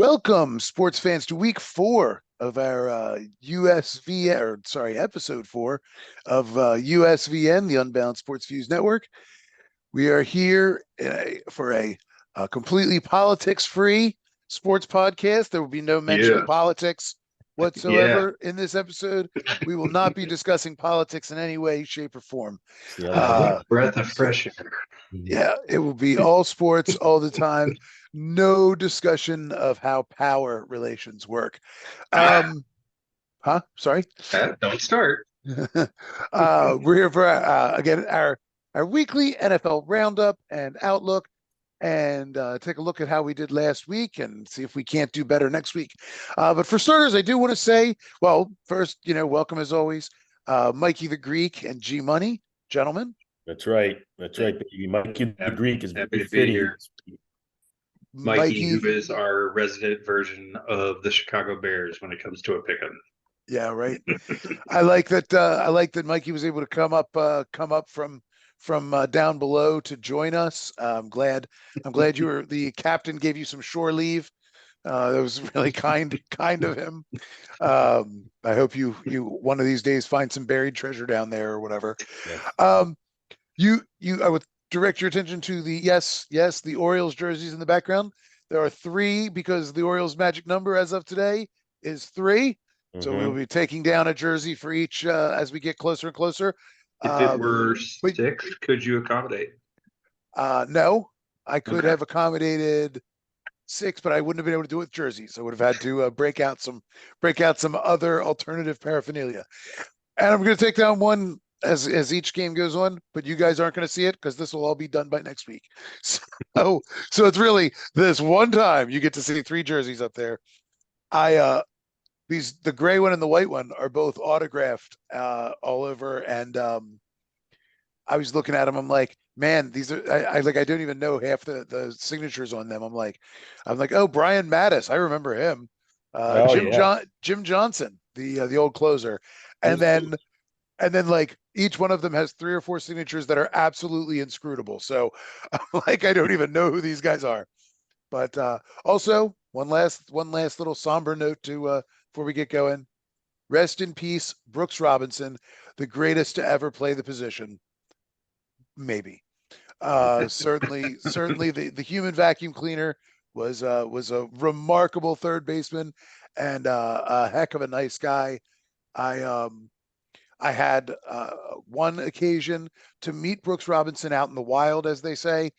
Welcome, sports fans, to week 4 of our USVN, or sorry, episode 4 of USVN, the Unbalanced Sports Views Network. We are here for a completely politics-free sports podcast. There will be no mention of politics whatsoever in this episode. We will not be discussing politics in any way, shape, or form. Breath of fresh air. Yeah, it will be all sports all the time. No discussion of how power relations work. Sorry. Don't start. We're here for again our weekly NFL roundup and outlook, and take a look at how we did last week and see if we can't do better next week. But for starters, I do want to say, well, first, welcome as always, Mikey the Greek and G Money, gentlemen. That's right, baby. Mikey the Greek is happy to be here. Mikey, Mikey, who is our resident version of the Chicago Bears when it comes to a pick'em. Yeah, right. I like that. I like that Mikey was able to come up from down below to join us. I'm glad the captain gave you some shore leave. That was really kind of him. I hope you one of these days find some buried treasure down there or whatever. Yeah. I would direct your attention to the Orioles jerseys in the background. There are 3 because the Orioles magic number as of today is 3. So we'll be taking down a jersey for each as we get closer and closer. If it were 6, could you accommodate? No, I could have accommodated 6, but I wouldn't have been able to do it with jerseys. I would have had to break out some other alternative paraphernalia. And I'm going to take down one as each game goes on, but you guys aren't going to see it because this will all be done by next week. So it's really this one time you get to see 3 jerseys up there. The gray one and the white one are both autographed all over, and I was looking at them. I'm like, man, these are I don't even know half the signatures on them. I'm like, oh, Brian Mattis, I remember him. Jim Johnson, the old closer, and then like each one of them has 3 or 4 signatures that are absolutely inscrutable. So like, I don't even know who these guys are. But also one last little somber note to before we get going. Rest in peace, Brooks Robinson, the greatest to ever play the position. Maybe. Certainly the human vacuum cleaner was a remarkable third baseman and a heck of a nice guy. I had one occasion to meet Brooks Robinson out in the wild, as they say.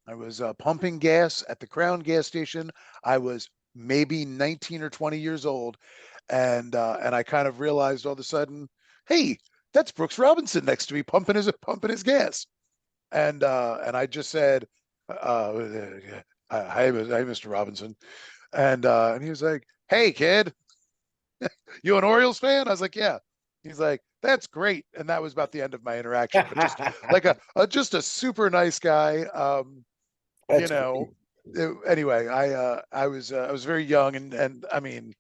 I was pumping gas at the Crown gas station. I was maybe 19 or 20 years old, and I kind of realized all of a sudden, hey, that's Brooks Robinson next to me pumping his gas, and I just said, "Hi, Mr. Robinson," and he was like, "Hey, kid, you an Orioles fan?" I was like, "Yeah." He's like, "That's great," and that was about the end of my interaction. But just like just a super nice guy. Anyway, I was very young, and I mean,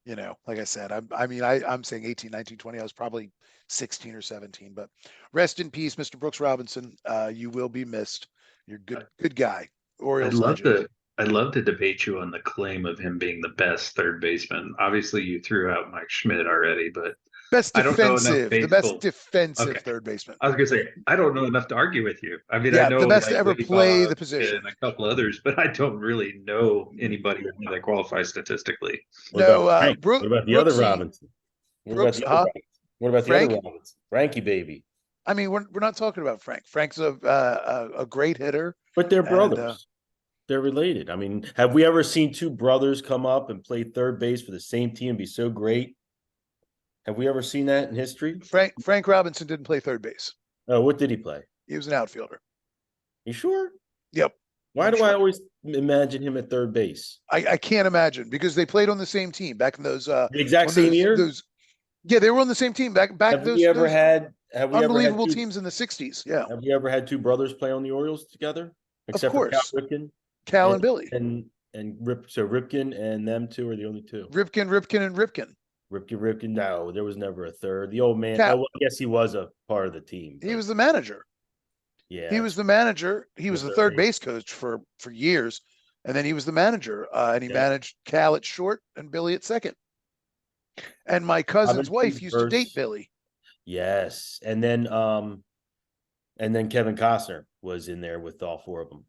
like I said, I'm saying 18, 19, 20. I was probably 16 or 17. But rest in peace, Mr. Brooks Robinson. You will be missed. You're good guy. Orioles legend. I'd love to debate you on the claim of him being the best third baseman. Obviously, you threw out Mike Schmidt already, but the best defensive third baseman. I was going to say, I don't know enough to argue with you. I mean, yeah, I know the best to ever play the position, and a couple others, but I don't really know anybody that qualifies statistically. What about the other Robinson? What about the other Robinson? Frankie, baby. I mean, we're not talking about Frank. Frank's a great hitter, but they're brothers. They're related. I mean, have we ever seen 2 brothers come up and play third base for the same team and be so great? Have we ever seen that in history? Frank Robinson didn't play third base. Oh, what did he play? He was an outfielder. You sure? Yep. Why do I always imagine him at third base? I can't imagine, because they played on the same team back in those the exact same year. Yeah, they were on the same team back. Have we ever had unbelievable teams in the 60s? Yeah. Have we ever had 2 brothers play on the Orioles together? Except of course. For Cal and Billy. So Ripken and them 2 are the only 2. Ripken. Ripken. No, there was never a third. The old man. I guess he was a part of the team. He was the manager. Yeah, he was the manager. He was the third base coach for years, and then he was the manager, and he Yep. managed Cal at short and Billy at second. And my cousin's wife Robinson's used to date first. Billy. Yes, and then Kevin Costner was in there with all four of them.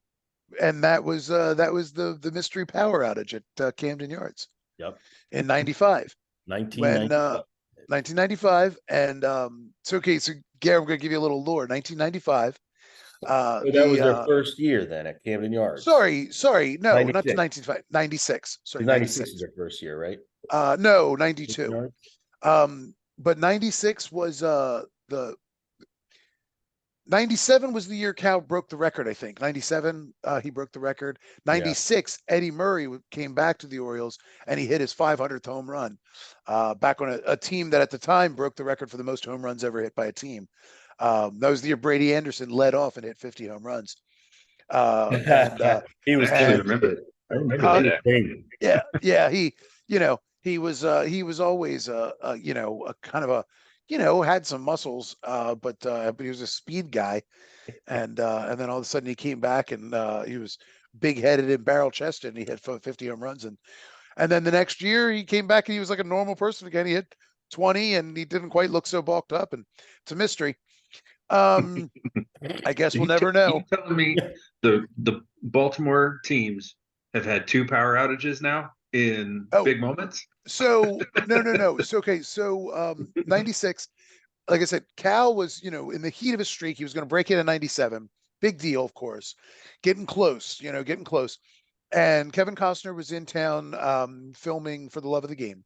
And that was the mystery power outage at Camden Yards Yep, in '95 when 1995. 1995. And so okay, so Gary, I'm going to give you a little lore. 1995. So that was their first year then at Camden Yards. Sorry, no, not to 96. 1995, 96. Sorry, 96 is 96. their first year, right? No, Camden 92. Yards? But 96 was the 97 was the year Cal broke the record, I think. 97, he broke the record. 96, yeah. Eddie Murray came back to the Orioles and he hit his 500th home run, back on a team that at the time broke the record for the most home runs ever hit by a team. That was the year Brady Anderson led off and hit 50 home runs. He was I remember it. I remember that. Yeah. He was always a kind of a had some muscles, but he was a speed guy, and then all of a sudden he came back and he was big headed and barrel chested and he hit 50 home runs, and then the next year he came back and he was like a normal person again. He hit 20 and he didn't quite look so bulked up, and it's a mystery. I guess we'll never know. You telling me the Baltimore teams have had 2 power outages now in big moments? So no. So okay, so 96, like I said, Cal was, in the heat of his streak, he was going to break in 97. Big deal, of course. Getting close. And Kevin Costner was in town filming For the Love of the Game.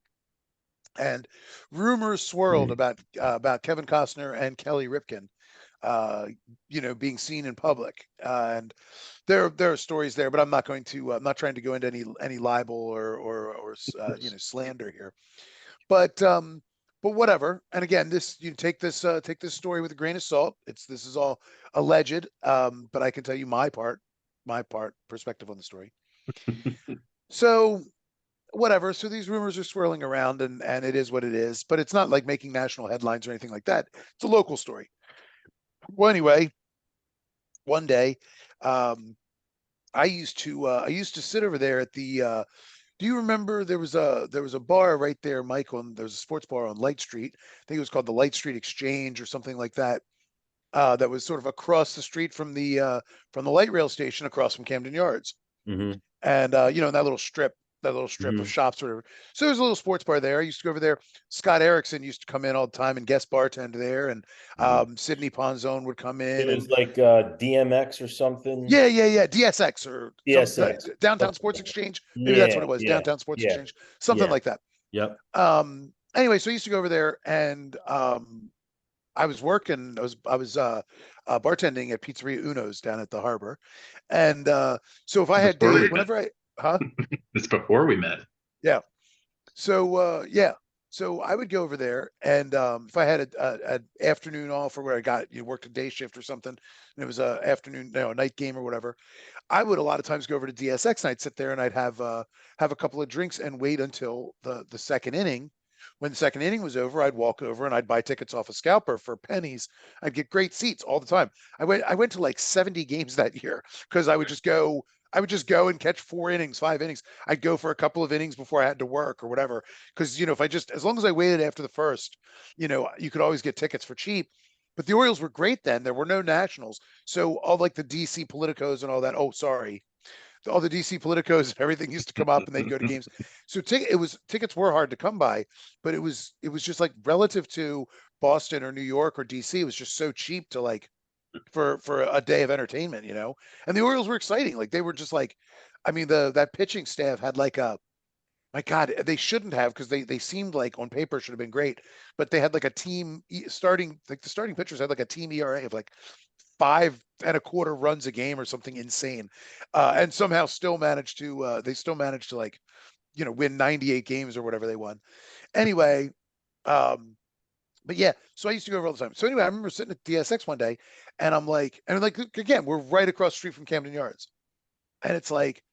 And rumors swirled about Kevin Costner and Kelly Ripken being seen in public. And there are stories there, but I'm not trying to go into any libel or slander here. But whatever. And again, take this story with a grain of salt. This is all alleged, but I can tell you my perspective on the story. So whatever. So these rumors are swirling around, and it is what it is. But it's not like making national headlines or anything like that. It's a local story. Well, anyway, one day, I used to sit over there at the. Do you remember there was a bar right there, Mike? There was a sports bar on Light Street. I think it was called the Light Street Exchange or something like that. That was sort of across the street from the light rail station, across from Camden Yards. Mm-hmm. And that little strip of shops or whatever. So there's a little sports bar there. I used to go over there. Scott Erickson used to come in all the time and guest bartend there, and Sidney Ponzone would come in. It was like DMX or something. Yeah. DSX or DSX. Downtown Sports Exchange. Maybe that's what it was. Downtown Sports Exchange. Something like that. Yep. Anyway, so I used to go over there, and I was working. I was bartending at Pizzeria Uno's down at the harbor, and so if I had days, whenever it's before we met. Yeah. So so I would go over there, and if I had an afternoon off, or where I got worked a day shift or something, and it was a night game or whatever, I would a lot of times go over to DSX and I'd sit there and I'd have a couple of drinks and wait until the second inning. When the second inning was over, I'd walk over and I'd buy tickets off a scalper for pennies. I'd get great seats all the time. I went to like 70 games that year, because I would just go and catch 5 innings. I'd go for a couple of innings before I had to work or whatever. Because, as long as I waited after the first, you could always get tickets for cheap. But the Orioles were great then. There were no nationals. So all like the DC Politicos and all that. Oh, sorry. All the DC Politicos and everything used to come up and they'd go to games. So tickets were hard to come by, but it was just like relative to Boston or New York or DC, it was just so cheap to like for a day of entertainment, and the Orioles were exciting. Like they were just like, I mean, that pitching staff had like my God, they shouldn't have, because they seemed like on paper should have been great, but they had like a team starting, like the starting pitchers had like a team ERA of like 5.25 runs a game or something insane, and somehow still managed to like win 98 games or whatever they won. Anyway, but yeah, so I used to go over all the time. So anyway, I remember sitting at DSX one day, and I'm like, again, we're right across the street from Camden Yards, and it's like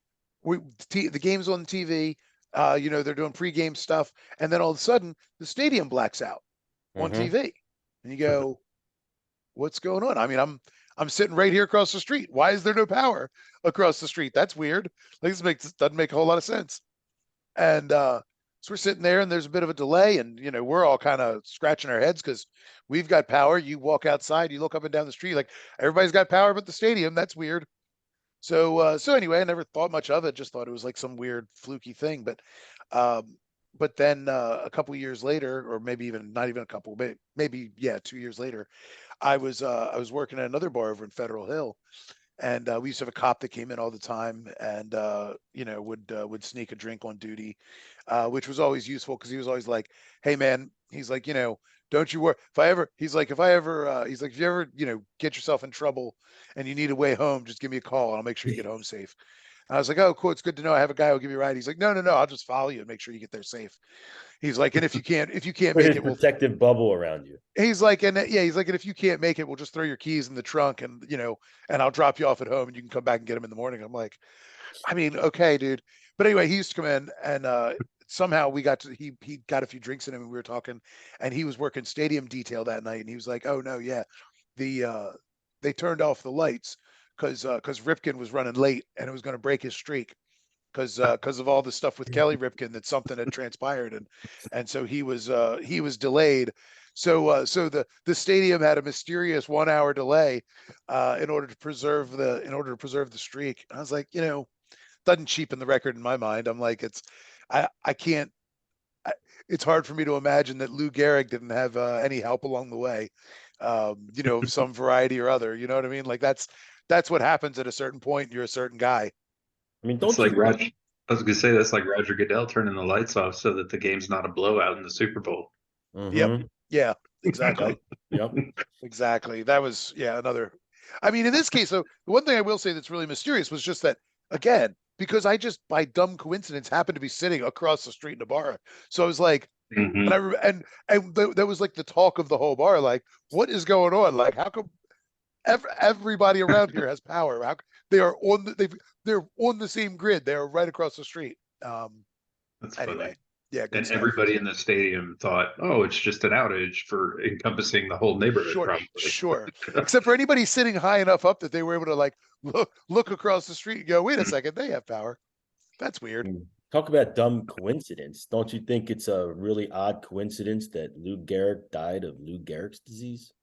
the game's on TV. They're doing pregame stuff, and then all of a sudden the stadium blacks out on TV, and you go, "What's going on?" I mean, I'm I'm sitting right here across the street. Why is there no power across the street? That's weird. Like this doesn't make a whole lot of sense. And so we're sitting there and there's a bit of a delay, and we're all kind of scratching our heads because we've got power. You walk outside, you look up and down the street, like everybody's got power but the stadium. That's weird. So anyway, I never thought much of it, just thought it was like some weird fluky thing. But then a couple years later, or maybe even not even a couple, maybe yeah, 2 years later, I was working at another bar over in Federal Hill, and we used to have a cop that came in all the time, and would sneak a drink on duty, which was always useful because he was always like, "Hey man," he's like, "don't you worry. He's like, if you ever get yourself in trouble and you need a way home, just give me a call and I'll make sure you get home safe." And I was like, "Oh, cool. It's good to know. I have a guy who'll give you a ride." He's like, "No, no, no. I'll just follow you and make sure you get there safe." He's like, "And if you can't Put make his it, we'll." protective bubble around you. He's like, and yeah, he's like, and if you can't make it, we'll just throw your keys in the trunk, and and I'll drop you off at home, and you can come back and get them in the morning. I'm like, I mean, okay, dude. But anyway, he used to come in, and somehow he got a few drinks in him, and we were talking, and he was working stadium detail that night, and he was like, "Oh no, yeah, they turned off the lights because Ripken was running late, and it was going to break his streak." Because of all the stuff with Kelly Ripken, that something had transpired, and so he was delayed. So the stadium had a mysterious 1 hour delay in order to preserve the streak. And I was like, doesn't cheapen the record in my mind. I'm like, I can't. It's hard for me to imagine that Lou Gehrig didn't have any help along the way, of some variety or other. You know what I mean? Like that's what happens at a certain point. You're a certain guy. I mean, It's don't like you? Roger. I was gonna say that's like Roger Goodell turning the lights off so that the game's not a blowout in the Super Bowl. Yep. Mm-hmm. Yeah. Exactly. Yep. Exactly. That was, yeah, another. I mean, in this case, though, the one thing I will say that's really mysterious was just that, again, because I just by dumb coincidence happened to be sitting across the street in a bar. So I was like, Hmm. that was like the talk of the whole bar. Like, what is going on? Like, how come everybody around here has power? They are they're on the same grid. They are right across the street. That's funny. Anyway, yeah, good And stuff. everybody in the stadium thought, "Oh, it's just an outage for encompassing the whole neighborhood." Sure, Probably. sure. Except for anybody sitting high enough up that they were able to like look across the street and go, "Wait a second, they have power." That's weird. Talk about dumb coincidence. Don't you think it's a really odd coincidence that Lou Gehrig died of Lou Gehrig's disease?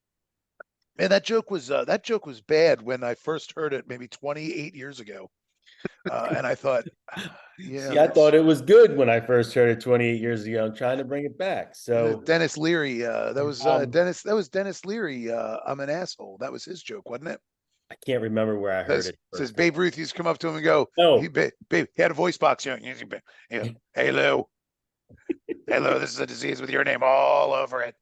Man, that joke was bad when I first heard it maybe 28 years ago. And I thought, yeah, See, I thought it was good when I first heard it 28 years ago. I'm trying to bring it back. So, Dennis Leary. That was um, Dennis. That was Dennis Leary. I'm an asshole. That was his joke, wasn't it? I can't remember where I heard Says it says first. Babe Ruth used to come up to him and go, No, Babe, he had a voice box. Hey Lou, hey Lou, this is a disease with your name all over it.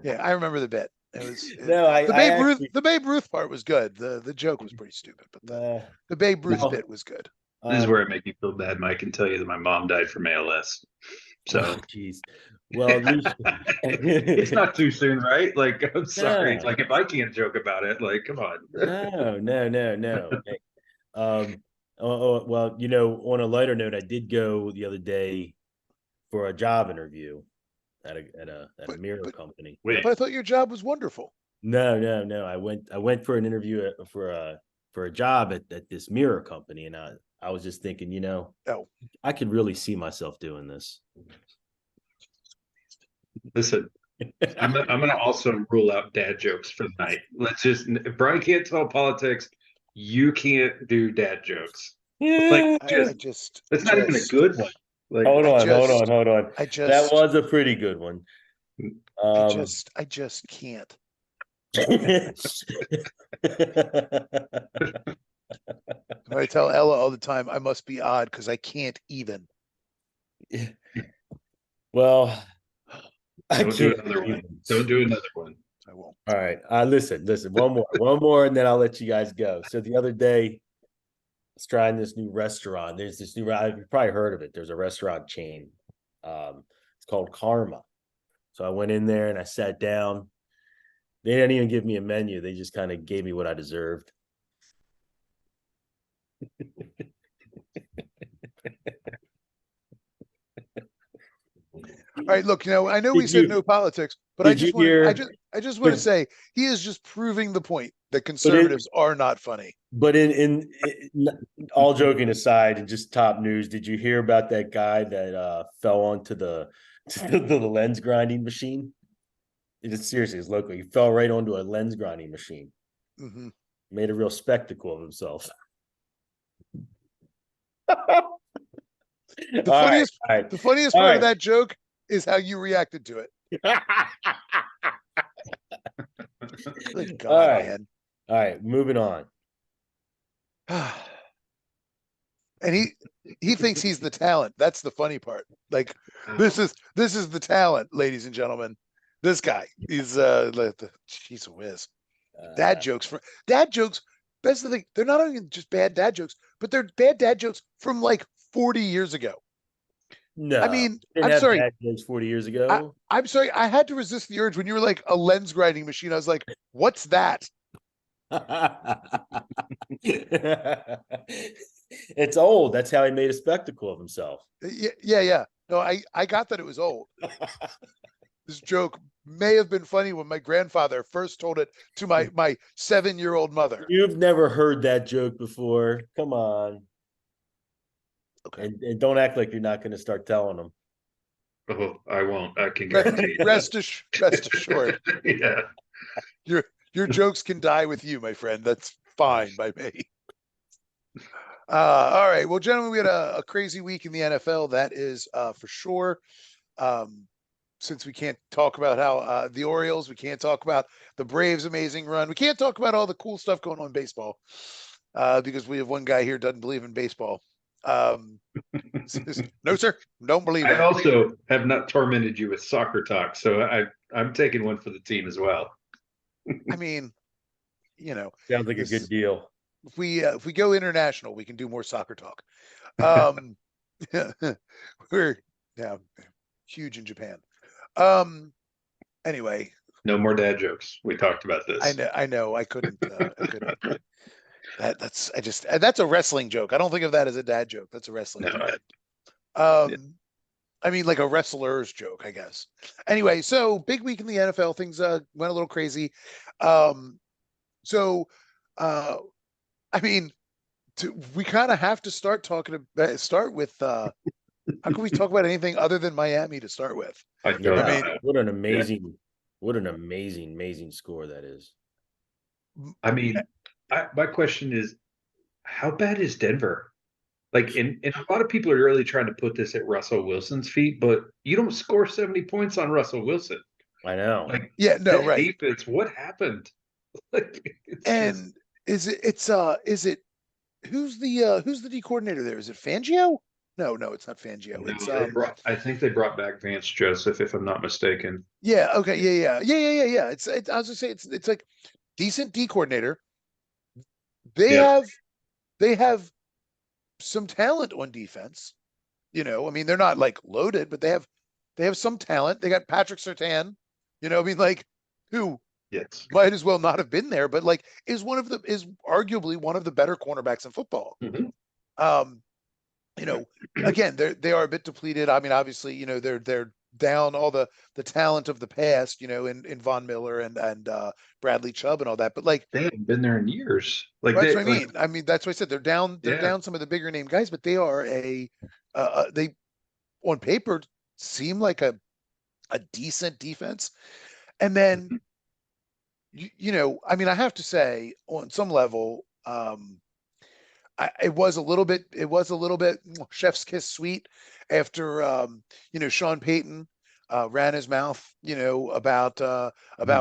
Yeah, I remember the bit. It was no, I, the I Babe Ruth. actually, The Babe Ruth part was good. The joke was pretty stupid, but uh, the Babe Ruth no, bit was good. This is um, where it makes me feel bad. Mike can tell you that my mom died from ALS. So jeez. Well, at least, it's not too soon, right? Like, I'm sorry. no, Like, if I can't joke about it, like, come on. no. Hey, um, well, on a lighter note, I did go the other day for a job interview at a But mirror but company. Wait, but I thought your job was wonderful. No. I went for an interview for a job at this mirror company, and I was just thinking, Oh, I could really see myself doing this. listen. I'm gonna also rule out dad jokes for the night. Let's just if Brian can't tell politics, you can't do dad jokes. Like Yeah. I, I just just that's not even a just good one. Like Hold I on, hold on, just hold on. I That just was a pretty good one. I Um, just I just can't. I tell Ella all the time I must be odd because I can't even. well, I don't do can't another one. even. Don't do another one. I won't. All right. Listen, one more, and then I'll let you guys go. So the other day, I was trying this new restaurant. There's this new, you've probably heard of it. There's a restaurant chain. It's called Karma. So I went in there and I sat down. They didn't even give me a menu. They just kind of gave me what I deserved. right, look, I know we Did said you no politics, but did you hear? I just want to But say he is just proving the point that but it conservatives are not funny. but all joking aside, and just top news, did you hear about that guy that fell onto the lens grinding machine? It is seriously, it's local. He fell right onto a lens grinding machine. Hmm. Made a real spectacle of himself. The All right, funniest, all right, the funniest all part of right. that joke is how you reacted to it. Good All God, right, man. all right. Moving on. And he thinks he's the talent. That's the funny part. Like Oh, this is the talent, ladies and gentlemen. This guy, he's she's a whiz. Dad Uh, jokes dad jokes. Best of the thing, they're not only just bad dad jokes, but they're bad dad jokes from like 40 years ago. I no, mean, didn't I'm have sorry. dad jokes 40 years ago. I'm sorry. I had to resist the urge when you were like a lens grinding machine. I was like, what's that? It's old. That's how he made a spectacle of himself. Yeah. No, I got that it was old. This joke may have been funny when my grandfather first told it to my 7-year-old mother. You've never heard that joke before. Come on. Okay. And don't act like you're not going to start telling them. oh, I won't. I can Rest, guarantee you rest, that. rest assured, Yeah. your jokes can die with you, my friend. That's fine by me. All right. Well, gentlemen, we had a crazy week in the NFL. That is for sure. Um, since we can't talk about how the Orioles, we can't talk about the Braves' amazing run. We can't talk about all the cool stuff going on in baseball because we have one guy here doesn't believe in baseball. No, sir, don't believe in I it. also have not tormented you with soccer talk, so I'm taking one for the team as well. I mean, Sounds like a this good deal. if we go international, we can do more soccer talk. Um, we're yeah, huge in Japan. Anyway, No more dad jokes. We talked about this. I know, I couldn't. That's a wrestling joke. I don't think of that as a dad joke. That's a wrestling No, joke. yeah. I mean, like a wrestler's joke, I guess. Anyway, so big week in the NFL. Things went a little crazy. Um, so uh, I mean, we kind of have to start start with how can we talk about anything other than Miami to start with? I Yeah. I don't mean, know. What an amazing score that is. I mean, my question is, how bad is Denver? Like, and a lot of people are really trying to put this at Russell Wilson's feet, but you don't score 70 points on Russell Wilson. I know. Like yeah, no, that right. defense, what happened? Like it's just And is it who's the D coordinator there? Is it Fangio? No, it's not Fangio. no, It's they brought I think they brought back Vance Joseph, if I'm not mistaken. yeah, okay, yeah. I was gonna say it's like decent D coordinator. They Yep. have they have some talent on defense. I mean, they're not like loaded, but they have some talent. They got Patrick Surtain. I mean, like who Yes. might as well not have been there, but like is arguably one of the better cornerbacks in football. Mhm. Um, again, they are a bit depleted. I mean, obviously, they're down all the talent of the past, in Von Miller and Bradley Chubb and all that. But like They haven't been there in years. Like that's they what I like mean. I mean, that's what I said. They're yeah. down some of the bigger name guys, but they are they on paper seem like a decent defense. And then I mean, I have to say on some level, it was a little bit chef's kiss sweet after Sean Payton ran his mouth about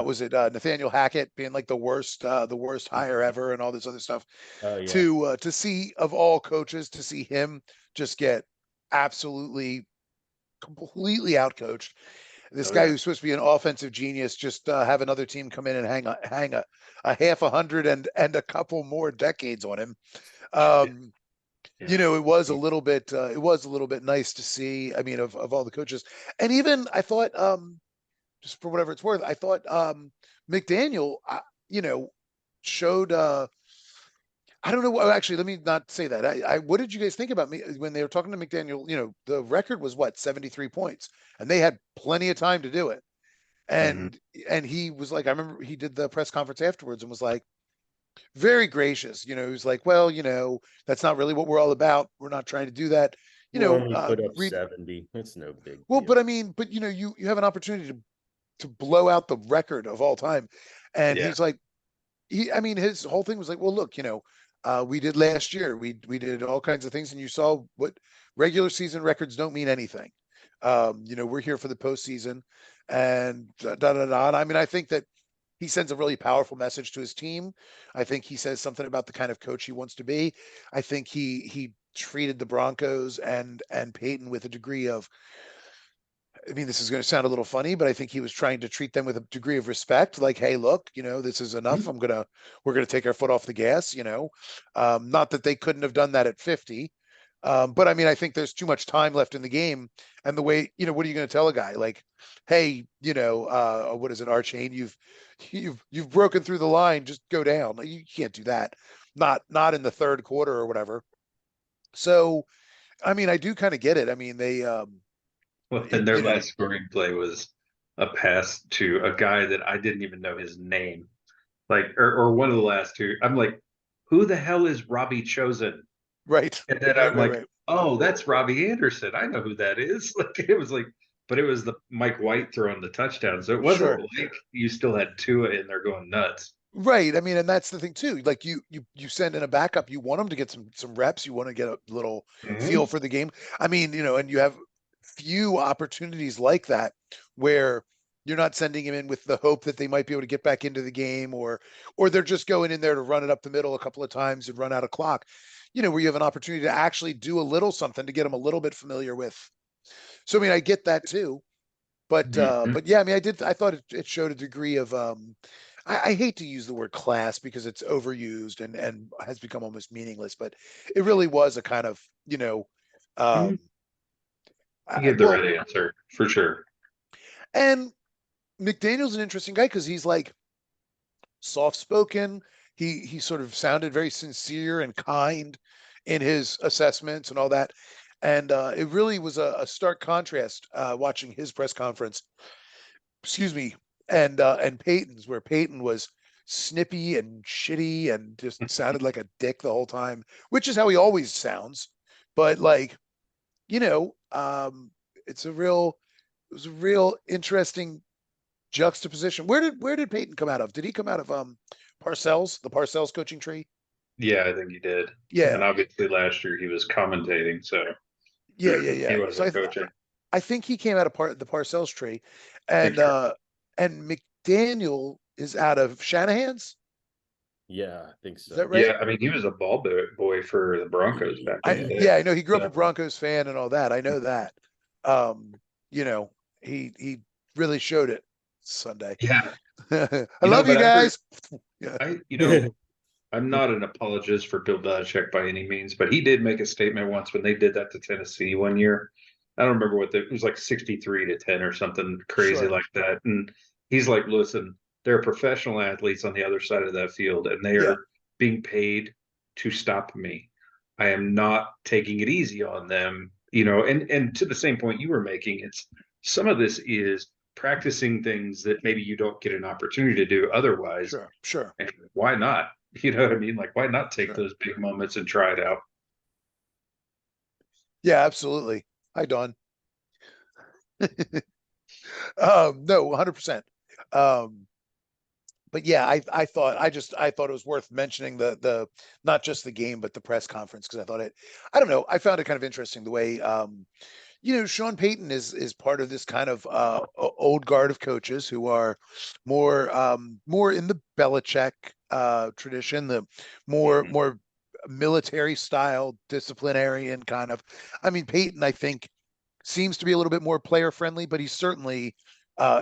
was it Nathaniel Hackett being like the worst hire ever and all this other stuff Oh yeah. to see of all coaches to see him just get absolutely completely outcoached. This Oh guy yeah. who's supposed to be an offensive genius just have another team come in and hang a half 100 and a couple more decades on him. Um, Yeah. it was a little bit nice to see. I mean, of all the coaches, and even I thought, just for whatever it's worth, I thought McDaniel, showed. I don't know. Well, actually, let me not say that. what did you guys think about me when they were talking to McDaniel? You know, the record was what, 73 points, and they had plenty of time to do it. Mhm. And he was like, I remember he did the press conference afterwards and was like, very gracious. You know, he was like, well, you know, that's not really what we're all about. We're not trying to do that. You We'll know, only put up read 70. It's no big well, deal. but I mean, but you know, you have an opportunity to blow out the record of all time, and Yeah. he's like, I mean, his whole thing was like, well, look, you know, we did last year. We did all kinds of things, and you saw what regular season records don't mean anything. You know, we're here for the postseason, and da da da. Da. I mean, I think that he sends a really powerful message to his team. I think he says something about the kind of coach he wants to be. I think he treated the Broncos and Peyton with a degree of, I mean, this is going to sound a little funny, but I think he was trying to treat them with a degree of respect. Like, hey, look, you know, this is enough. Mhm. We're gonna take our foot off the gas. You know, not that they couldn't have done that at 50, but I mean, I think there's too much time left in the game, and the way, you know, what are you going to tell a guy like, hey, you know, what is it, Archane? You've broken through the line. Just go down. Like, you can't do that. Not in the third quarter or whatever. So, I mean, I do kind of get it. I mean, Well, and their you know, last scoring play was a pass to a guy that I didn't even know his name. Like, or one of the last two. I'm like, who the hell is Robbie Chosen? right, And then right, I'm right, like, right. oh, that's Robbie Anderson. I know who that is. Like it was like, but it was the Mike White throwing the touchdown. So it wasn't Sure. like you still had Tua in there going nuts. Right. I mean, and that's the thing too. Like you send in a backup, you want them to get some reps, you want to get a little feel Mhm. for the game. I mean, you know, and you have few opportunities like that where you're not sending him in with the hope that they might be able to get back into the game, or they're just going in there to run it up the middle a couple of times and run out of clock. You know, where you have an opportunity to actually do a little something to get them a little bit familiar with. So I mean, I get that too. Mhm. But yeah, I mean, I thought it showed a degree of I hate to use the word class because it's overused and has become almost meaningless, but it really was a kind of, you know, Mhm. um You gave the well, right answer for sure. and McDaniel's an interesting guy because he's like soft spoken. He sort of sounded very sincere and kind in his assessments and all that. And it really was a stark contrast watching his press conference, excuse me, and Peyton's, where Peyton was snippy and shitty and just sounded like a dick the whole time, which is how he always sounds. But like, you know, it's a real it was a real interesting juxtaposition. Where did Peyton come out of? Did he come out of Parcells, the Parcells coaching tree? Yeah, I think you did. Yeah, And obviously last year he was commentating, so yeah, yeah, he yeah. So wasn't coaching. I think he came out of the Parcells tree, Think and so. McDaniel is out of Shanahan's. Yeah, I think Is that so. right? Yeah, I mean he was a boy for the Broncos back in the day. I know he grew up a So Broncos fan and all that. I know that. Um, you know, he really showed it Sunday. yeah, I love you but I heard guys. Yeah. I'm not an apologist for Bill Belichick by any means, but he did make a statement once when they did that to Tennessee one year. I don't remember it was like 63-10 or something crazy Sure. like that. And he's like, listen, there are professional athletes on the other side of that field, and they Yeah. are being paid to stop me. I am not taking it easy on them, and to the same point you were making, it's some of this is practicing things that maybe you don't get an opportunity to do otherwise. Sure. Sure. And why not? You know what I mean? Like, why not take Sure. those big moments and try it out? Yeah, absolutely. Hi, Don. No, 100%. Um, but yeah, I thought it was worth mentioning the not just the game, but the press conference, because I don't know, I found it kind of interesting the way you know, Sean Payton is part of this kind of old guard of coaches who are more in the Belichick tradition, the Mhm. more military style, disciplinarian kind of. I mean, Payton, I think, seems to be a little bit more player friendly, but he's certainly,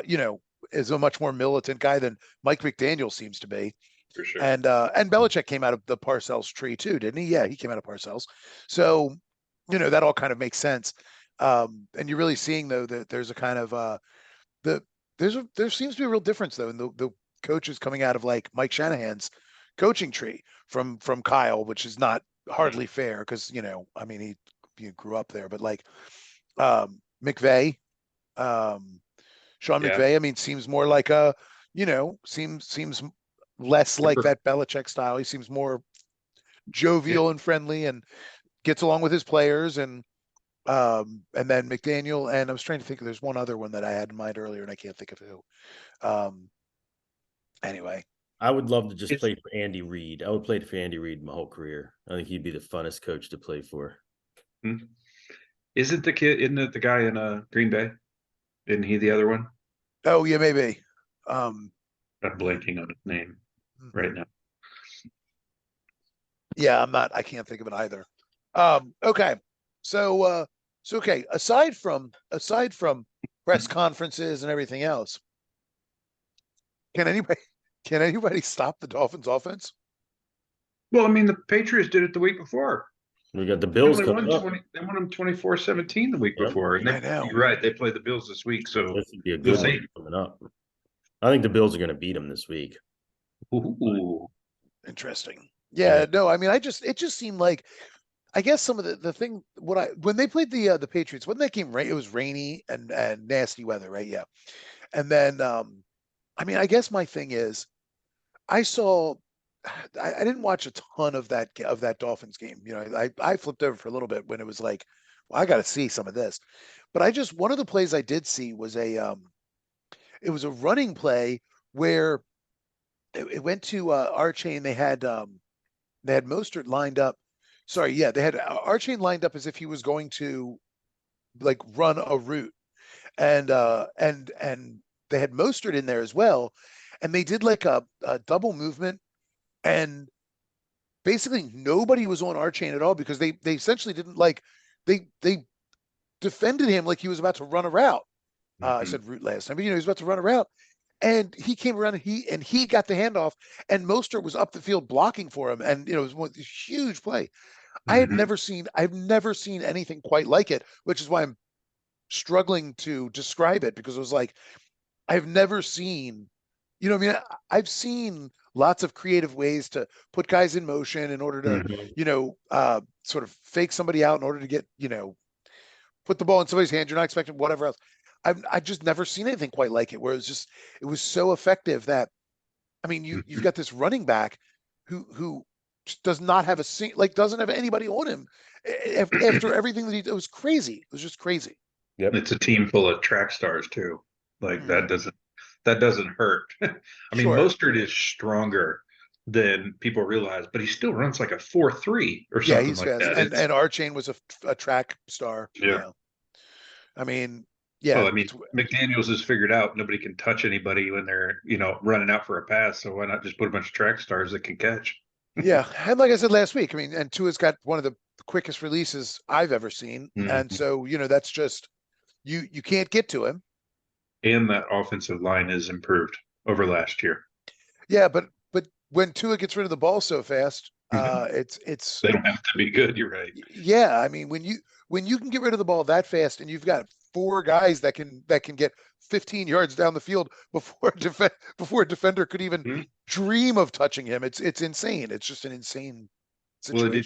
you know, is a much more militant guy than Mike McDaniel seems to be. For sure. And Belichick came out of the Parcells tree too, didn't he? Yeah, he came out of Parcells. So, you know, that all kind of makes sense. And you're really seeing though that there's a kind of the there seems to be a real difference though in the coaches coming out of like Mike Shanahan's coaching tree from Kyle, which is not hardly fair because, I mean, he grew up there, but like McVay, Sean Yeah. McVay, I mean, seems more like seems less like that Belichick style. He seems more jovial and friendly and gets along with his players. And then McDaniel, and I was trying to think, there's one other one that I had in mind earlier and I can't think of who. Anyway, I would love to just play for Andy Reid. I would play for Andy Reid my whole career. I think he'd be the funnest coach to play for. Isn't the guy in Green Bay? Isn't he the other one? Oh yeah, maybe. I'm blanking on his name right now. Yeah, I can't think of it either. Okay. So okay, aside from press conferences and everything else, can anybody stop the Dolphins offense? Well, I mean, the Patriots did it the week before. We got the Bills coming up. They won them 24-17 the week before. And I know. You're right. They play the Bills this week, so this would be a good one coming up. I think the Bills are going to beat them this week. Ooh. Interesting. Yeah, no, I mean, it just seemed like, I guess some of the thing, when they played the Patriots, when that game, it was rainy and nasty weather, right? Yeah. And then, I mean, I guess my thing is, I didn't watch a ton of that Dolphins game. I flipped over for a little bit when it was like, well, I got to see some of this. But one of the plays I did see was it was a running play where it went to Archain. They had Mostert lined up. Sorry, yeah, they had Archain lined up as if he was going to like run a route, and they had Mostert in there as well, and they did like a double movement, and basically nobody was on Archain at all because they essentially didn't they defended him like he was about to run a route. I said route last time, but he was about to run a route. And he came around and he got the handoff, and Mostert was up the field blocking for him. And it was one huge play. I've never seen anything quite like it, which is why I'm struggling to describe it, because it was like, I've never seen, I mean, I've seen lots of creative ways to put guys in motion in order to, sort of fake somebody out in order to get, put the ball in somebody's hand. You're not expecting whatever else. I've just never seen anything quite like it, where it was so effective that, I mean, you've got this running back who just does not have doesn't have anybody on him after everything that he did. It was crazy. It was just crazy. Yep. It's a team full of track stars too. Like that doesn't hurt. I mean, Mostert is stronger than people realize, but he still runs like a 4.3 or something he's like fast. that. And Archain was a track star. Yeah. I mean, yeah. Well, I mean, McDaniels has figured out nobody can touch anybody when they're, running out for a pass. So why not just put a bunch of track stars that can catch? Yeah. And like I said last week, I mean, and Tua's got one of the quickest releases I've ever seen. And so, that's just, you can't get to him. And that offensive line has improved over last year. Yeah, but when Tua gets rid of the ball so fast, it's they don't have to be good. You're right. Yeah, I mean, when you can get rid of the ball that fast, and you've got four guys that can get 15 yards down the field before a defender could even dream of touching him, it's insane. It's just an insane situation. Well,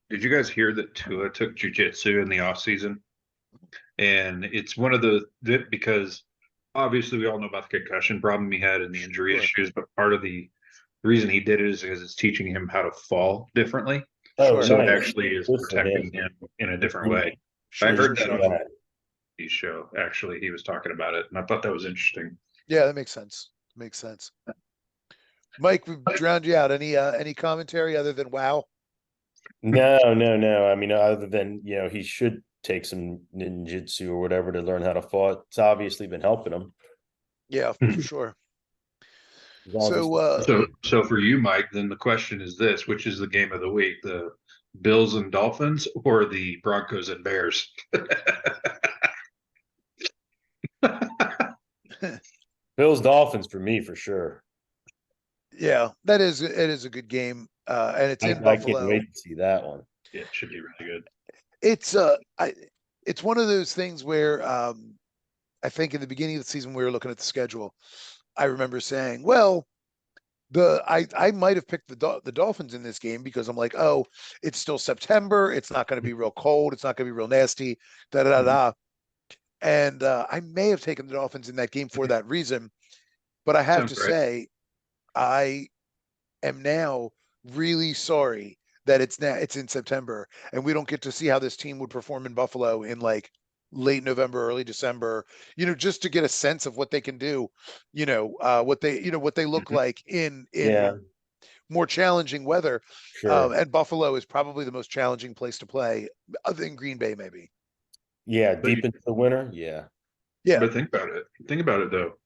did you guys hear that Tua took jiu-jitsu in the off season? And it's one of because obviously we all know about the concussion problem he had and the injury issues, but part of the reason he did it is because it's teaching him how to fall differently. So it actually is protecting him in a different way. I heard that on the show. Actually, he was talking about it, and I thought that was interesting. Yeah, that makes sense. Mike, we've drowned you out. Any commentary other than wow? No. I mean, other than he should take some ninjutsu or whatever to learn how to fight. It's obviously been helping him. Yeah, for sure. So for you, Mike, then the question is this: which is the game of the week, the Bills and Dolphins or the Broncos and Bears? Bills Dolphins for me, for sure. Yeah, it is a good game, and it's in Buffalo. I can't wait to see that one. Yeah, it should be really good. It's one of those things where I think in the beginning of the season we were looking at the schedule. I remember saying, well, I might have picked the Dolphins in this game because I'm like, oh, it's still September. It's not going to be real cold. It's not going to be real nasty. Da da da Mhm. da. And I may have taken the Dolphins in that game for that reason. But I have Sounds to right. say, I am now really sorry that it's in September and we don't get to see how this team would perform in Buffalo in like late November, early December, just to get a sense of what they can do, what they look Mhm. like Yeah, in more challenging weather. sure. And Buffalo is probably the most challenging place to play, other than Green Bay, maybe. Yeah, But deep into the winter. Yeah. Yeah, but think about it. Think about it though.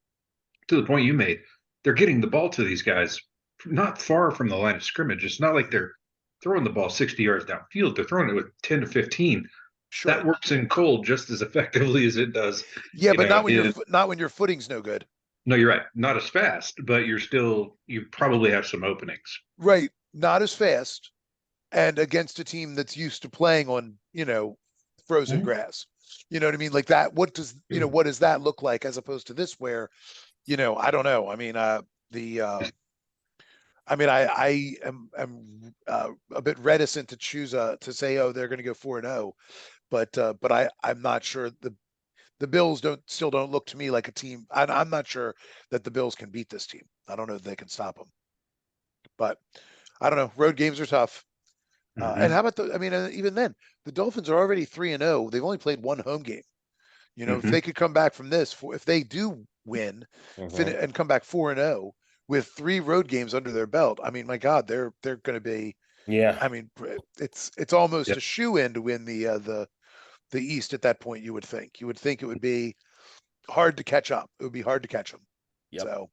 To the point you made, they're getting the ball to these guys not far from the line of scrimmage. It's not like they're throwing the ball 60 yards downfield. They're throwing it with 10 to 15. That sure. works in cold just as effectively as it does, Yeah, but not when in your footing's no good. no, you're right. Not as fast, but you probably have some openings. Right. Not as fast and against a team that's used to playing on, frozen Mhm. grass. You know what I mean? Like that, what does that look like as opposed to this where, I don't know. I mean, the I am a bit reticent to choose to say, oh, they're going to go 4-0, but I'm not sure the Bills don't look to me like a team. I'm not sure that the Bills can beat this team. I don't know if they can stop them, but I don't know. Road games are tough. And Hmm. how about even then, the Dolphins are already 3-0. They've only played one home game. If Hmm. they could come back from this, if they do win, Mhm. and come back 4-0 with 3 road games under their belt, I mean, my God, they're going to be. Yeah. I mean, it's almost Yep. a shoe in to win the East at that point. You would think it would be hard to catch up. It would be hard to catch them. Yep. So,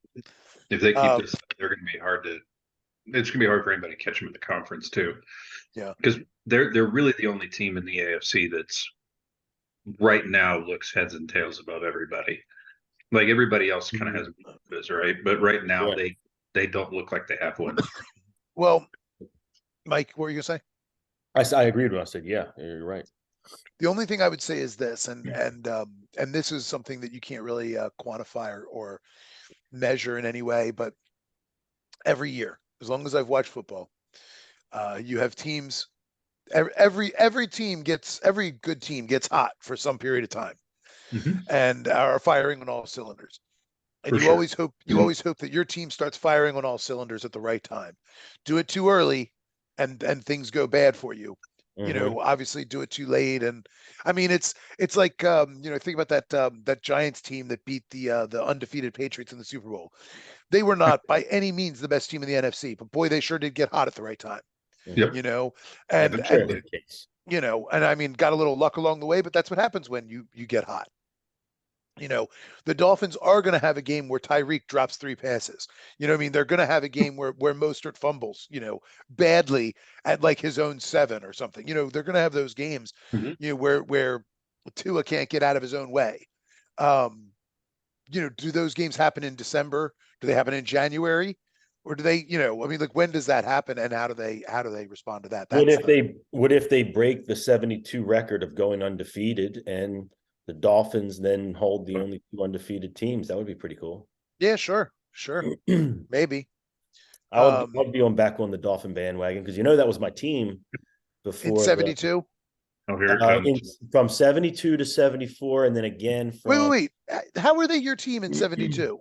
If they keep um, this, they're going to be hard to. It's going to be hard for anybody to catch them in the conference too, yeah. because they're really the only team in the AFC that's right now looks heads and tails above everybody. Like everybody else kind of has this, right? But right now Yeah. they don't look like they have one. Well, Mike, what were you gonna say? I agreed when I said, yeah, you're right. The only thing I would say is this, and this is something that you can't really quantify or measure in any way, but every year, as long as I've watched football, you have teams. Every good team gets hot for some period of time Hmm. and are firing on all cylinders. And For sure. you always hope that your team starts firing on all cylinders at the right time. Do it too early, and things go bad for you. Hmm. Obviously do it too late, and I mean it's like think about that Giants team that beat the undefeated Patriots in the Super Bowl. They were not by any means the best team in the NFC, but boy, they sure did get hot at the right time. Hmm. Yep. You know, That's and Absolutely. and rarely the case. and I mean got a little luck along the way, but that's what happens when you get hot. You know, the Dolphins are going to have a game where Tyreek drops 3 passes. I mean, they're going to have a game where Mostert fumbles, badly at like his own 7 or something. They're going to have those games, Mhm. where Tua can't get out of his own way. Um, do those games happen in December? Do they happen in January? Or do they, I mean, like when does that happen and how do they respond to that? That's the What if they break the 72 record of going undefeated and the Dolphins then hold the only 2 undefeated teams? That would be pretty cool. Yeah, sure, sure, maybe. I would be on back on the Dolphin bandwagon because that was my team In before the 72. Oh, here it comes. from 72 to 74 and then again Wait, wait, from wait. How were they your team in 72?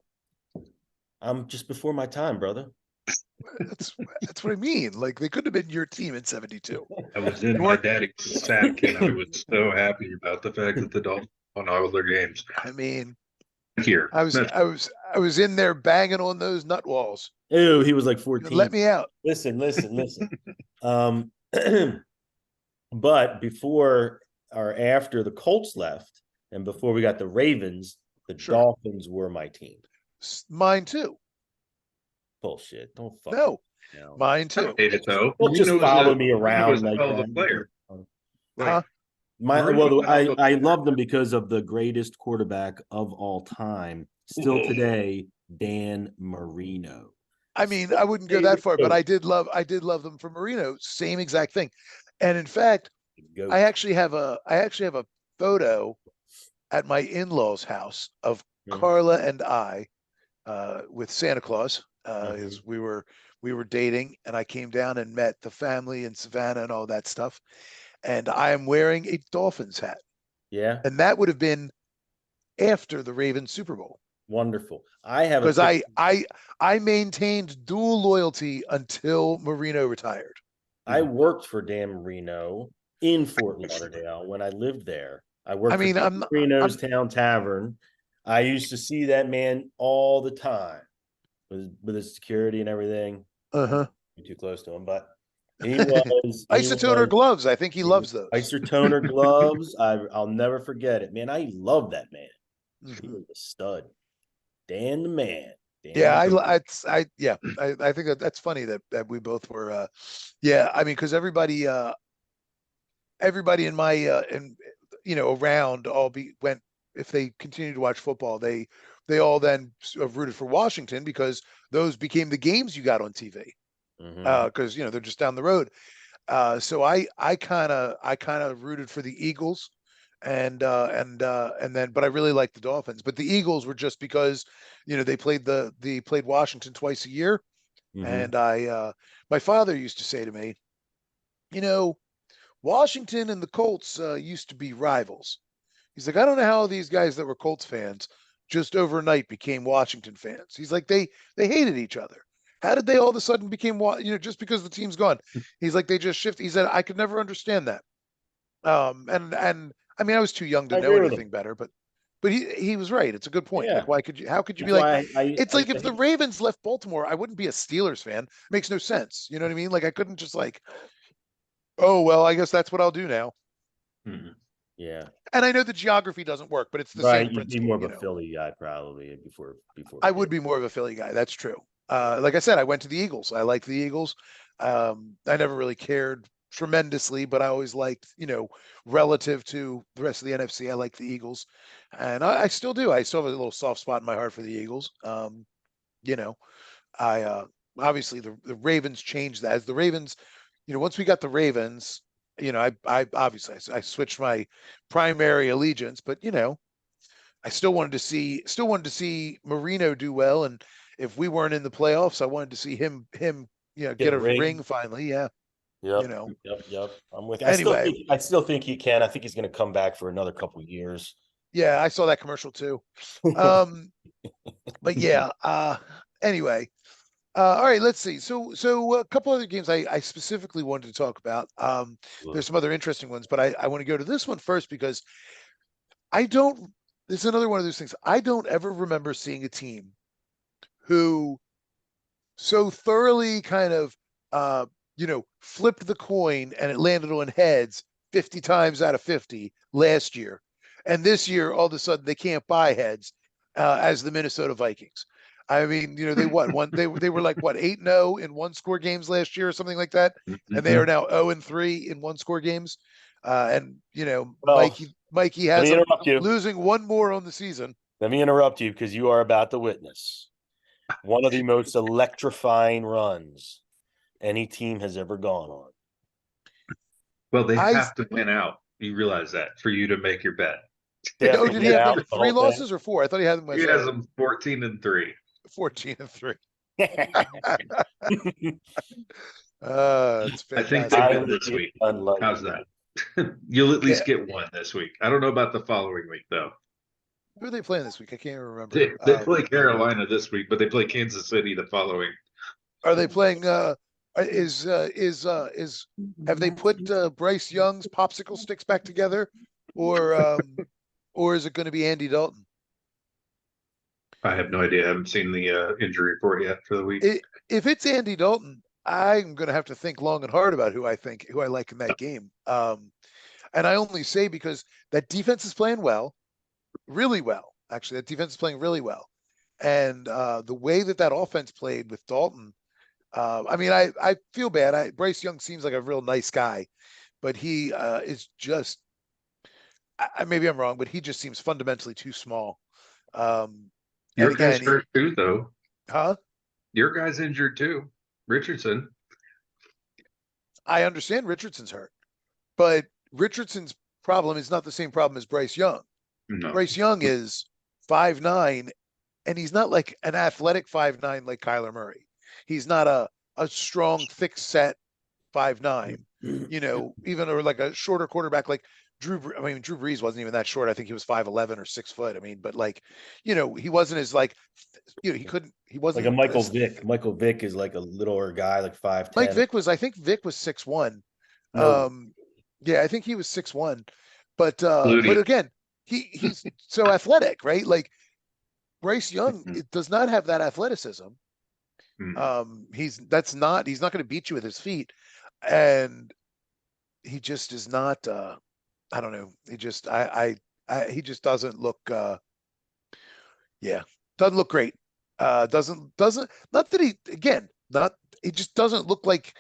I'm just before my time, brother. That's that's what I mean. Like they could have been your team in 72. I was in You my weren't. daddy's sack, and I was so happy about the fact that the Dolphins won all of their games. I mean, Here, I was that's I was I was in there banging on those nut walls. Ew, he was like Let 14. me out. Listen. Um, but before or after the Colts left, and before we got the Ravens, the Sure. Dolphins were my team. Mine too. Bullshit. Don't fucking No, know. mine I don't too. hate it though. Don't just follow me Marino is around a like hell of a that. player. Like Huh? Marino is a hell of a I player. love them because of the greatest quarterback of all time, still Whoa. today, Dan Marino. I mean, I wouldn't go that Favorite far, but coach. I did love them for Marino. Same exact thing. And in fact, I Goat. actually have a photo at my in-laws' house of Mhm. Carla and I with Santa Claus. Is we were dating, and I came down and met the family in Savannah and all that stuff. And I am wearing a Dolphins hat, Yeah, and that would have been after the Ravens Super Bowl. wonderful. I have a Because picture. I maintained dual loyalty until Marino retired. I worked for Dan Marino in Fort Lauderdale when I lived there. I I worked for mean, Dan Marino's I'm Town Tavern. I used to see that man all the time with his security and everything. uh-huh. Be too close to him, but he was Isotoner gloves. I think he loves those. Icer toner gloves. I'll never forget it, man. I love that man. He Mhm. was a stud. Dan the man. Dan Yeah, the man. I think that's funny that we both were yeah, I mean, because everybody in my in around all be went, if they continued to watch football, they all then rooted for Washington because those became the games you got on TV. Mhm. Because they're just down the road. So I kind of rooted for the Eagles, and then but I really liked the Dolphins. But the Eagles were just because they played Washington twice a year, Mhm. and my father used to say to me, you know, Washington and the Colts used to be rivals. He's like, I don't know how these guys that were Colts fans just overnight became Washington fans. He's like, they hated each other. How did they all of a sudden became just because the team's gone? He's like, they just shift. He said, I could never understand that. And I mean, I was too young to I know agree with him. anything better, but he was right. It's a good point. Yeah. Like, how could you That's be like, why it's like if the Ravens left Baltimore, I wouldn't be a Steelers fan. Makes no sense. You know what I mean? Like, I couldn't just like, oh well, I guess that's what I'll do now. Mhm. yeah. And I know the geography doesn't work, but it's the Right. same You'd be principle. more of a Philly guy probably before I Pitt. would be more of a Philly guy. That's true. Like I said, I went to the Eagles. I like the Eagles. I never really cared tremendously, but I always liked, relative to the rest of the NFC, I like the Eagles, and I still do. I still have a little soft spot in my heart for the Eagles. You know, I obviously the Ravens changed that. As the Ravens, once we got the Ravens, I obviously I switched my primary allegiance, but I still wanted to see Marino do well, and if we weren't in the playoffs, I wanted to see him Get get a a ring. ring finally. Yeah, you Yep. know. Yep. I'm with you. Anyway, I still think he can. I think he's going to come back for another couple years. yeah, I saw that commercial too. Um, but yeah. Anyway. All right, let's see. So a couple other games I specifically wanted to talk about. There's some other interesting ones, but I want to go to this one first because I don't. This is another one of those things. I don't ever remember seeing a team who so thoroughly kind of flipped the coin and it landed on heads 50 times out of 50 last year. And this year, all of a sudden, they can't buy heads as the Minnesota Vikings. I mean, they were like what 8-0 in one score games last year or something like that, and they are Mhm. now 0-3 in one score games. And Well, Mikey let has me them interrupt you. losing one more on the season. Let me interrupt you because you are about to witness one of the most electrifying runs any team has ever gone on. Well, they I have to win out. You realize that for you to make your bet. They have to did he win have out them the three whole thing. losses or four? I thought he had them He as has them 14-3. 14-3. It's I think they fantastic. win this week. How's that? You'll at Yeah. least get one this week. I don't know about the following week though. Who are they playing this week? I can't even They, remember. they play Carolina this week, but they play Kansas City the following. Are they playing? Is have they put Bryce Young's popsicle sticks back together, or or is it going to be Andy Dalton? I have no idea. I haven't seen the injury report yet for the week. If it's Andy Dalton, I'm going to have to think long and hard about who I like in that game. And I only say because that defense is playing well, really well. Actually, that defense is playing really well, and the way that offense played with Dalton. I mean, I feel bad. Bryce Young seems like a real nice guy, but he is just. Maybe I'm wrong, but he just seems fundamentally too small. And Your guy's again, hurt too, though. huh? Your guy's injured too. Richardson. I understand Richardson's hurt, but Richardson's problem is not the same problem as Bryce Young. No. Bryce Young is 5'9" and he's not like an athletic 5'9" like Kyler Murray. He's not a strong, thick set 5'9", even or like a shorter quarterback like Drew Brees wasn't even that short. I think he was 5'11" or 6 foot. I mean, but like, he wasn't as like, he Like a wasn't Michael as, Vick. Michael Vick is like a littler guy, like Mike 5'10". Vick was, I think Vick was 6'1". No, Yeah, I think he was 6'1", but Flutie. again, he's so athletic, right? Like Bryce Young, Mhm. it does not have that athleticism. He's not going to beat you with his feet, and he just is not. I don't know. He just doesn't look. Yeah, doesn't look great. Doesn't not that he again not. It just doesn't look like.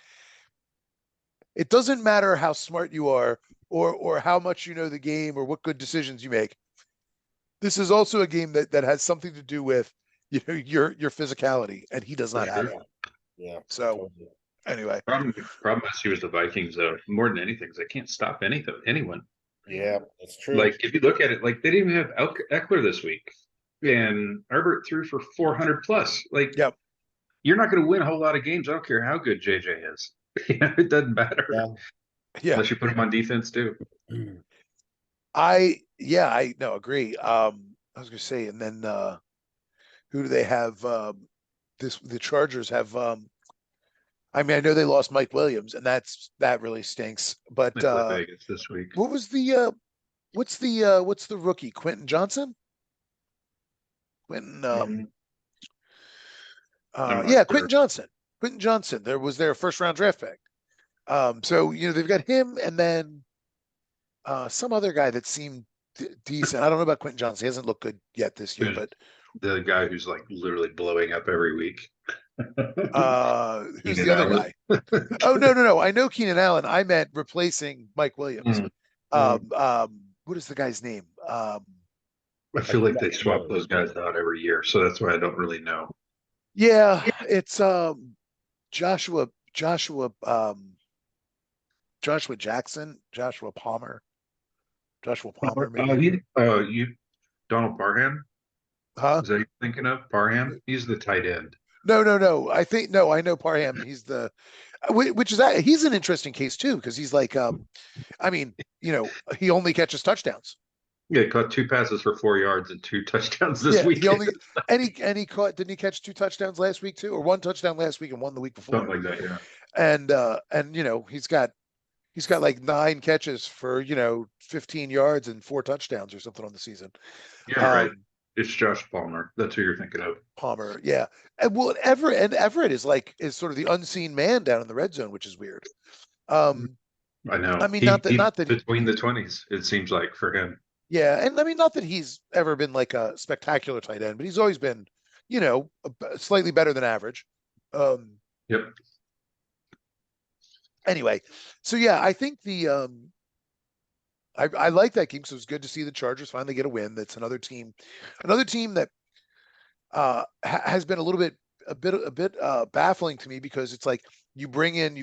It doesn't matter how smart you are or how much you know the game or what good decisions you make. This is also a game that has something to do with your physicality, and he does For not have sure. it. yeah, So totally. anyway, Problem is, he was the Vikings, though. More than anything, they can't stop anyone. Yeah, that's true. Like, if you look at it, like, they didn't even have Eckler this week. And Herbert threw for 400 plus. Like, yep, you're not going to win a whole lot of games. I don't care how good JJ is. It doesn't matter Yeah. yeah. unless you put him on defense, too. I no agree. I was gonna say, and then who do they have? The Chargers have. I mean, I know they lost Mike Williams, and that really stinks. But They play Vegas this week. what was what's the rookie? Quentin Johnson? Quentin I'm not yeah, sure. Quentin Johnson. Quentin Johnson. There was their first round draft pick. So they've got him, and then some other guy that seemed decent. I don't know about Quentin Johnson. He hasn't looked good yet this year, Who's but the guy who's like literally blowing up every week? who's Keenan the other Allen. guy? Oh no. I know Keenan Allen. I meant replacing Mike Williams. What is the guy's name? I I feel like they swap know. those guys out every year, so that's why I don't really know. Yeah, it's Joshua Joshua Joshua Jackson, Joshua Palmer maybe. You Donald Parham? Huh? Is that you're thinking of Parham? He's the tight end. No. I think no. I know Parham. He's the which is he's an interesting case too because he's like I mean he only catches touchdowns. Yeah, he caught 2 passes for 4 yards and 2 touchdowns this Yeah, he weekend. only and he caught didn't he catch 2 touchdowns last week too or 1 touchdown last week and one the week Something before. like that, yeah. And he's got like 9 catches for 15 yards and 4 touchdowns or something on the season. Yeah, right. It's Josh Palmer. That's who you're thinking of. Palmer, yeah. And well, Everett is sort of the unseen man down in the red zone, which is weird. I I know. mean, He not that he, between the 20s, it seems like for him. yeah, and I mean, not that he's ever been like a spectacular tight end, but he's always been, slightly better than average. Um, Yep. anyway, so yeah, I think I like that game. So it was good to see the Chargers finally get a win. That's another team that has been a bit baffling to me because it's like you've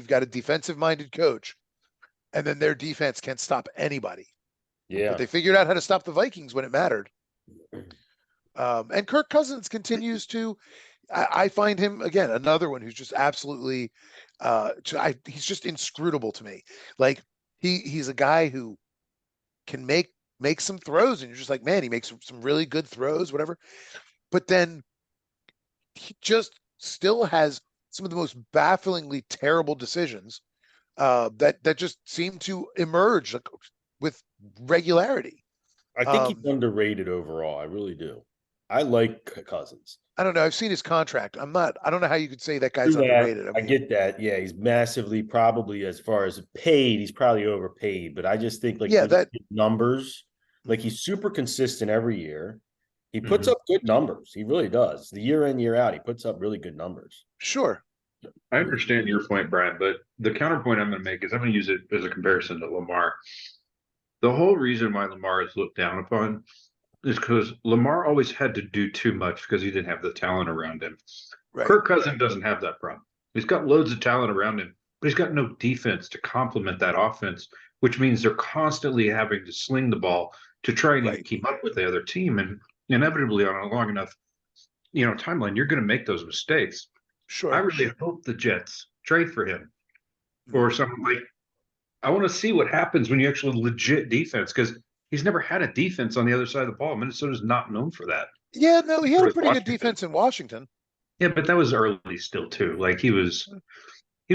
got a defensive minded coach, and then their defense can't stop anybody. Yeah. But they figured out how to stop the Vikings when it mattered. And Kirk Cousins continues to. I find him again another one who's just absolutely. He's just inscrutable to me. Like he's a guy who can make some throws, and you're just like, man, he makes some really good throws, whatever. But then he just still has some of the most bafflingly terrible decisions that just seem to emerge with regularity. I think he's underrated overall. I really do. I like Cousins. I don't know. I've seen his contract. I don't know how you could say that guy's underrated. I get that. Yeah, he's massively probably as far as paid, he's probably overpaid. But I just think like yeah, for the numbers, like he's super consistent every year. He puts Mhm. up good numbers. He really does. The year in, year out, he puts up really good numbers. sure. I understand your point, Brian, but the counterpoint I'm going to make is I'm going to use it as a comparison to Lamar. The whole reason why Lamar is looked down upon is because Lamar always had to do too much because he didn't have the talent around him. Right. Kirk Cousins doesn't have that problem. He's got loads of talent around him, but he's got no defense to complement that offense, which means they're constantly having to sling the ball to try and even keep up with the other team. And inevitably, on a long enough timeline, you're going to make those mistakes. I Sure. really hope the Jets trade for him Mm. or something like. I want to see what happens when you actually legit defense because he's never had a defense on the other side of the ball. Minnesota's not known for that. Yeah, no, he had So a is pretty good Washington. defense in Washington. Yeah, but that was early still too. Like he was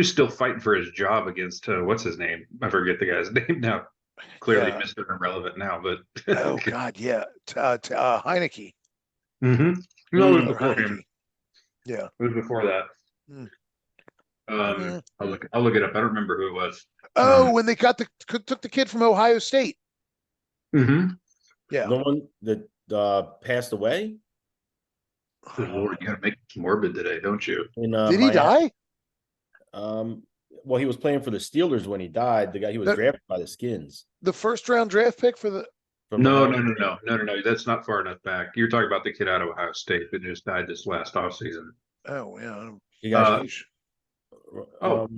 still fighting for his job against what's his name? I forget the guy's name now. Clearly, Yeah. Mr. Irrelevant now, but Oh God, yeah. Heineke, no, it was Taylor before him. Heineke. Yeah. It was before that. Mm. Mm. I'll look it up. I don't remember who it was. Oh, when they took the kid from Ohio State. Mm-hmm. Yeah. The one that passed away Good Lord, you gotta make it morbid today, don't you? in Did he Miami. die? Well, he was playing for the Steelers when he died. The guy he was The- drafted by the Skins The first round draft pick for the. from No, Ohio no, no, State. no, no, no, no. That's not far enough back. You're talking about the kid out of Ohio State that just died this last offseason. Oh yeah. You guys, Sheesh. Oh,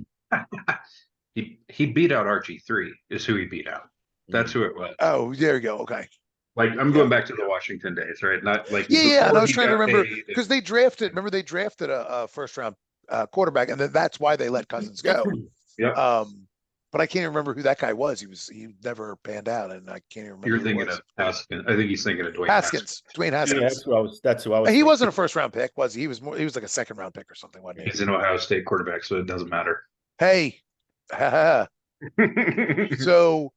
he beat out RG3 is who he beat out. That's who it was. Oh, there you go. Okay. Like I'm going back to the Washington days, right? Not like Yeah. And before I was he trying to got remember paid. because they drafted. Remember they drafted a first round quarterback, and then that's why they let Cousins go. Yep. But I can't even remember who that guy was. He never panned out, and I can't even remember. You're who it thinking was. of Haskins. I think he's thinking of Dwayne Haskins. Dwayne Haskins. Yeah, that's who I was. He thinking. wasn't a first round pick, was he? He was more. He was like a second round pick or something, wasn't he? He's an Ohio State quarterback, so it doesn't matter. Hey, so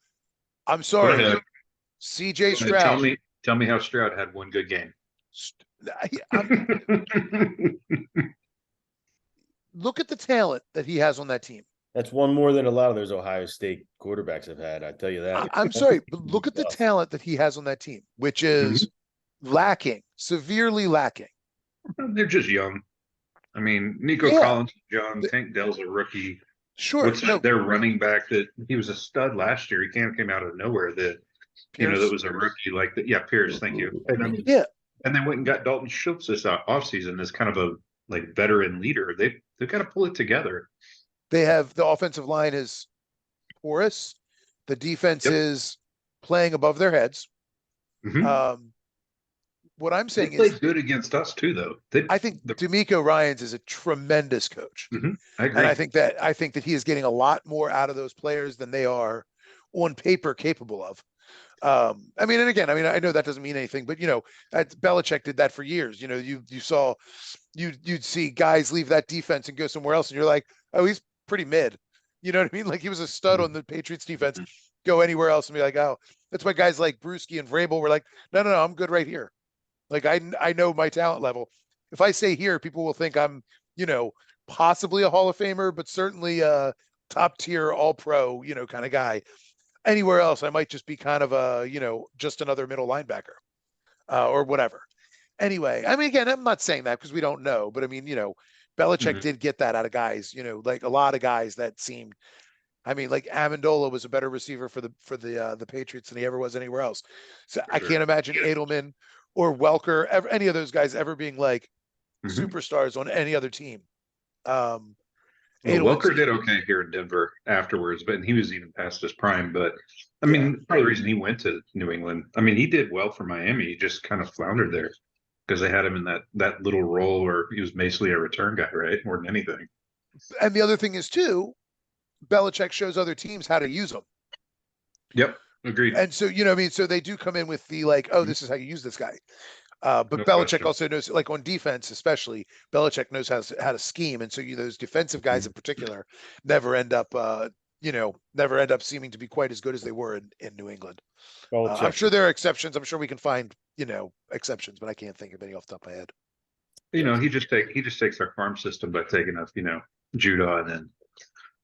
I'm sorry, ahead. CJ Stroud. Tell me how Stroud had one good game. Look at the talent that he has on that team. That's one more than a lot of those Ohio State quarterbacks have had. I tell you that. I'm sorry, but look at the talent that he has on that team, which is lacking, severely lacking. They're just young. I mean, Nico Collins is young. Tank Dell's a rookie. Sure. Their running back that he was a stud last year. He came out of nowhere. That that was a rookie like that. Yeah, Pierce. Thank you. And they went and got Dalton Schultz this offseason as kind of a like veteran leader. They've got to pull it together. They have the offensive line is porous. The defense is playing above their heads. Mm-hmm. What I'm saying they played good against us too, though. I think D'Amico Ryans is a tremendous coach. Mm-hmm. I agree. And I think that he is getting a lot more out of those players than they are on paper capable of. I mean, I know that doesn't mean anything, but Belichick did that for years. You'd see guys leave that defense and go somewhere else, and you're like, oh, he's pretty mid. You know what I mean? Like he was a stud on the Patriots defense. Go anywhere else and be like, oh, that's why guys like Brewski and Vrabel were like, no, I'm good right here. Like I know my talent level. If I say here, people will think I'm, possibly a Hall of Famer, but certainly a top tier all pro, kind of guy. Anywhere else, I might just be kind of a, just another middle linebacker or whatever. Anyway, I mean, again, I'm not saying that because we don't know, but I mean, Belichick did get that out of guys, like a lot of guys that seemed, I mean, like Amendola was a better receiver for the Patriots than he ever was anywhere else. So I can't imagine Edelman or Welker, any of those guys ever being like superstars on any other team. Welker did okay here in Denver afterwards, but he was even past his prime. But I mean, part of the reason he went to New England, I mean, he did well for Miami. He just kind of floundered there because they had him in that little role where he was basically a return guy, right? More than anything. And the other thing is too, Belichick shows other teams how to use them. Yep, agreed. And so so they do come in with the like, oh, this is how you use this guy. But Belichick also knows, like on defense, especially, Belichick knows how to scheme, and so those defensive guys in particular never end up seeming to be quite as good as they were in New England. I'm sure there are exceptions. I'm sure we can find exceptions, but I can't think of any off the top of my head. He just takes our farm system by taking us, Judah, and then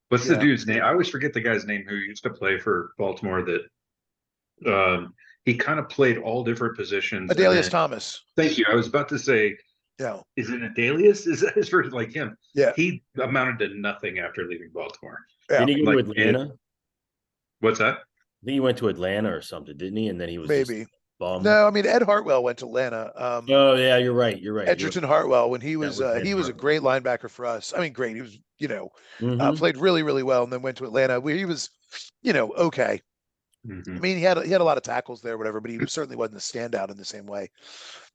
what's the dude's name? I always forget the guy's name who used to play for Baltimore. That he kind of played all different positions. Adalius Thomas. Thank you. I was about to say, is it Adalius? Is that his first like him? Yeah. He amounted to nothing after leaving Baltimore. Yeah. Didn't he go to Atlanta? What's that? I think he went to Atlanta or something, didn't he? And then he was maybe. Bummed. No, I mean Ed Hartwell went to Atlanta. Oh yeah, you're right. Edgerton Hartwell, when he was a great linebacker for us. I mean, great. He was played really, really well, and then went to Atlanta where he was, okay. Mhm. I mean, he had a lot of tackles there, whatever, but he certainly wasn't a standout in the same way.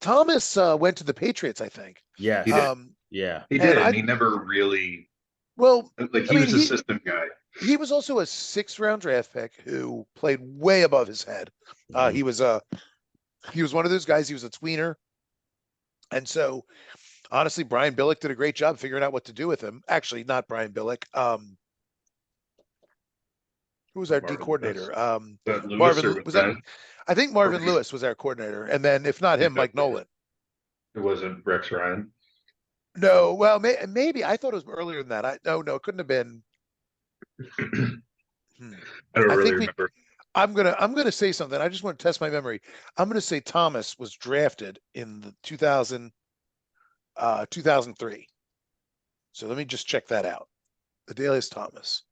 Thomas went to the Patriots, I think. Yes. He did. Yeah. He And did, and he never really well, like I he mean, was a system guy. he was also a 6th-round draft pick who played way above his head. Mhm. He was one of those guys. He was a tweener, and so honestly, Brian Billick did a great job figuring out what to do with him. Actually, not Brian Billick. Who was our D Marvin Lewis. coordinator? But Lewis or Marvin was was that? that I think Marvin Lewis was our coordinator, and then if not him, Mike Nolan. it wasn't Rex Ryan? No, well, maybe I thought it was earlier than that. No, it couldn't have been. Hmm. I don't I really think remember. I'm gonna say something. I just want to test my memory. I'm gonna say Thomas was drafted in the 2003. So let me just check that out. Adelius Thomas.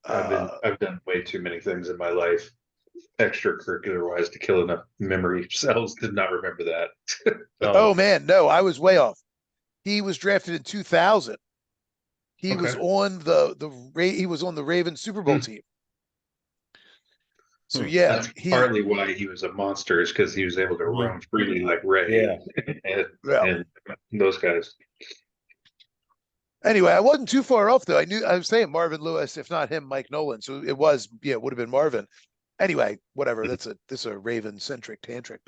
I've done way too many things in my life, extracurricular wise, to kill enough memory cells to not remember that. Oh man, no, I was way off. He was drafted in 2000. He was Okay. on he was on the Ravens Super Bowl Hmm. team. So yeah, That's partly why he was a monster, is because he was able to Mhm. roam freely like Ray Yeah. and, yeah. and those guys. Anyway, I wasn't too far off though. I was saying Marvin Lewis, if not him, Mike Nolan. So it would have been Marvin. Anyway, whatever. This is a Raven centric tantric,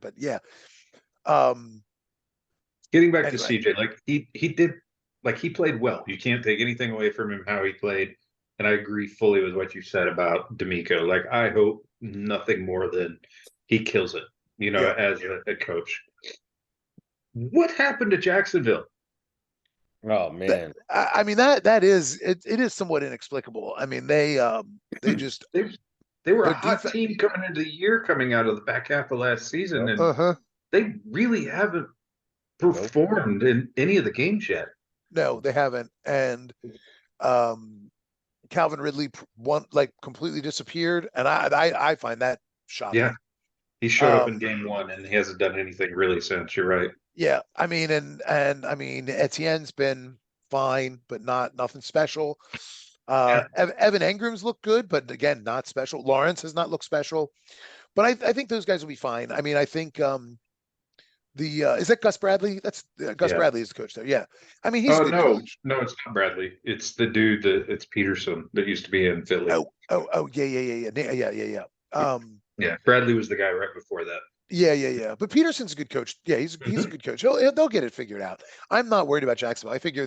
but yeah. Um. Getting back to Anyway, CJ, like he did, like he played well. You can't take anything away from him how he played, and I agree fully with what you said about D'Amico. Like I hope nothing more than he kills it, yeah. as a coach. What happened to Jacksonville? Oh man. I mean that is it is somewhat inexplicable. I mean they just They they were a their hot defense. team coming into the year, coming out of the back half of last season, Yep. and Uh-huh. they really haven't Nope. performed in any of the games yet. No, they haven't. And um Calvin Ridley completely disappeared, and I find that Yeah, shocking. he showed up in Um, game one, and he hasn't done anything really since. You're right. yeah, I mean, and I mean, Etienne's been fine, but nothing special. Yeah. Evan Engram's looked good, but again, not special. Lawrence has not looked special, but I think those guys will be fine. I mean, I think the is that Gus Bradley? That's Gus Yeah. Bradley is the coach there. Yeah, I mean, he's a Oh good no, coach. no, it's not Bradley. It's the dude it's Peterson that used to be in Philly. Oh, yeah. Yeah, Bradley was the guy right before that. Yeah. But Peterson's a good coach. Yeah, he's a good coach. They'll get it figured out. I'm not worried about Jacksonville. I figure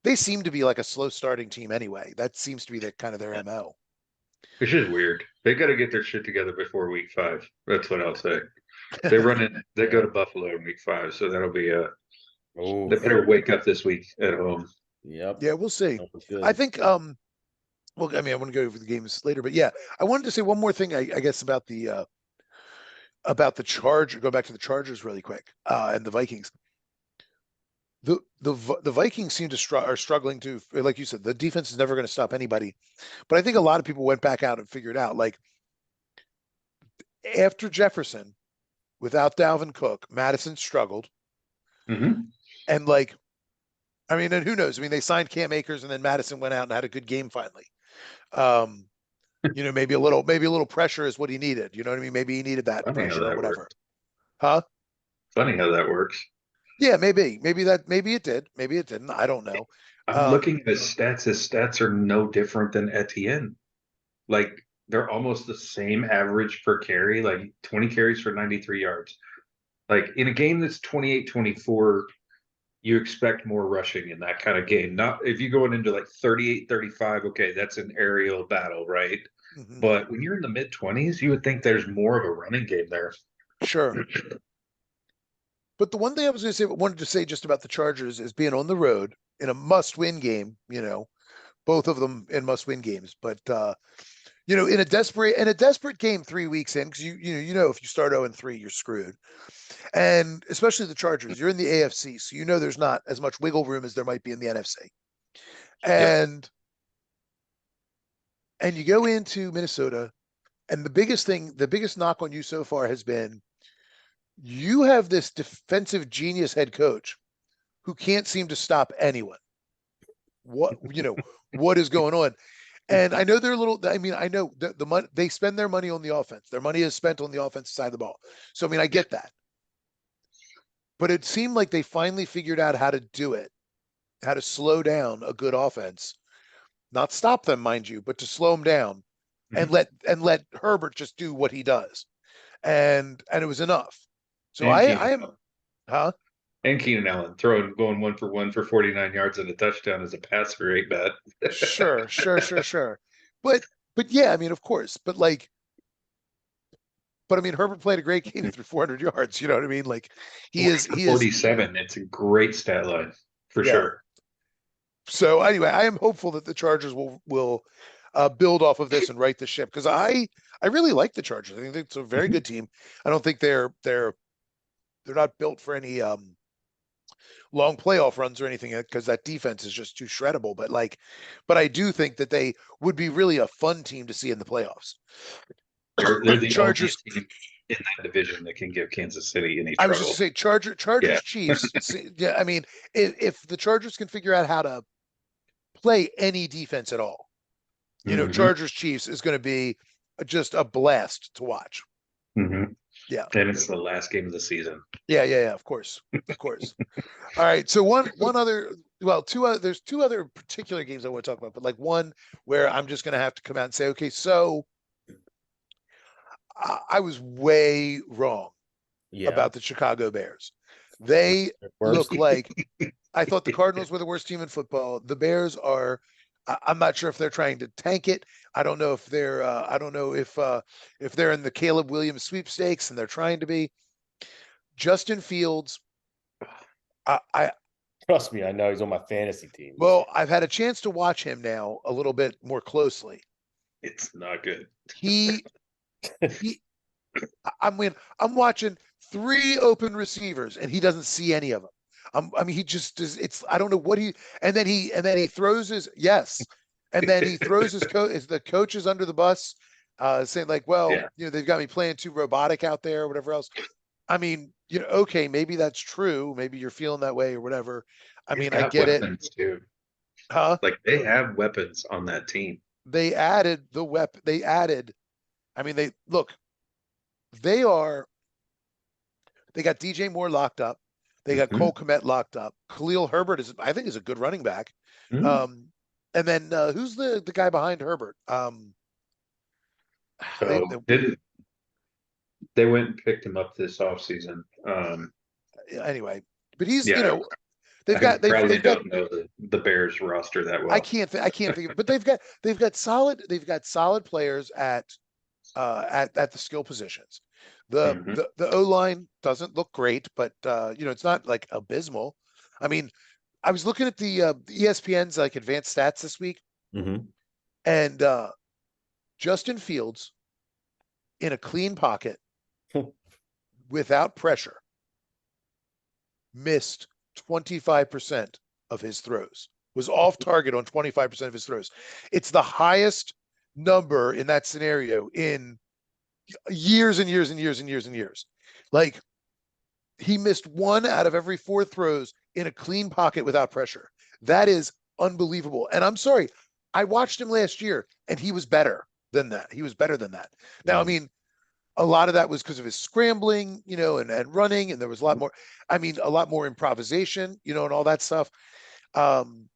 they seem to be like a slow starting team anyway. That seems to be the kind of their MO. Which is weird. They got to get their shit together before week 5. That's what I'll say. They run in. They go to Buffalo in week 5, so that'll be they better wake up this week at home. Yep. Yeah, we'll see. I think well, I mean, I want to go over the games later, but yeah, I wanted to say one more thing, I guess, about the Charger. Go back to the Chargers really quick, and the Vikings. The Vikings seem to are struggling to, like you said, the defense is never going to stop anybody. But I think a lot of people went back out and figured out, like, after Jefferson, without Dalvin Cook, Madison struggled. Mm-hmm. And like, I mean, and who knows? I mean, they signed Cam Akers, and then Madison went out and had a good game finally. Maybe a little pressure is what he needed. You know what I mean? Maybe he needed that Funny how pressure or that whatever. works. Huh? Funny how that works. Yeah, maybe it did. Maybe it didn't. I don't know. I'm looking at his stats. His stats are no different than Etienne. Like they're almost the same average per carry, like 20 carries for 93 yards. Like in a game that's 28-24, you expect more rushing in that kind of game. Not if you're going into like 38-35, okay, that's an aerial battle, right? Mm-hmm. But when you're in the mid 20s, you would think there's more of a running game there. Sure. But the one thing I wanted to say just about the Chargers is being on the road in a must-win game. Both of them in must-win games. But in a desperate game 3 weeks in, because if you start 0-3, you're screwed. And especially the Chargers, you're in the AFC, so there's not as much wiggle room as there might be in the NFC. And you go into Minnesota, and the biggest knock on you so far has been you have this defensive genius head coach who can't seem to stop anyone. What is going on? And I know they're a little, I mean, I know the money, they spend their money on the offense. Their money is spent on the offensive side of the ball. So, I mean, I get that. But it seemed like they finally figured out how to do it, how to slow down a good offense, not stop them, mind you, but to slow them down and Mhm. let Herbert just do what he does. And it was enough. So And I Keenan am, Allen. huh? And Keenan Allen going 1 for 1 for 49 yards and a touchdown as a passer ain't bad. Sure. But yeah, I mean, of course, but I mean, Herbert played a great game through 400 yards. You know what I mean? Like 40 for he is, 47. It's a great stat line for yeah. sure. So anyway, I am hopeful that the Chargers will build off of this and right the ship because I really like the Chargers. I think it's a very good team. I don't think they're not built for any long playoff runs or anything because that defense is just too shreddable. But I do think that they would be really a fun team to see in the playoffs. They're the only Chargers. team in that division that can give Kansas City any I was just trouble. gonna say Yeah. Chargers Chiefs. Yeah, I mean, if the Chargers can figure out how to play any defense at all, Hmm. Chargers Chiefs is going to be just a blast to watch. Hmm. Yeah. And it's the last game of the season. Yeah. Of course. All right. So one other, well, there's two other particular games I want to talk about, but like one where I'm just going to have to come out and say, okay, so I was way wrong Yeah. about the Chicago Bears. They Worst. look like I thought the Cardinals were the worst team in football. The Bears are. I'm not sure if they're trying to tank it. I don't know if they're. I don't know if they're in the Caleb Williams sweepstakes and they're trying to be. Justin Fields. I Trust me, I know he's on my fantasy teams. well, I've had a chance to watch him now a little bit more closely. It's not good. He he. I'm watching three open receivers and he doesn't see any of them. I mean, he just does. It's I don't know what he and then he throws his yes, and then he throws his coach. The coach is under the bus, saying like, well, Yeah. they've got me playing too robotic out there or whatever else. I mean, okay, maybe that's true. Maybe you're feeling that way or whatever. I They've mean, I got get it, weapons too. huh? Like they have weapons on that team. They added the weapon. They added. I mean, they look. They are. They got DJ Moore locked up. They got Hmm. Cole Kmet locked up. Khalil Herbert I think, is a good running back. Hmm. Um, and then who's the guy behind Herbert? They, So they went and picked him up this offseason. anyway, but he's Yeah, they've I got probably they've got don't know the Bears roster that I well. can't think of, but they've got solid players at the skill positions. Hmm. The O line doesn't look great, but it's not like abysmal. I mean, I was looking at the ESPN's like advanced stats this week, Hmm. and Justin Fields in a clean pocket without pressure missed 25% of his throws. Was off target on 25% of his throws. It's the highest number in that scenario in years and years and years and years and years. Like he missed one out of every four throws in a clean pocket without pressure. That is unbelievable. And I'm sorry, I watched him last year and he was better than that. He was better than that. Now, I mean, a lot of that was because of his scrambling, and running, and there was a lot more. I mean, a lot more improvisation, and all that stuff. Um,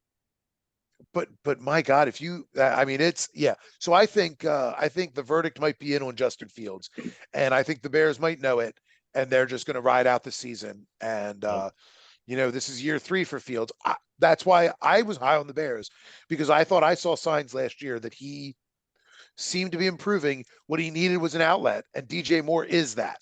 but my God, if you, I mean, it's yeah. So I think the verdict might be in on Justin Fields, and I think the Bears might know it, and they're just going to ride out the season. And this is year 3 for Fields. That's why I was high on the Bears because I thought I saw signs last year that he seemed to be improving. What he needed was an outlet, and DJ Moore is that.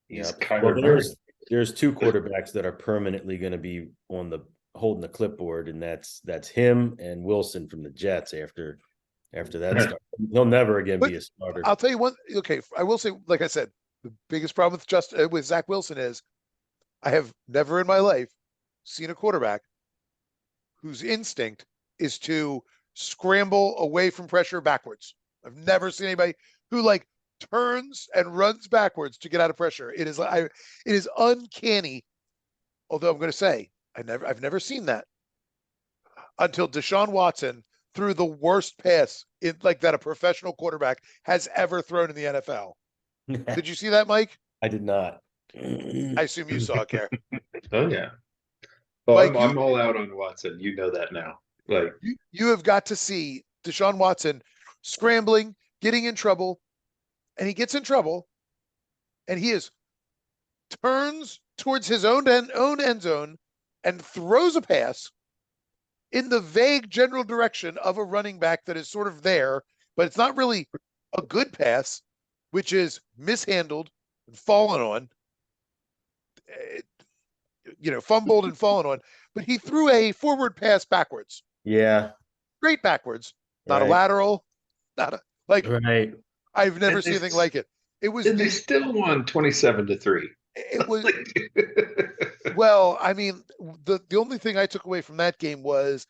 He's Yep. Well, Kyler Murray. there's two quarterbacks that are permanently going to be on the holding the clipboard, and that's him and Wilson from the Jets after that start. He'll never again But be a starter. I'll tell you one. Okay, I will say, like I said, the biggest problem with Zach Wilson is I have never in my life seen a quarterback whose instinct is to scramble away from pressure backwards. I've never seen anybody who like turns and runs backwards to get out of pressure. It is uncanny. Although I'm going to say I've never seen that until Deshaun Watson threw the worst pass in like that a professional quarterback has ever thrown in the NFL. Did you see that, Mike? I did not. I assume you saw it, Care. Oh yeah. Well, Mike, I'm all out on Watson. You know that now. Like, you have got to see Deshaun Watson scrambling, getting in trouble, and he gets in trouble, and he turns towards his own end zone and throws a pass in the vague general direction of a running back that is sort of there, but it's not really a good pass, which is mishandled and fallen on, fumbled and fallen on. But he threw a forward pass backwards, Yeah. straight backwards, not a Right. lateral, not a like. Right. I've never and seen anything like it. It was and they still won 27-3. it was well, I mean, the only thing I took away from that game was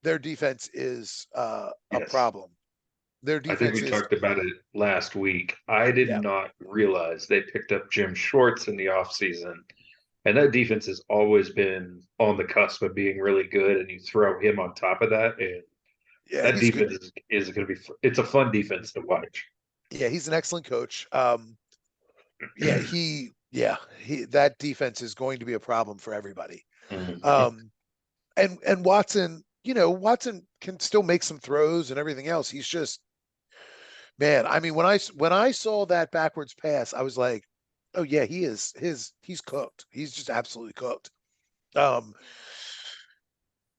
their defense is a Yes. problem. Their I think defense we is talked about it last week. I did Yeah. not realize they picked up Jim Schwartz in the offseason. And that defense has always been on the cusp of being really good. And you throw him on top of that, and yeah, that he's good. defense is going to be, it's a fun defense to watch. Yeah, he's an excellent coach. Yeah, that defense is going to be a problem for everybody. Mhm. And Watson, Watson can still make some throws and everything else. He's just, man. I mean, when I saw that backwards pass, I was like, oh yeah, he's cooked. He's just absolutely cooked. Um,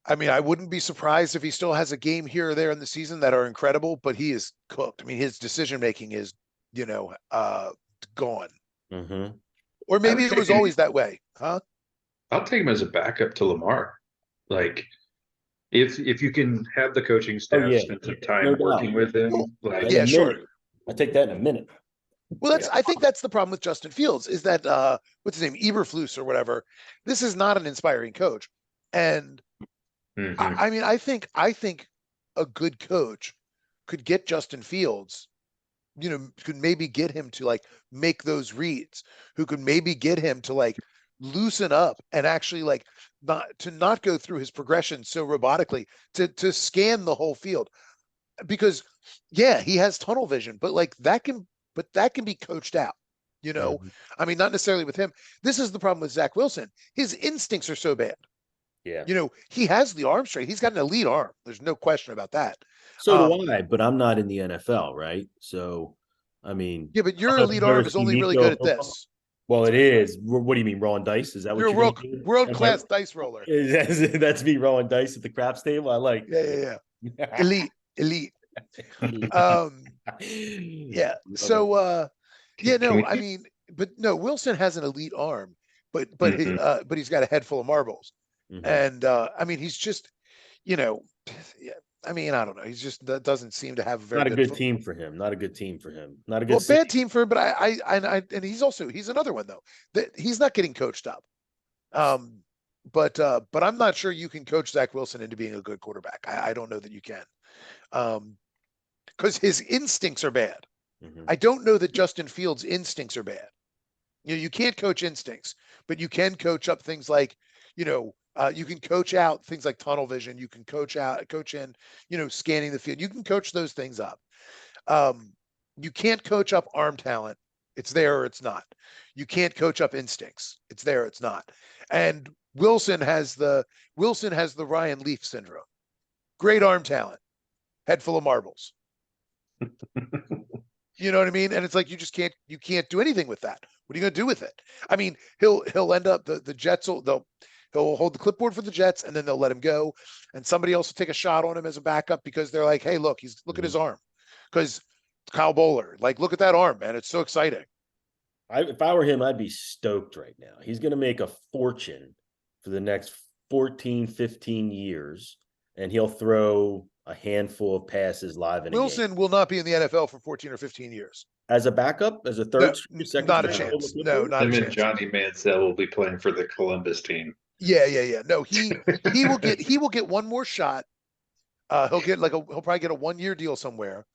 I mean, I wouldn't be surprised if he still has a game here or there in the season that are incredible, but he is cooked. I mean, his decision making is, gone. Mm-hmm. Or I maybe would it was take him- always that way, huh? I'll take him as a backup to Lamar. Like, if you can have the coaching staff yeah. spend some time No doubt. working with him, Well, like, In Yeah, a sure. minute. I take that in a minute. Well, I think that's the problem with Justin Fields is that what's his name, Eberflus or whatever. This is not an inspiring coach, and mhm. I mean, I think a good coach could get Justin Fields. Could maybe get him to like make those reads. Who could maybe get him to like loosen up and actually like not go through his progression so robotically to scan the whole field. Because yeah, he has tunnel vision, but like that can be coached out. Mhm. I mean, not necessarily with him. This is the problem with Zach Wilson. His instincts are so bad. Yeah. He has the arm strength. He's got an elite arm. There's no question about that. So do I, but I'm not in the NFL, right? So, I mean, Yeah, but I your don't know if elite you've ever arm is seen only me really throw good a at football. this. Well, it is. What do you mean, rolling dice? Is that what You're a you're going to do? world class dice roller. That's me rolling dice at the craps table. I like. Yeah. That. Elite. Elite. Yeah. Love So Can no, we- I mean, but no, Wilson has an elite arm, but Mhm. but he's got a head full of marbles. it. Mhm. And I mean, he's just, yeah, I mean, I don't know. He's just that doesn't seem to have a very Not a good good team for him. Not a good team for him. Not a Well, good bad team for him, but and he's another one though that he's not getting coached up. But I'm not sure you can coach Zach Wilson into being a good quarterback. I don't know that you can. Because his instincts are bad. Mhm. I don't know that Justin Fields' instincts are bad. You can't coach instincts, but you can coach up things like, you can coach out things like tunnel vision. You can coach in, scanning the field. You can coach those things up. You can't coach up arm talent. It's there or it's not. You can't coach up instincts. It's there or it's not. And Wilson has the Ryan Leaf syndrome. Great arm talent, head full of marbles. You know what I mean? And it's like you can't do anything with that. What are you going to do with it? I mean, he'll end up the Jets he'll hold the clipboard for the Jets and then they'll let him go, and somebody else will take a shot on him as a backup because they're like, hey, look at his arm, because Kyle Bowler, like, look at that arm, man, it's so exciting. If I were him, I'd be stoked right now. He's going to make a fortune for the next 14, 15 years, and he'll throw a handful of passes live in a game. Wilson will not be in the NFL for 14 or 15 years. As a backup, as a No, third, second, not a string, chance. on the No, clipboard? not a Him and chance. Johnny Manziel will be playing for the Columbus team. Yeah. No, he will get one more shot. He'll probably get a 1-year deal somewhere,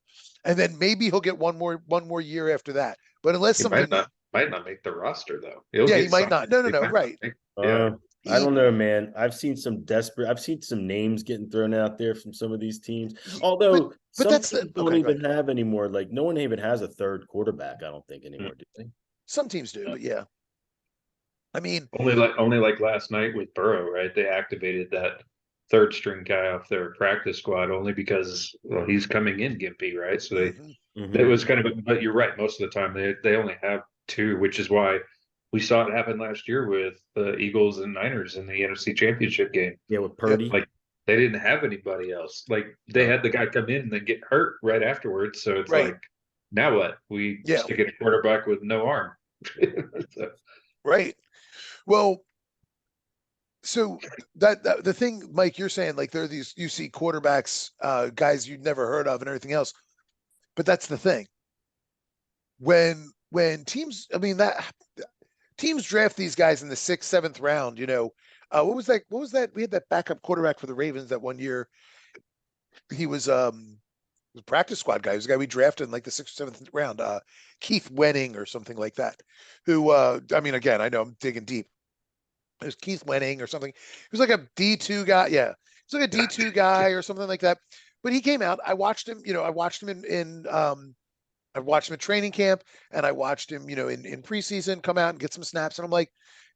and then maybe he'll get one more year after that. But unless He something, might not make the roster though. he might not. No, right. Yeah. I don't know, man. I've seen some names getting thrown out there from some of these teams. but Although but some that's teams the don't okay. Go even ahead. have anymore. Like no one even has a third quarterback, I don't think anymore, do they? Some teams do, but yeah. I mean, Only like last night with Burrow, right? They activated that third string guy off their practice squad only because well he's coming in gimpy, right? So mhm. it was kind of but you're right, most of the time they only have two, which is why we saw it happen last year with the Eagles and Niners in the NFC Championship game. Yeah, with Yep. Purdy. Like they didn't have anybody else. Like they had the guy come in and then get hurt right afterwards. So it's Right. like, now what? We Yeah. stick in a quarterback with no arm. So, Right. Well, so that the thing, Mike, you're saying like there are these you see quarterbacks, guys you'd never heard of and everything else, but that's the thing. When teams, I mean that teams draft these guys in the 6th, 7th round, what was that? What was that? We had that backup quarterback for the Ravens that one year. He was a practice squad guy. He was a guy we drafted in like the 6th, 7th round, Keith Wenning or something like that. Who I mean, again, I know I'm digging deep. It was Keith Wenning or something. He was like a D2 guy. Yeah. He's like a D2 guy or something like that. But he came out. I watched him, I watched him I watched him at training camp and I watched him, in preseason come out and get some snaps. And I'm like,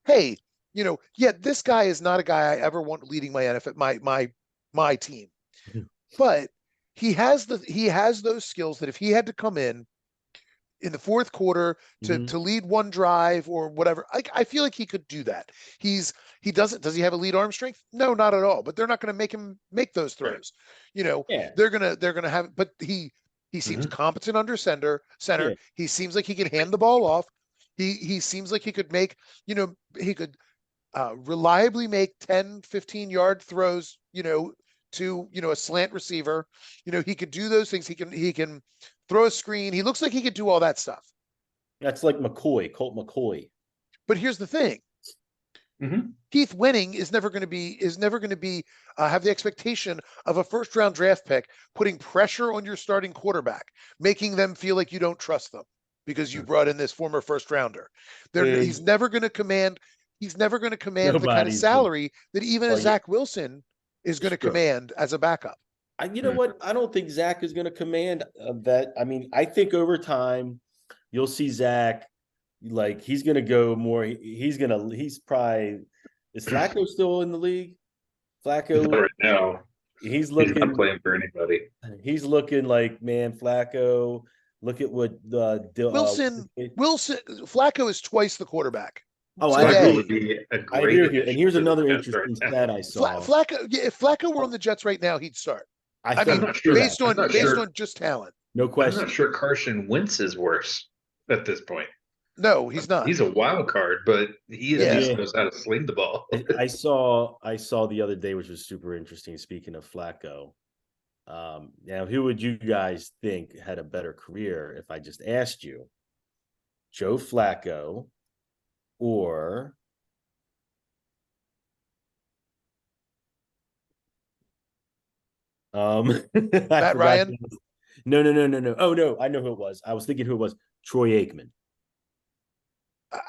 hey, yeah, this guy is not a guy I ever want leading my NFL, my team. But he has those skills that if he had to come in the 4th quarter to lead one drive or whatever, I feel like he could do that. Does he have a lead arm strength? No, not at all. But they're not going to make him make those throws. Yeah. They're gonna have, but he seems competent under center. Yeah. He seems like he can hand the ball off. He seems like he could make, he could reliably make 10, 15-yard throws, to, a slant receiver. He could do those things. He can throw a screen. He looks like he could do all that stuff. That's like Colt McCoy. But here's the thing. Keith Wenning is never going to be have the expectation of a 1st-round draft pick putting pressure on your starting quarterback, making them feel like you don't trust them because you brought in this former 1st-rounder. He's never going to command the kind of salary that even a Zach Wilson is going to command as a backup. You know what? I don't think Zach is going to command that. I mean, I think over time you'll see Zach, like he's going to go more. He's probably, is Flacco still in the league? Flacco right now, he's looking, he's not playing for anybody. He's looking like, man, Flacco. Look at what Flacco is twice the quarterback. Oh, Flacco would be a great. I agree with you. And here's another interesting stat I saw. Flacco, if Flacco were on the Jets right now, he'd start. I mean, based on just talent. No question. I'm not sure Carson Wentz is worse at this point. No, he's not. He's a wild card, but he just knows how to sling the ball. I saw the other day, which was super interesting. Speaking of Flacco, now who would you guys think had a better career if I just asked you? Joe Flacco or Matt Ryan? No. Oh no, I know who it was. I was thinking who it was. Troy Aikman.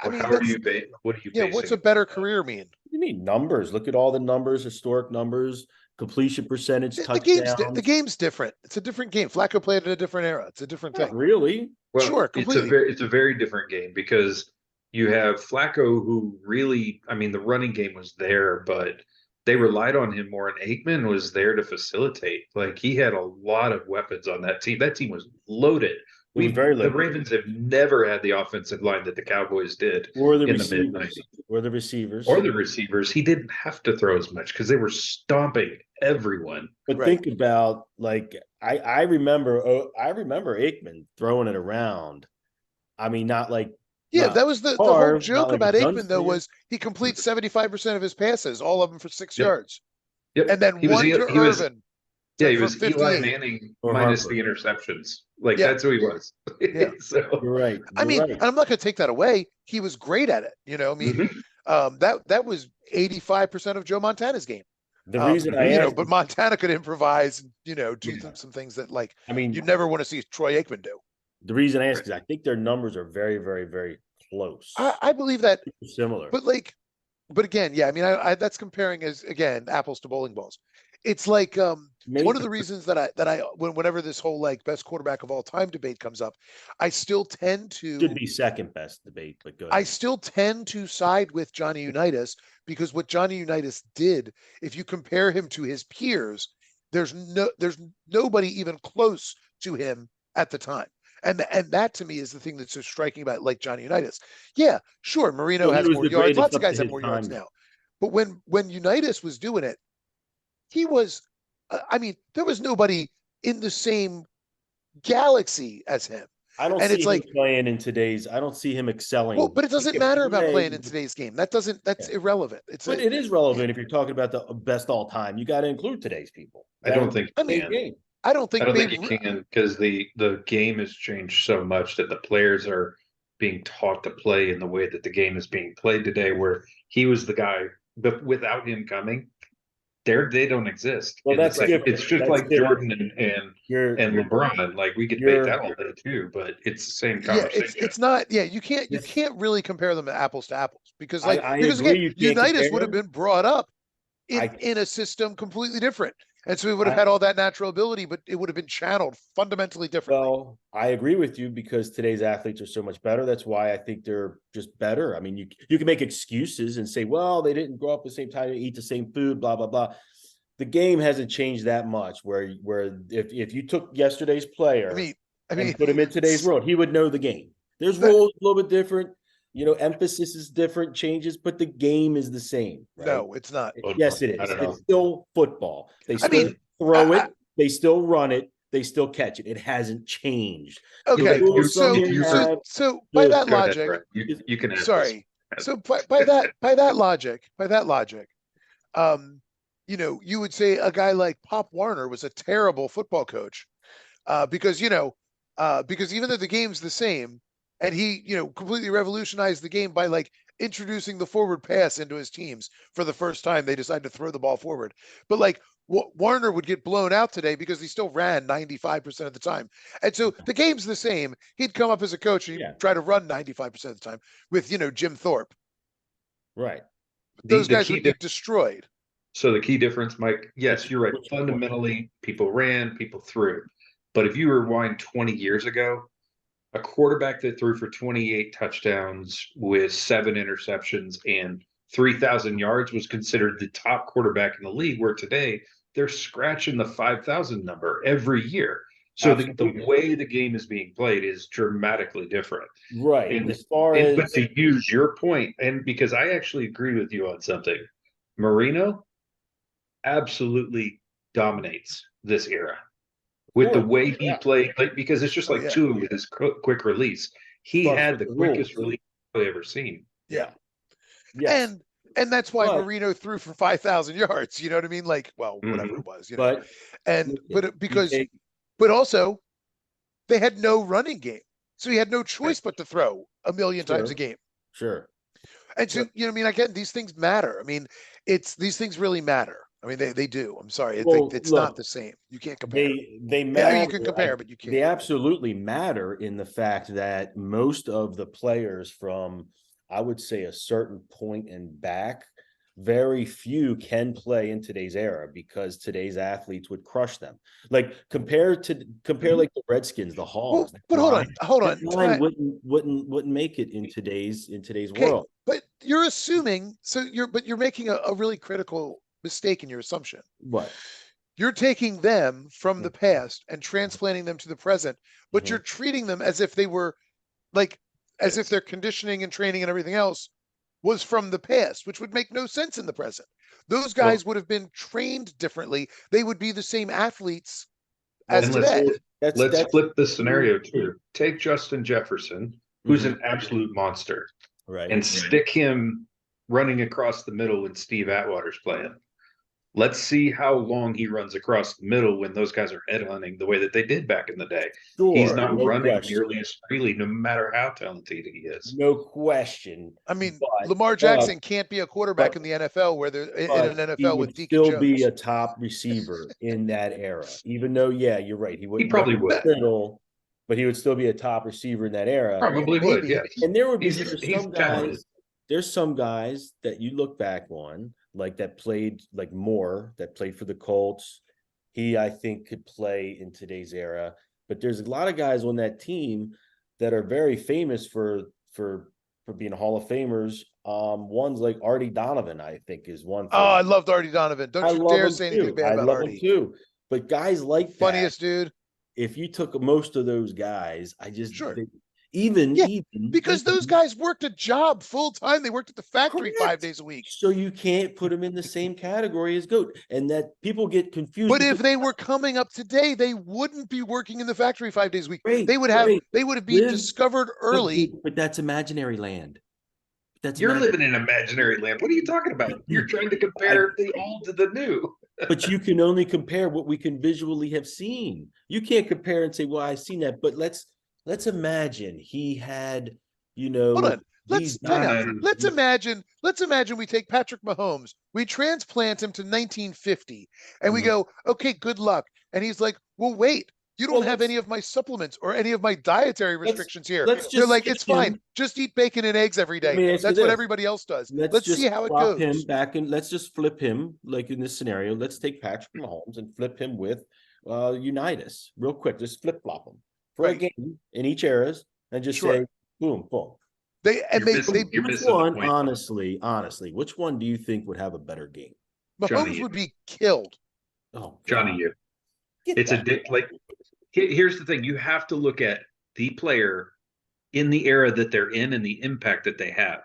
I mean, what are you basing? What's a better career mean? What do you mean numbers? Look at all the numbers, historic numbers, completion percentage, touchdowns. The game's different. It's a different game. Flacco played in a different era. It's a different thing. Really? Well, sure, completely. It's a very different game because you have Flacco, who really, I mean, the running game was there, but they relied on him more, and Aikman was there to facilitate. Like he had a lot of weapons on that team. That team was loaded. The Ravens have never had the offensive line that the Cowboys did or the in receivers, the mid-90s. Or the receivers. Or the receivers. He didn't have to throw as much because they were stomping everyone. But think about, like, I remember Aikman throwing it around. I mean, not like that was the whole joke about Aikman, though, was he completes 75% of his passes, all of them for 6 yards. Yep. And then one to Irvin. Yeah, he was Eli Manning minus the interceptions. Like that's who he was. Yeah. So you're right. I mean, and I'm not going to take that away. He was great at it. I mean, that was 85% of Joe Montana's game. The reason but Montana could improvise, do some things that, like, I mean, you never want to see Troy Aikman do. The reason I ask is I think their numbers are very, very, very close. I believe that similar, but like but again, yeah, I mean, I that's comparing as again apples to bowling balls. It's like one of Maybe the reasons that whenever this whole like best quarterback of all time debate comes up, I still tend should to be second best debate, but go I ahead. still tend to side with Johnny Unitas because what Johnny Unitas did, if you compare him to his peers, there's nobody even close to him at the time. And that to me is the thing that's so striking about like Johnny Unitas. Yeah, sure, Marino Well, he has was more the yards. greatest Lots of up to guys have his more yards time. now. But when Unitas was doing it, he was I mean, there was nobody in the same galaxy as him. I don't And it's see him like, playing in today's. I don't see him well, excelling. but it He doesn't can matter about play, playing in today's game. That's yeah. irrelevant. It's But a it is relevant if you're talking about the best all time. You got to include today's people. I You got to don't include think I you mean, today's can. game. I don't I think don't think Babe you can because the game has changed so much that the players are being taught to play in the way that the game is being played today, where he was the guy, but without him coming, they don't exist Well, in the that's same. different. It's just That's like different. Jordan You're and LeBron. Like we could debate that you're all day too, but it's the same yeah, conversation. it's not yeah, you this. can't really compare them apples to apples I because again, agree. You can't Unitas compare would have them. been brought up I in a system completely different. And so he would have I had all that natural ability, but it would have been channeled fundamentally differently. Well, I agree with you because today's athletes are so much better. That's why I think they're just better. I mean, you can make excuses and say, well, they didn't grow up at the same time, they eat the same food, blah blah blah. The game hasn't changed that much. Where if you took yesterday's I player mean, I mean, and put him in today's world, he would know the game. There's that, rules a little bit different. Emphasis is different, changes, but the game is the same, right? no, it's not. Well, Yes, it I is. don't know. It's still football. They I still mean, throw I, it. They still run it. They still catch it. It hasn't changed. The okay, rules some so here so have so by the that Go ahead, logic, Brett. You can add this. sorry. So by that logic, um, you would say a guy like Pop Warner was a terrible football coach, because because even though the game's the same, and he completely revolutionized the game by like introducing the forward pass into his teams for the first time, they decided to throw the ball forward. But like Warner would get blown out today because he still ran 95% of the time. And so the game's the same. He'd come up as a coach and he'd yeah, try to run 95% of the time with, Jim Thorpe. right. Those The guys key would get destroyed. So the key difference, Mike, yes, you're right. What's your point? Fundamentally, people ran, people threw. But if you rewind 20 years ago, a quarterback that threw for 28 touchdowns with 7 interceptions and 3,000 yards was considered the top quarterback in the league, where today they're scratching the 5,000 number every year. So the way the game is being played is dramatically different. Right. And, As far but as to use your point, and because I actually agree with you on something, Marino absolutely dominates this era with the way he played, like because it's just Oh like yeah, Tua with his quick release. He starts had with the the quickest rules. release I've ever seen. yeah. Yes. And that's why But Marino threw for 5,000 yards. You know what I mean? Like, well, whatever Mhm. it was. but And listen, you take but also they had no running game, so he had no Right. choice but to throw a million times a sure, game. sure. And so, what I mean, again, these things matter. I mean, these things really matter. I mean, they do. I'm sorry, Well, it's not look, the same. You can't compare. they Yeah, you matter. can compare, but you They can't. absolutely matter in the fact that most of the players from, I would say, a certain point and back, very few can play in today's era because today's athletes would crush them. Like compare like the Redskins, the Well, Hogs. but hold That on. line wouldn't make it in today's Okay, world. but you're assuming so you're making a really critical mistake in your assumption. What? You're taking them from the Mhm, past and transplanting them to the present, but you're mhm. treating them as if they were like as if Yes. their conditioning and training and everything else was from the past, which would make no sense in the present. Those Well, guys would have been trained differently. They would be the same athletes as Well, and let's today. let's that's flip the scenario too. Take Justin Jefferson, who's Mhm, an absolute monster, right. and stick him running across the middle when Steve Atwater's playing. Let's see how long he runs across the middle when those guys are headhunting the way that they did back in the day. He's Sure, not no running question. nearly as freely, no matter how talented he is. No question. I mean, But Lamar but Jackson can't be a quarterback but in the NFL where they're in an but he NFL with would Deacon still be Jones. a top receiver in that era. Even though, yeah, you're right. He He wouldn't run probably would. the middle, but he would still be a top receiver in that era. Probably would. Maybe. Yeah, And there would be he's there's he's some talented. guys there's some guys that you look back on, like that played, like Moore, that played for the Colts. He, I think, could play in today's era. But there's a lot of guys on that team that are very famous for being Hall of Famers. One's like Artie Donovan, I think, is one. Oh, I loved Artie Donovan. Don't I you love dare him say anything too. bad I about love him Artie. too. But guys like that, Funniest dude. if you took most of those guys, Sure. even Because those guys worked a job full time. They worked at the factory Correct. 5 days a week. So you can't put them in the same category as GOAT. And that people get confused. But if they were coming up today, they wouldn't be working in the factory 5 days a week. Great, They would have been discovered early. But that's imaginary land. You're living in imaginary land. What are you talking about? You're trying to compare the old to the new. But you can only compare what we can visually have seen. You can't compare and say, well, I've seen that. But let's imagine he had, Hold on. Let's imagine we take Patrick Mahomes, we transplant him to 1950, and we go, okay, good luck. And he's like, well, wait, you don't have any of my supplements or any of my dietary restrictions here. They're like, it's fine. Just eat bacon and eggs every day. That's what everybody else does. Let's see how it goes. Him back and let's just flip him, like in this scenario. Let's take Patrick Mahomes and flip him with Unitas real quick. Just flip flop them for a game in each eras and just say, boom, boom. Which one, honestly, which one do you think would have a better game? Mahomes would be killed. Oh, Johnny, you. It's a dick. Like, here's the thing: you have to look at the player in the era that they're in and the impact that they have.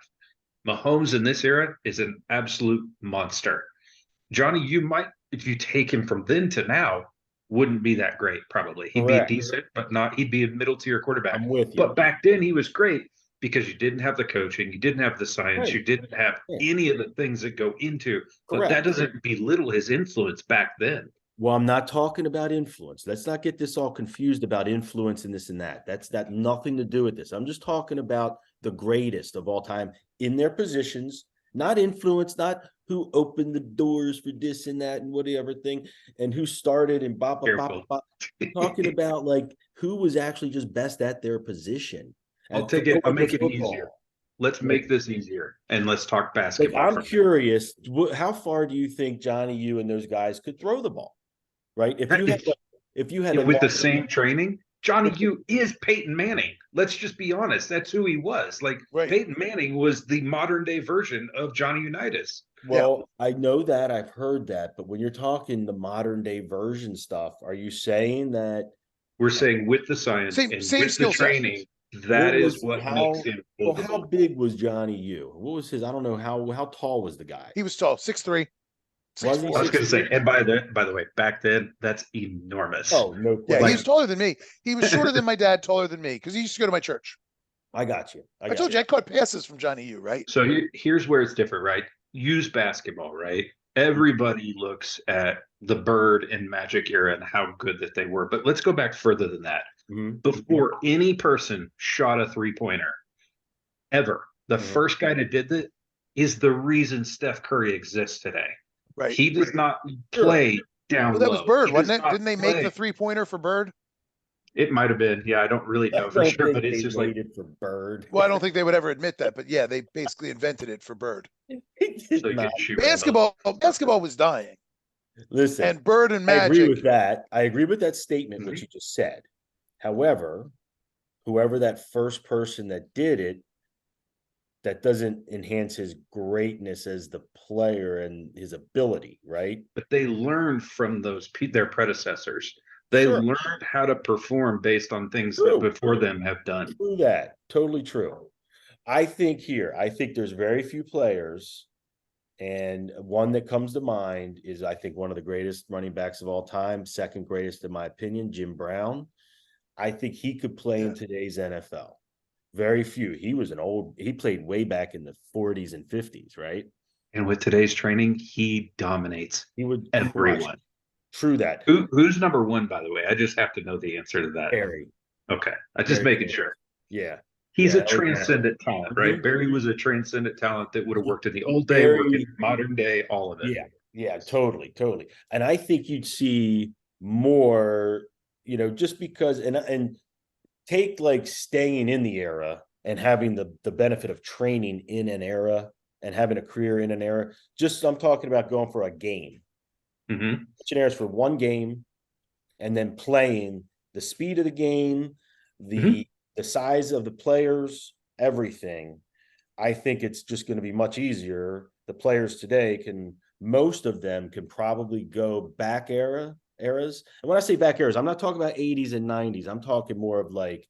Mahomes in this era is an absolute monster. Johnny, you might, if you take him from then to now, wouldn't be that great. Probably he'd be decent, but not. He'd be a middle tier quarterback. I'm with you. But back then he was great because you didn't have the coaching, you didn't have the science, you didn't have any of the things that go into. But that doesn't belittle his influence back then. Well, I'm not talking about influence. Let's not get this all confused about influence and this and that. That's got nothing to do with this. I'm just talking about the greatest of all time in their positions, not influence, not who opened the doors for this and that and whatever thing, and who started and bop. Talking about like who was actually just best at their position. I'll make it easier. Let's make this easier and let's talk basketball. I'm curious, how far do you think Johnny, you and those guys could throw the ball? Right? If you had with the same training, Johnny U is Peyton Manning. Let's just be honest. That's who he was. Like Peyton Manning was the modern day version of Johnny Unitas. Well, I know that, I've heard that, but when you're talking the modern day version stuff, are you saying that we're saying with the science and with the training? That is what makes him. Well, how big was Johnny U? What was his? I don't know how tall was the guy. He was tall, 6'3". I was going to say, and by the way, back then that's enormous. Oh no! Yeah, he was taller than me. He was shorter than my dad, taller than me, because he used to go to my church. I got you. I told you I caught passes from Johnny U, right? So here's where it's different, right? Use basketball, right? Everybody looks at the Bird and Magic era and how good that they were, but let's go back further than that. Before any person shot a 3-pointer ever, the first guy that did that is the reason Steph Curry exists today. Right. He does not play down low. That was Bird, wasn't it? Didn't they make the 3-pointer for Bird? It might have been. Yeah, I don't really know for sure, but it's just like for Bird. Well, I don't think they would ever admit that, but yeah, they basically invented it for Bird. So Basketball was dying. Listen, and Bird and Magic. I agree with that. I agree with that statement, what you just said. However, whoever that first person that did it, that doesn't enhance his greatness as the player and his ability, right? But they learned from their predecessors. They learned how to perform based on things that before them have done. True that. Totally true. I think there's very few players, and one that comes to mind is, I think, one of the greatest running backs of all time, second greatest in my opinion, Jim Brown. I think he could play in today's NFL. Very few. He played way back in the 40s and 50s, right? And with today's training, he dominates. He would everyone. True that. Who's number one, by the way? I just have to know the answer to that. Barry. Okay. I'm just making sure. Yeah. He's a transcendent talent, right? Barry was a transcendent talent that would have worked in the old day, worked in modern day, all of it. Yeah, totally. And I think you'd see more, just because, and take like staying in the era, and having the benefit of training in an era and having a career in an era. Just I'm talking about going for a game. Mm-hmm. Eras for one game, and then playing the speed of the game, Mm-hmm. the size of the players, everything. I think it's just going to be much easier. The players today most of them can probably go back eras. And when I say back eras, I'm not talking about 80s and 90s. I'm talking more of like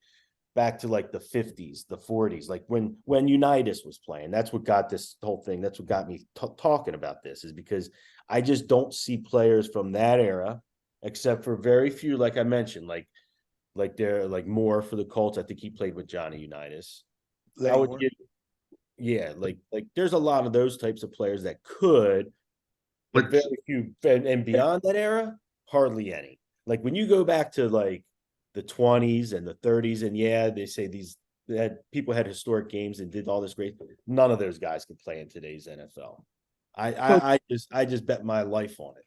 back to like the 50s, the 40s, like when Unitas was playing. That's what got this whole thing. That's what got me talking about this, is because I just don't see players from that era, except for very few, like I mentioned, like they're like Moore for the Colts. I think he played with Johnny Unitas. I Lenny would Moore. give, yeah, like there's a lot of those types of players that could, but But very few, and beyond that era, hardly any. Like when you go back to like the 20s and the 30s, and yeah, they say people had historic games and did all this great. None of those guys could play in today's NFL. well, I just bet my life on it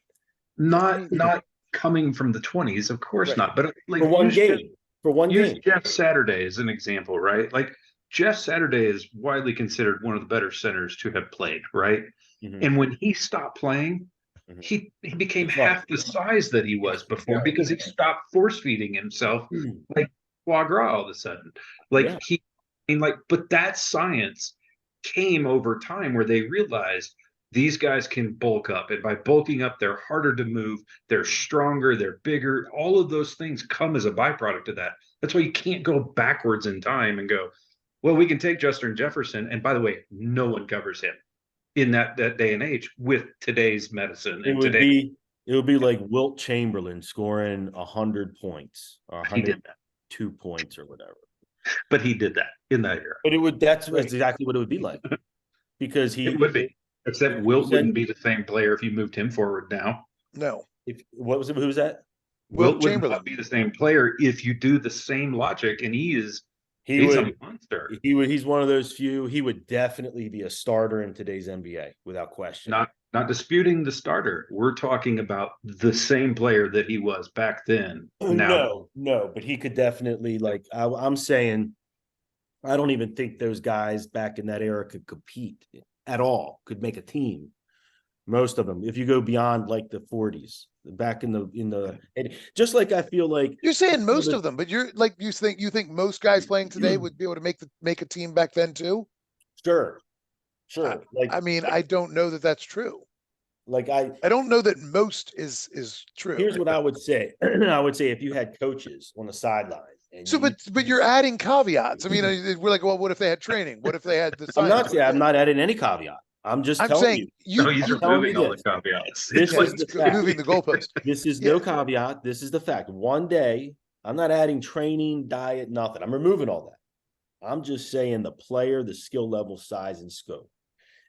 Yeah, I mean, not coming from the 20s, of course right. not. But like for one game. For one use game. Jeff Saturday as an example, right? Like Jeff Saturday is widely considered one of the better centers to have played, right? Mm-hmm. And when he stopped playing, Mm-hmm. he became It's not. half the size that he was before Yeah. because he stopped force feeding himself like foie gras all of a sudden. Like Yeah. but that science came over time where they realized these guys can bulk up, and by bulking up, they're harder to move, they're stronger, they're bigger. All of those things come as a byproduct of that. That's why you can't go backwards in time and go, well, we can take Justin Jefferson, and by the way, no one covers him in that day and age with today's medicine It and would today. be like Wilt Chamberlain scoring 100 points or He did that, 102 points or whatever. but he did that in that era. But that's exactly what it would be like, because It would be, except Wilt wouldn't be the same player if you moved him forward now. No. What was it? Who was that? Wilt would Chamberlain. not be the same player if you do the same logic, and he's would. a monster. He's one of those few. He would definitely be a starter in today's NBA without question. Not disputing the starter. We're talking about the same player that he was back then. Now, No, but he could definitely, like I'm saying, I don't even think those guys back in that era could compete at all, could make a team. Most of them, if you go beyond like the 40s, back in the and just like I feel like You're saying most of them, but you're like you think most guys playing today would be able to make a team back then too? Sure. I mean, I don't know that that's true. Like I don't know that most is true. Here's what I would say. I would say if you had coaches on the sideline. But you're adding caveats. I mean, we're like, well, what if they had training? What if they had the science? I'm not adding any caveat. I'm telling saying you're moving all this. the caveats. This is the fact. Moving the goalpost. This is no caveat. This is the fact. One day, I'm not adding training, diet, nothing. I'm removing all that. I'm just saying the player, the skill level, size, and scope.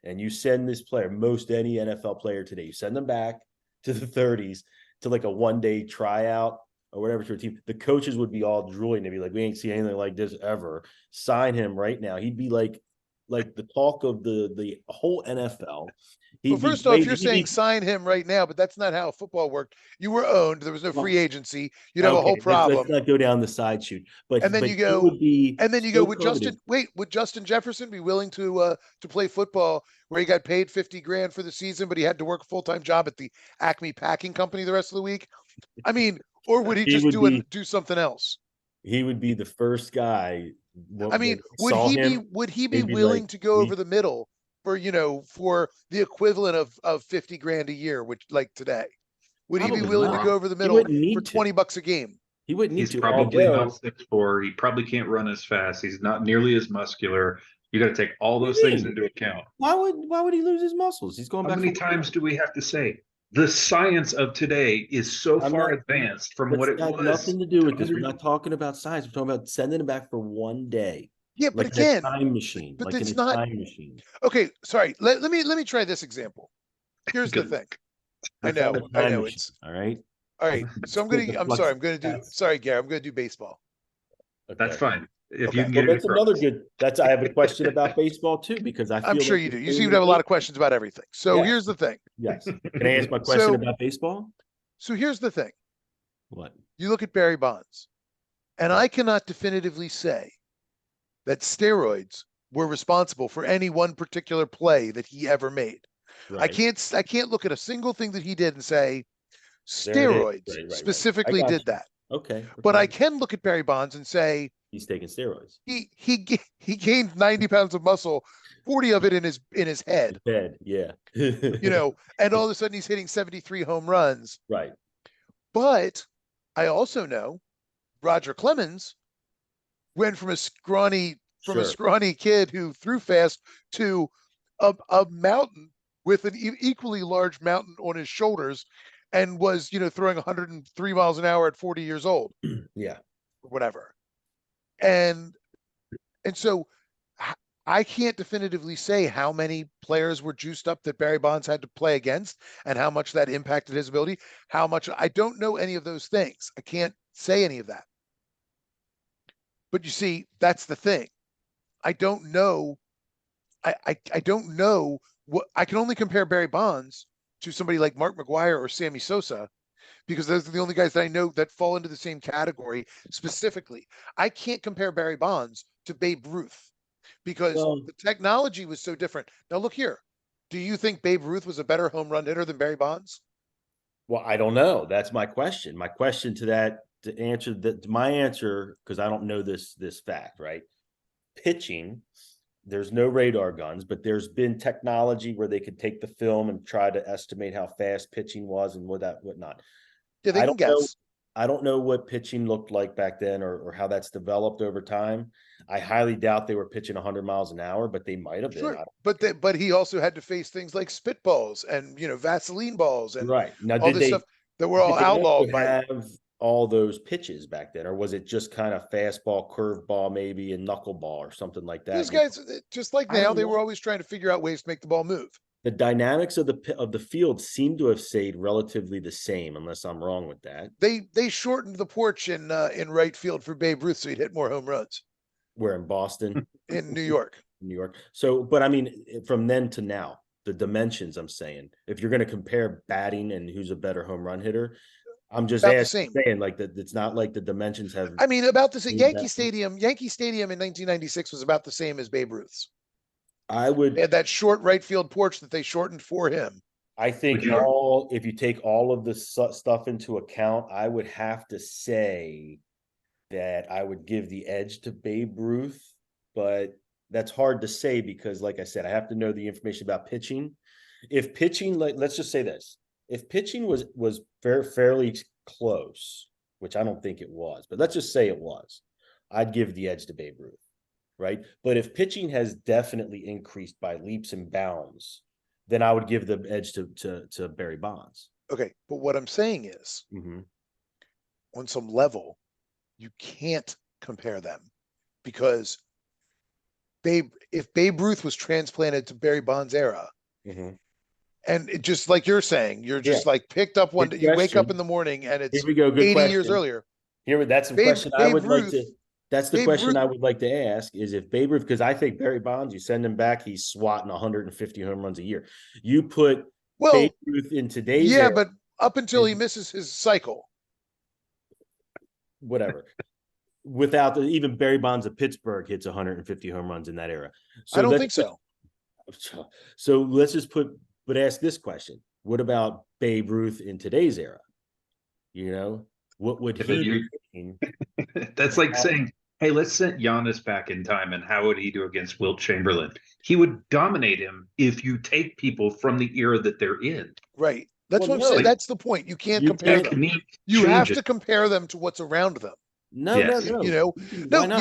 And you send this player, most any NFL player today, you send them back to the 30s to like a one-day tryout or whatever to a team. The coaches would be all drooling. They'd be like, we ain't seen anything like this ever. Sign him right now. He'd be like the talk of the whole NFL. Well, first off, you're saying sign him right now, but that's not how football worked. You were owned. There was no free agency. You'd have a whole problem. Let's not go down the side shoot. But and then you go, would Justin Jefferson be willing to play football where he got paid $50,000 for the season, but he had to work a full-time job at the Acme Packing Company the rest of the week? I mean, or would he just do something else? He would be the first guy. I mean, would he be willing to go over the middle for the equivalent of $50,000 a year, which like today? Would he be willing to go over the middle for $20 a game? He wouldn't need He's to. Probably not 6'4". He probably can't run as fast. He's not nearly as muscular. You got to take all those things into account. Why would he lose his muscles? He's going back. How many times do we have to say the science of today is so far advanced from what it was? Nothing to do with this. We're not talking about science. We're talking about sending him back for one day. Yeah, but again, time machine. But it's not time machine. Okay, sorry. Let me try this example. Here's the thing. I know it's all right. All right. So I'm gonna do baseball. Okay. That's fine. If you can get that's another good. I have a question about baseball too, because I'm sure you do. You seem to have a lot of questions about everything. So here's the thing. Yes. Can I ask my question about baseball? So here's the thing. What? You look at Barry Bonds, and I cannot definitively say that steroids were responsible for any one particular play that he ever made. I Right. can't look at a single thing that he did and say There it is. steroids Right. I specifically got did you. that. Okay. But I Okay. can look at Barry Bonds and say He's taking steroids. he gained 90 pounds of muscle, 40 of it in his head, Dead. Yeah. and all of a sudden he's hitting 73 home runs. Right. But I also know Roger Clemens went from a Sure. scrawny kid who threw fast to a mountain with an equally large mountain on his shoulders, and was throwing 103 miles an hour at 40 years old. Yeah. Or whatever. And so I can't definitively say how many players were juiced up that Barry Bonds had to play against and how much that impacted his ability. How much, I don't know any of those things. I can't say any of that. But you see, that's the thing. I don't know. I don't know what I can only compare Barry Bonds to somebody like Mark McGwire or Sammy Sosa, because those are the only guys that I know that fall into the same category specifically. I can't compare Barry Bonds to Babe Ruth because Well, the technology was so different. Now look here. Do you think Babe Ruth was a better home run hitter than Barry Bonds? well, I don't know. That's my question. My question to that, to answer that, my answer, because I don't know this fact, right? Pitching, there's no radar guns, but there's been technology where they could take the film and try to estimate how fast pitching was and whatnot. Yeah, they I can don't know. guess. I don't know what pitching looked like back then, or how that's developed over time. I highly doubt they were pitching 100 miles an hour, but they might have been. Sure. But he also had to face things like spitballs and Right. Vaseline balls and Right. Now, all this stuff that were all did they outlawed also by. have all those pitches back then, or was it just kind of fastball, curveball, maybe, and knuckleball or something like These that? guys, just like I now, don't they were know. always trying to figure out ways to make the ball move. The dynamics of the field seem to have stayed relatively the same, unless I'm wrong with that. They shortened the porch in right field for Babe Ruth so he'd hit more home runs We're in Boston, in New York. New York. So, but I mean, from then to now, the dimensions, I'm saying, if you're going to compare batting and who's a better home run hitter, I'm just About the asking, same. saying like that. It's not like the dimensions have. I mean, about the same. moved that Yankee Stadium in 1996 was about the same as Babe Ruth's. I They would. had that short right field porch that they shortened for him. I think if you take all of the stuff into account, I would have to say that I would give the edge to Babe Ruth, but that's hard to say because, like I said, I have to know the information about pitching. If pitching, let's just say this: if pitching was fairly close, which I don't think it was, but let's just say it was, I'd give the edge to Babe Ruth, right? But if pitching has definitely increased by leaps and bounds, then I would give the edge to Barry Bonds. Okay, but what I'm saying is, on some level, you can't compare them because if Babe Ruth was transplanted to Barry Bonds era, and it, just like you're saying, you're just like picked up one day, you wake up in the morning and it's Here we go. Good 80 question. years earlier. That's the question I would like to. That's the Babe question Ruth, I would like to ask: is if Babe Ruth, because I think Barry Bonds, you send him back, he's swatting 150 home runs a year. You put Babe Ruth in today's era, but up until he misses his cycle, whatever. Without even Barry Bonds of Pittsburgh hits 150 home runs in that era. So I don't think so. So let's just ask this question: what about Babe Ruth in today's era? What would he be? That's like saying, hey, let's send Giannis back in time, and how would he do against Wilt Chamberlain? He would dominate him if you take people from the era that they're in. Right. That's what I'm saying. That's the point. You can't compare them. You have to compare them to what's around them. No. You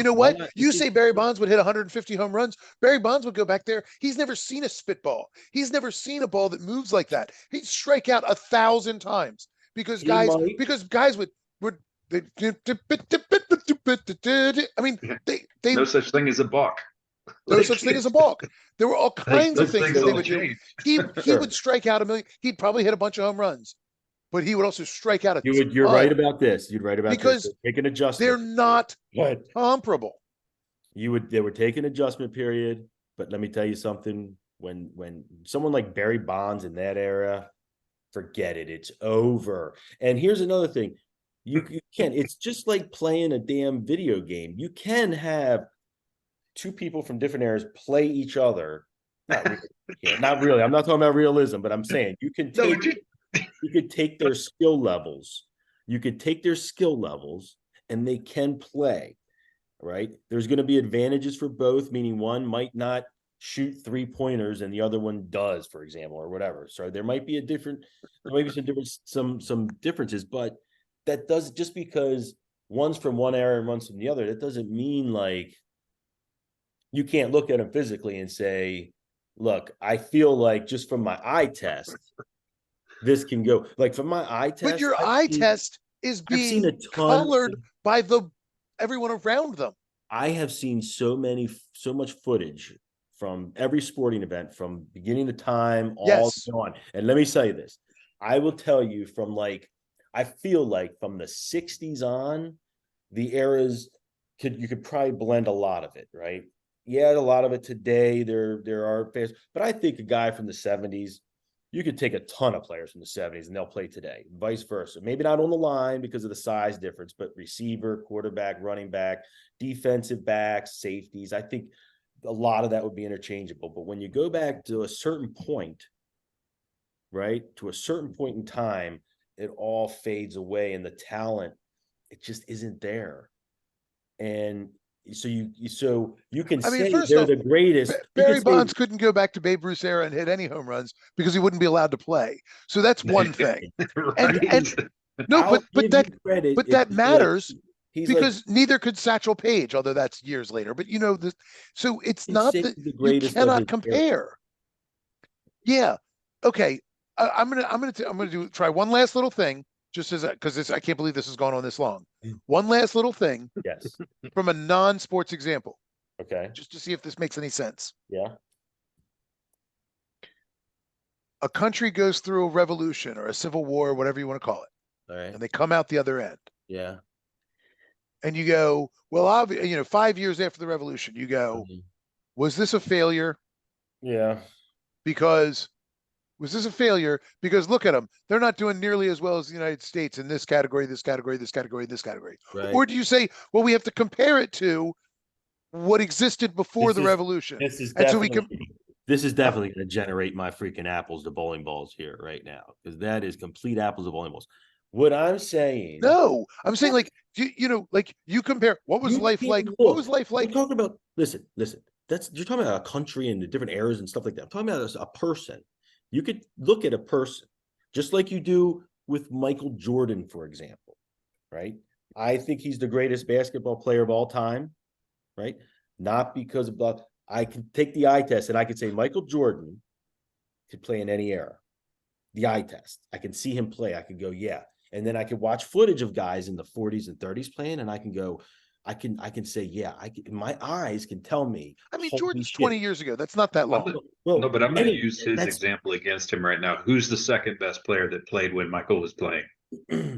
know what? You say Barry Bonds would hit 150 home runs. Barry Bonds would go back there. He's never seen a spitball. He's never seen a ball that moves like that. He'd strike out 1,000 times because guys would I mean, they no such thing as a balk. No such thing as a balk. There were all kinds of things that they would do. He would strike out 1 million. He'd probably hit a bunch of home runs, but he would also strike out You're right about this. You're right about because this. Take an adjustment. They're not comparable. They would take an adjustment period, but let me tell you something. When someone like Barry Bonds in that era, forget it. It's over. And here's another thing. You can't. It's just like playing a damn video game. You can have two people from different eras play each other. Not really. Yeah, not really. I'm not talking about realism, but I'm saying you can take their skill levels. You could take their skill levels and they can play, right? There's going to be advantages for both, meaning one might not shoot 3-pointers and the other one does, for example, or whatever. So there might be some differences, but that does, just because one's from one era and one's from the other, that doesn't mean like you can't look at them physically and say, look, I feel like just from my eye test, this can go. Like from my eye test. But your eye test is being colored by everyone around them. I have seen so much footage from every sporting event from beginning to time, all on. And let me tell you this. I will tell you I feel like from the 60s on, the eras you could probably blend a lot of it, right? Yeah, a lot of it today, there are fans, but I think a guy from the 70s, you could take a ton of players from the 70s and they'll play today, vice versa. Maybe not on the line because of the size difference, but receiver, quarterback, running back, defensive backs, safeties. I think a lot of that would be interchangeable. But when you go back to a certain point, right, to a certain point in time, it all fades away and the talent, it just isn't there. And so you can say they're the greatest. Barry Bonds couldn't go back to Babe Ruth's era and hit any home runs because he wouldn't be allowed to play. So that's one thing. Right. And no, but that matters because neither could Satchel Paige, although that's years later. But so it's not that you cannot compare. Yeah. Okay. I'm gonna try one last little thing. Just because I can't believe this has gone on this long. One last little thing. Yes. From a non-sports example. Okay. Just to see if this makes any sense. Yeah. A country goes through a revolution or a civil war, whatever you want to call it. All right. And they come out the other end. Yeah. And you go, well, 5 years after the revolution, you go, was this a failure? Yeah. Was this a failure? Because look at them. They're not doing nearly as well as the United States in this category, this category, this category, this category. Right. Or do you say, well, we have to compare it to what existed before the revolution? This is definitely going to generate my freaking apples to bowling balls here right now, because that is complete apples to bowling balls. What I'm saying. No, I'm saying like you compare what was life like? What was life like? We're talking about listen. You're talking about a country and the different eras and stuff like that. I'm talking about a person. You could look at a person just like you do with Michael Jordan, for example, right? I think he's the greatest basketball player of all time, right? Not because of I can take the eye test and I could say Michael Jordan could play in any era. The eye test. I can see him play. I could go, yeah. And then I could watch footage of guys in the 40s and 30s playing, and I can go, I can say, yeah, my eyes can tell me. I mean, Jordan's 20 years ago. That's not that long. Well, no, but I'm going to use his example against him right now. Who's the second best player that played when Michael was playing?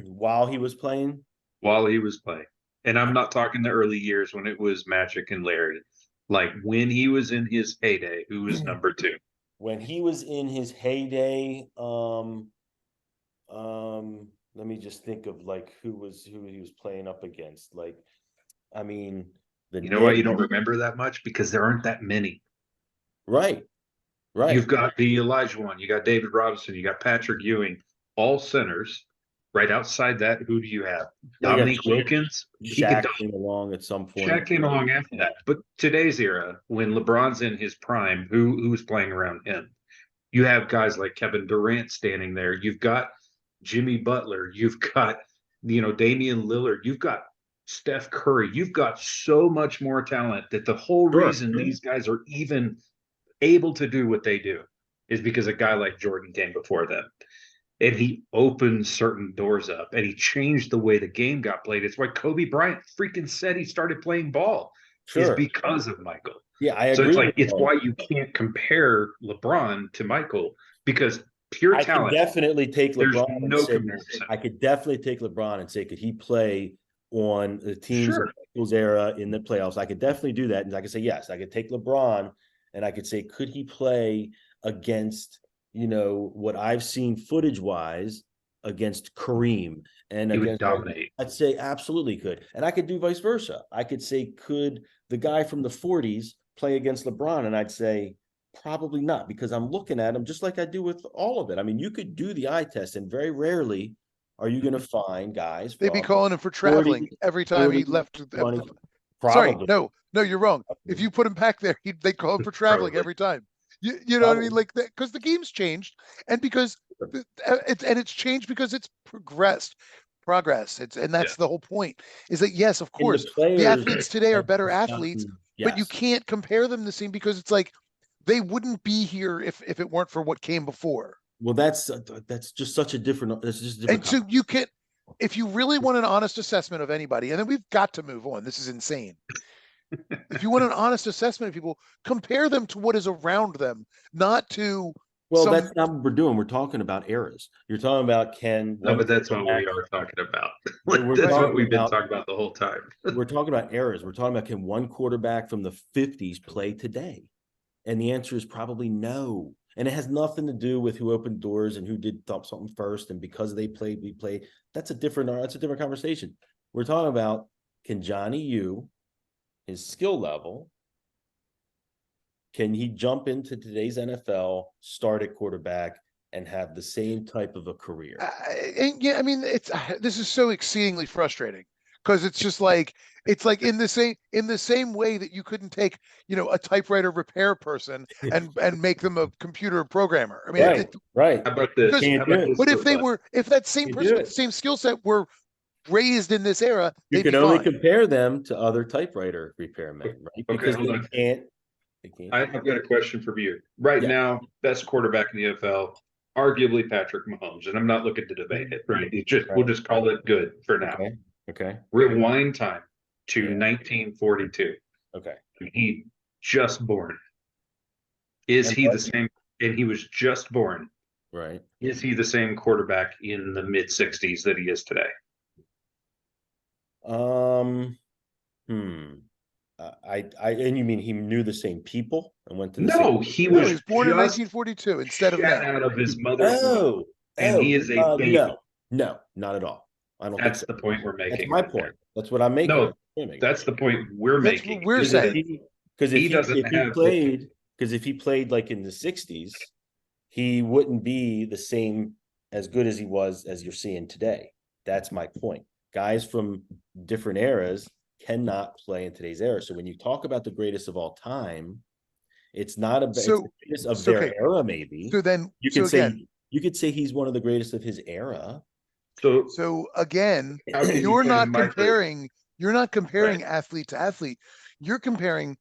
While he was playing? While he was playing. And I'm not talking the early years when it was Magic and Larry. Like when he was in his heyday, who was number two? When he was in his heyday, let me just think of like who he was playing up against. Like, I mean, you know why you don't remember that much? Because there aren't that many. Right. You've got the Elijah one, you got David Robinson, you got Patrick Ewing, all centers. Right outside that, who do you have? Dominique Wilkins. Shaq came along at some point. Shaq came along after that. But today's era, when LeBron's in his prime, who's playing around him? You have guys like Kevin Durant standing there. You've got Jimmy Butler. You've got, Damian Lillard. You've got Steph Curry. You've got so much more talent that the whole reason these guys are even able to do what they do is because a guy like Jordan came before them. And he opened certain doors up and he changed the way the game got played. It's why Kobe Bryant freaking said he started playing ball is because of Michael. Yeah, I agree. So it's why you can't compare LeBron to Michael, because pure talent. I could definitely take LeBron. No comparison. I could definitely take LeBron and say, could he play on the teams of Michael's era in the playoffs? I could definitely do that. And I could say, yes, I could take LeBron and I could say, could he play against, what I've seen footage wise against Kareem and He would against, dominate. I'd say absolutely could. And I could do vice versa. I could say, could the guy from the 40s play against LeBron? And I'd say, probably not, because I'm looking at him just like I do with all of it. I mean, you could do the eye test, and very rarely are you going to find guys They'd be from calling him for 40, traveling every time he 30, left. 20, Sorry, probably. no, you're wrong. If you put him back there, they call him for traveling Probably. every time. You know what I mean? Like that, because the game's changed, and because it's changed because it's progress. And that's the whole point. Is that yes, of And course, the players athletes today are have better just athletes, gotten- but you yes. can't compare them the same because it's like they wouldn't be here if it weren't for what came before. Well, that's just such a different. That's just a different. And so you can, if you really want an honest assessment of anybody, and then we've got to move on. This is insane. If you want an honest assessment of people, compare them to what is around them, not to Well, some. that's not what we're doing. We're talking about eras. You're talking about No, but that's what we are talking about. We're That's what talking we've been about- talking about the whole time. We're talking about eras. We're talking about, can one quarterback from the 50s play today? And the answer is probably no. And it has nothing to do with who opened doors and who did something first. And because they played, we played. That's a different conversation. We're talking about, can Johnny U, his skill level, can he jump into today's NFL, start at quarterback, and have the same type of a career? And yeah, I mean, this is so exceedingly frustrating because it's just like in the same way that you couldn't take a typewriter repair person and make them a computer programmer. I mean, right. How about this? Because- How about this? but if that same Can't person do with it. the same skill set were raised in this era, You they'd can be only fine. compare them to other typewriter repairmen, right? Because hold they on. can't. I've got a question for you. Right now, best quarterback in the NFL, arguably Patrick Mahomes, and I'm not looking to debate it. Right? We'll just call it good for now. Okay. Rewind time to Yeah. 1942. Okay. He just born. Is he the same? And he was just born. Right. Is he the same quarterback in the mid 60s that he is today? And you mean he knew the same people and went to the No, same? he No, was he was born in just 1942 instead of shat now. out of his mother's womb, and he is a baby. No, not at all. I don't That's think so. the point we're making. That's my right there. point. That's what I'm making. No, that's the point we're That's making. what we're is that saying. Because He doesn't have- if he played like in the 60s, he wouldn't be the same as good as he was as you're seeing today. That's my point. Guys from different eras cannot play in today's era. So when you talk about the greatest of all time, it's not it's the greatest of their era, maybe. So then you could say he's one of the greatest of his era. So again, you're not comparing athlete to athlete. You're comparing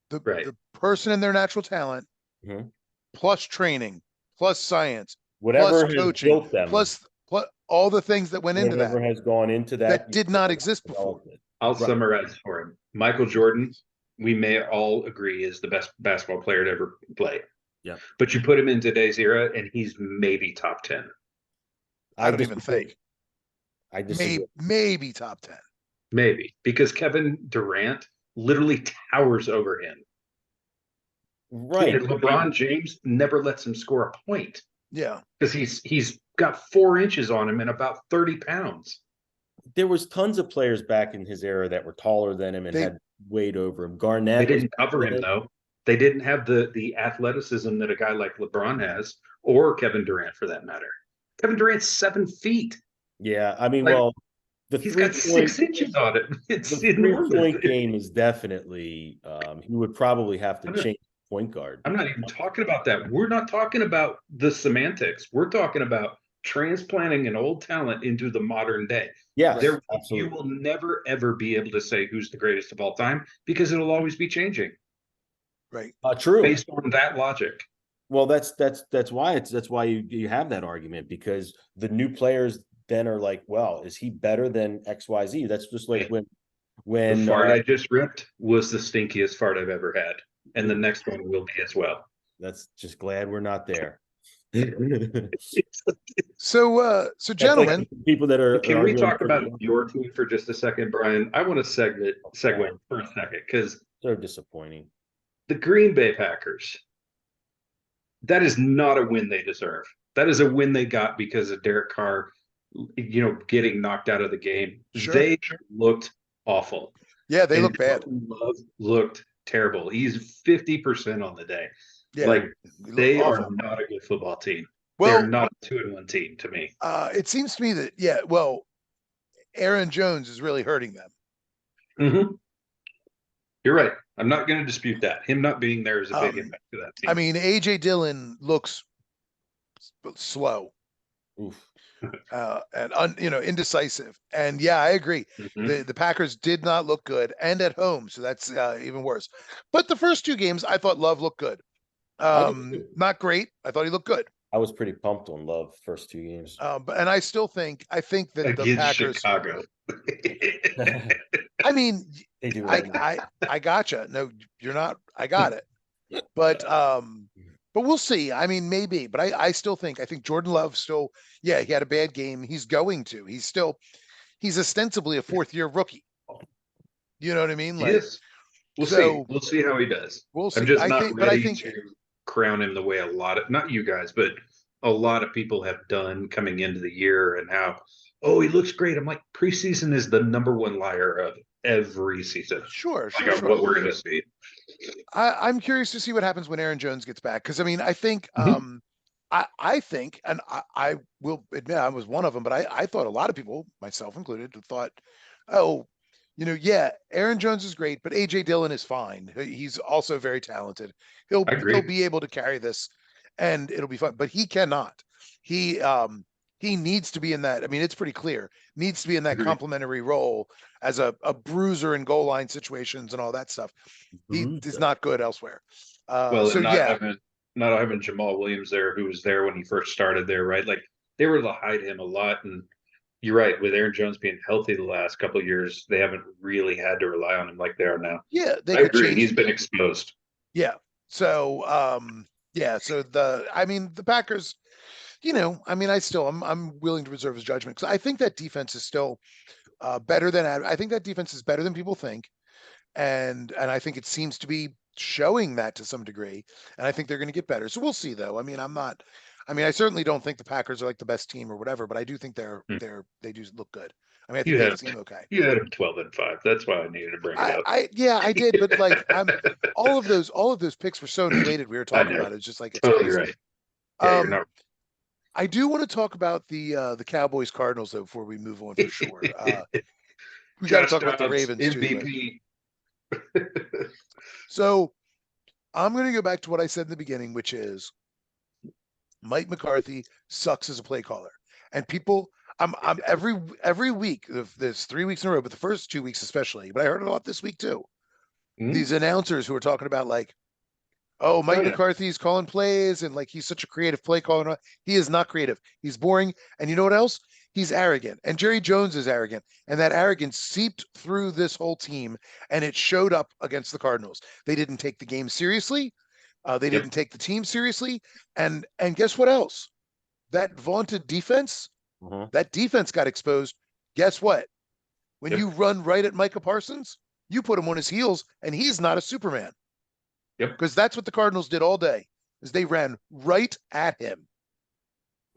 the person and their natural talent plus training, plus science, whatever plus coaching, plus all the things that went into that. Whatever has gone into that did not exist before. I'll summarize for him. Michael Jordan, we may all agree, is the best basketball player to ever play. Yeah. But you put him in today's era, and he's maybe top 10. I don't even think. I disagree. Maybe top 10. Maybe, because Kevin Durant literally towers over him. Right. And LeBron James never lets him score a point. Yeah. Because he's got 4 inches on him and about 30 pounds. There was tons of players back in his era that were taller than him and had weight over him. Garnett. They didn't cover him, though. They didn't have the athleticism that a guy like LeBron has, or Kevin Durant for that matter. Kevin Durant's 7 feet. Yeah, I mean, he's got 6 inches on it. It's the 3-point game is definitely. He would probably have to change point guard. I'm not even talking about that. We're not talking about the semantics. We're talking about transplanting an old talent into the modern day. Yeah, you will never ever be able to say who's the greatest of all time because it'll always be changing. Right. True. Based on that logic. Well, that's why you have that argument, because the new players then are like, well, is he better than XYZ? That's just like when the fart I just ripped was the stinkiest fart I've ever had, and the next one will be as well. That's just glad we're not there. So gentlemen, like people that are. Can we talk about your team for just a second, Brian? I want to segue for a second because they're disappointing. The Green Bay Packers. That is not a win they deserve. That is a win they got because of Derek Carr, getting knocked out of the game. Sure. They looked awful. Yeah, they And look bad. Love looked terrible. He's 50% on the day. Yeah, Like, they look they are awful. not a good football team. They're Well, not a 2-1 team to me. it seems to me that Aaron Jones is really hurting them. Mm-hmm. You're right. I'm not going to dispute that. Him not being there is a big impact to that team. I mean, AJ Dillon looks slow. Oof. And indecisive. And yeah, I agree. Mhm. The Packers did not look good, and at home, so that's even worse. But the first two games, I thought Love looked good. I did too. Not great. I thought he looked good. I was pretty pumped on Love first 2 games. And I still think that the Against Packers. Chicago. I mean, They do right now. I gotcha. No, you're not. I got it. But we'll see. I mean, maybe. But I still think Jordan Love still. Yeah, he had a bad game. He's going to. He's ostensibly a fourth-year rookie. You know what I mean? Like, Yes. We'll see. so We'll see how he does. we'll see. I'm just I not think, but I ready think, to crown him the way a lot of, not you guys, but a lot of people have done coming into the year, and how, oh, he looks great. I'm like, preseason is the number one liar of every season. sure. What we're going to see. I'm curious to see what happens when Aaron Jones gets back, because I mean, I think, Mhm. I think, and I will admit I was one of them, but I thought a lot of people, myself included, thought, oh, yeah, Aaron Jones is great, but AJ Dillon is fine. He's also very talented. He'll I agree. be able to carry this, and it'll be fun. But he cannot. He needs to be in that. I mean, it's pretty clear. Needs to be in that Agreed. complementary role as a bruiser in goal line situations and all that stuff. He is not good elsewhere. Well, So and yeah, not having Jamal Williams there, who was there when he first started there, right? Like, they were able to hide him a lot. And you're right, with Aaron Jones being healthy the last couple of years, they haven't really had to rely on him like they are now. yeah, they I could agree. change. He's been exposed. Yeah. So so the Packers, I mean, I'm willing to reserve his judgment, because I think that defense is still better than I think that defense is better than people think, and I think it seems to be showing that to some degree, and I think they're going to get better. So we'll see, though. I mean, I certainly don't think the Packers are like the best team or whatever, but I do think they do look good. I mean, I think they seem okay. You had him 12-5. That's why I needed to bring it up. I did, but like, all of those picks were so inflated. We were talking about it. It's just like, it's totally crazy. right. Yeah, you're not. I do want to talk about the Cowboys Cardinals, though, before we move on, for sure. We got to talk about the Ravens MVP. too. So I'm going to go back to what I said in the beginning, which is Mike McCarthy sucks as a play caller, and people. I'm every week. There's 3 weeks in a row, but the first 2 weeks especially. But I heard it a lot this week too. These announcers who are talking about, like, oh, Mike McCarthy's calling plays, and like, he's such a creative play caller. He is not creative. He's boring. And you know what else? He's arrogant. And Jerry Jones is arrogant. And that arrogance seeped through this whole team, and it showed up against the Cardinals. They didn't take the game seriously. They didn't take the team seriously. And guess what else? That vaunted defense, that defense got exposed. Guess what? When you run right at Micah Parsons, you put him on his heels, and he's not a Superman. Because that's what the Cardinals did all day, is they ran right at him.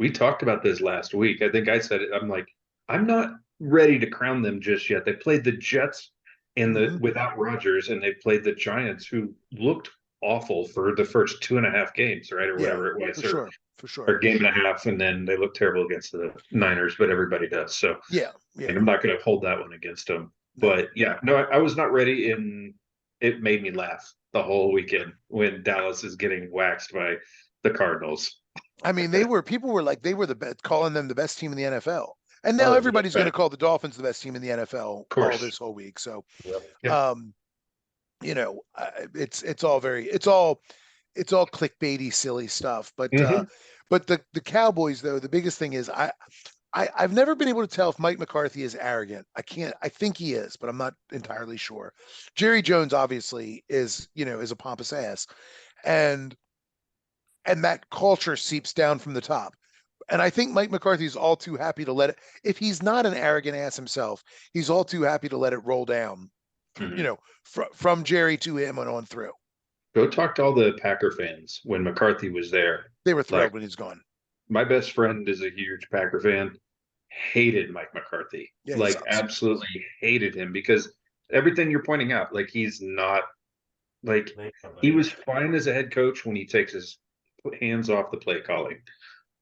We talked about this last week. I think I said it. I'm like, I'm not ready to crown them just yet. They played the Jets without Rodgers, and they played the Giants, who looked awful for the first 2.5 games, right? Or whatever it was. For sure. Or game and a half, and then they looked terrible against the Niners, but everybody does. So yeah. And I'm not going to hold that one against them. But yeah, no, I was not ready, and it made me laugh the whole weekend when Dallas is getting waxed by the Cardinals. I mean, people were like, they were calling them the best team in the NFL. And now everybody's going to call the Dolphins the best team in the NFL all this whole week. So, it's all clickbaity, silly stuff. But but the Cowboys, though, the biggest thing is I've never been able to tell if Mike McCarthy is arrogant. I think he is, but I'm not entirely sure. Jerry Jones obviously is a pompous ass, and that culture seeps down from the top. And I think Mike McCarthy is all too happy to let it. If he's not an arrogant ass himself, he's all too happy to let it roll down, from Jerry to him and on through. Go talk to all the Packer fans when McCarthy was there. They were thrilled when he's gone. my best friend is a huge Packer fan, hated Mike McCarthy, Yeah, he like sucks. absolutely hated him because everything you're pointing out, like he's not like he was fine as a head coach when he takes his hands off the play calling.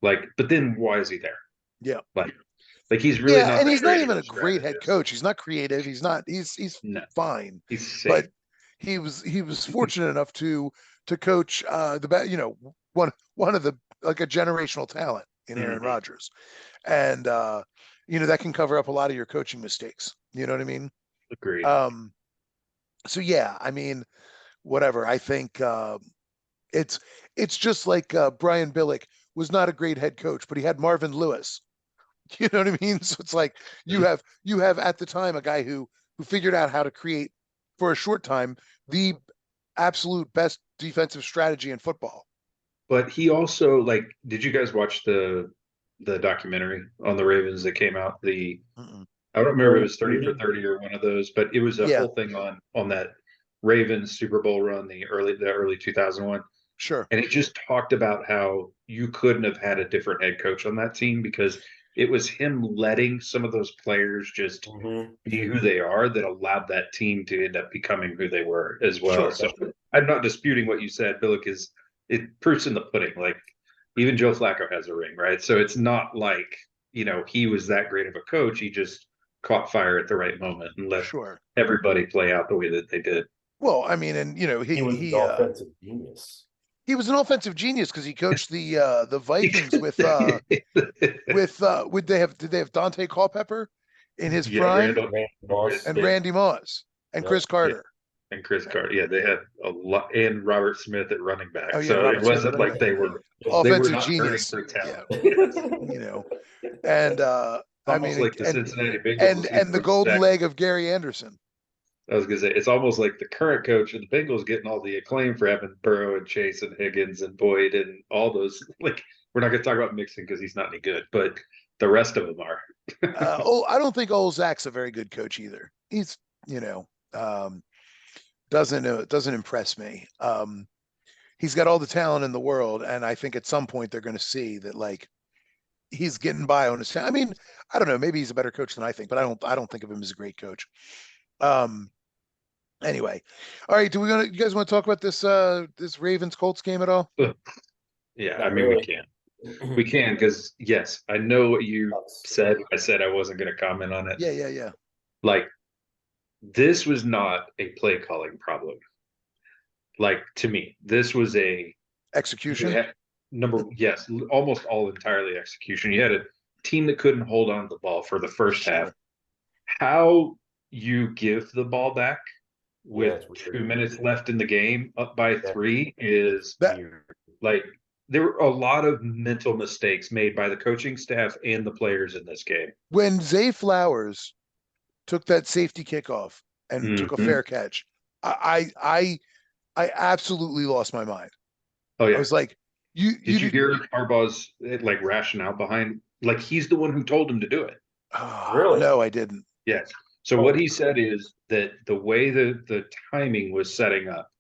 Like, but then why is he there? Yeah. Like he's really Yeah, not and that he's not great of even a a great head strategist. coach. He's not creative. He's No, fine. he's safe. But he was fortunate enough to coach one of the like a generational talent in Aaron Mhm. Rodgers. And that can cover up a lot of your coaching mistakes. You know what I mean? Agreed. Um so yeah, I mean, whatever. I think it's it's just like Brian Billick was not a great head coach, but he had Marvin Lewis. You know what I mean? So it's like you have at the time a guy who figured out how to create for a short time the absolute best defensive strategy in football. But he also like, did you guys watch the documentary on the Ravens that came out? Mm-mm. I don't remember if it was 30 for 30 or one of those, but it was a Yeah, whole thing on that Ravens Super Bowl run, the early 2001. sure, And it just talked about how you couldn't have had a different head coach on that team because it was him letting some of those players just Mhm. be who they are that allowed that team to end up becoming who they were as well. sure, So I'm not disputing what you said. Billick is it proofs in the pudding. Like even Joe Flacco has a ring, right? So it's not like, he was that great of a coach. He just caught fire at the right moment and let sure. everybody play out the way that they did. Well, I mean, and He was the offensive genius. he was an offensive genius because he coached the Vikings with did they have Dante Culpepper in his Yeah, prime Randall Randy Moss. and yeah, Randy Moss and Yep. Chris Carter. and Chris Carter. Yeah, they had a lot, and Robert Smith at running Oh back. yeah, So it Robert Smith at wasn't running like back. they were Offensive not hurting genius. for Yeah, talent. Yes. you know, and I Almost mean, like the Cincinnati Bengals and getting the golden respect. leg of Gary Anderson. I was gonna say it's almost like the current coach of the Bengals getting all the acclaim for having Burrow and Chase and Higgins and Boyd and all those. Like we're not gonna talk about Mixon because he's not any good, but the rest of them are. I don't think old Zach's a very good coach either. He's um, doesn't impress me. He's got all the talent in the world, and I think at some point they're going to see that like he's getting by on his talent. I mean, I don't know. Maybe he's a better coach than I think, but I don't think of him as a great coach. Um, anyway, all right. You guys want to talk about this Ravens Colts game at all? Yeah, I Not mean we really. can. We can because yes, I know what you said. I said I wasn't going to comment on it. Yeah, yeah, yeah. Like this was not a play calling problem. Like to me, this was you Execution. had yes, almost all entirely execution. You had a team that couldn't hold on to the ball for the first half. Sure. How you give the ball back Yeah, with it's weird. 2 minutes left in the game, up by Yeah. three, is That Weird. like there were a lot of mental mistakes made by the coaching staff and the players in this game. when Zay Flowers took that safety kickoff and took a Mhm. fair catch, I absolutely lost my mind. Oh I yeah. was like, you Did you did. hear Harbaugh's like rationale behind? Like he's the one who told him to do it. Oh, Really? no, I didn't. Yes. So what he said is that the way the timing was setting up,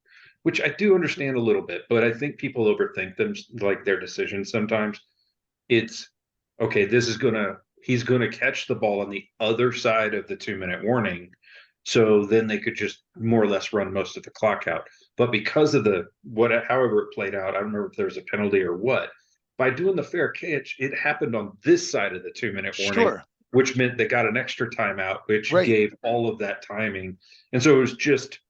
which I do understand a little bit, but I think people overthink them like their decisions sometimes. It's okay, he's gonna catch the ball on the other side of the 2 minute warning. So then they could just more or less run most of the clock out. But because of however it played out, I don't remember if there was a penalty or what. By doing the fair catch, it happened on this side of the 2 minute warning, Sure. which meant they got an extra timeout, which Right. gave all of that timing. And so it was just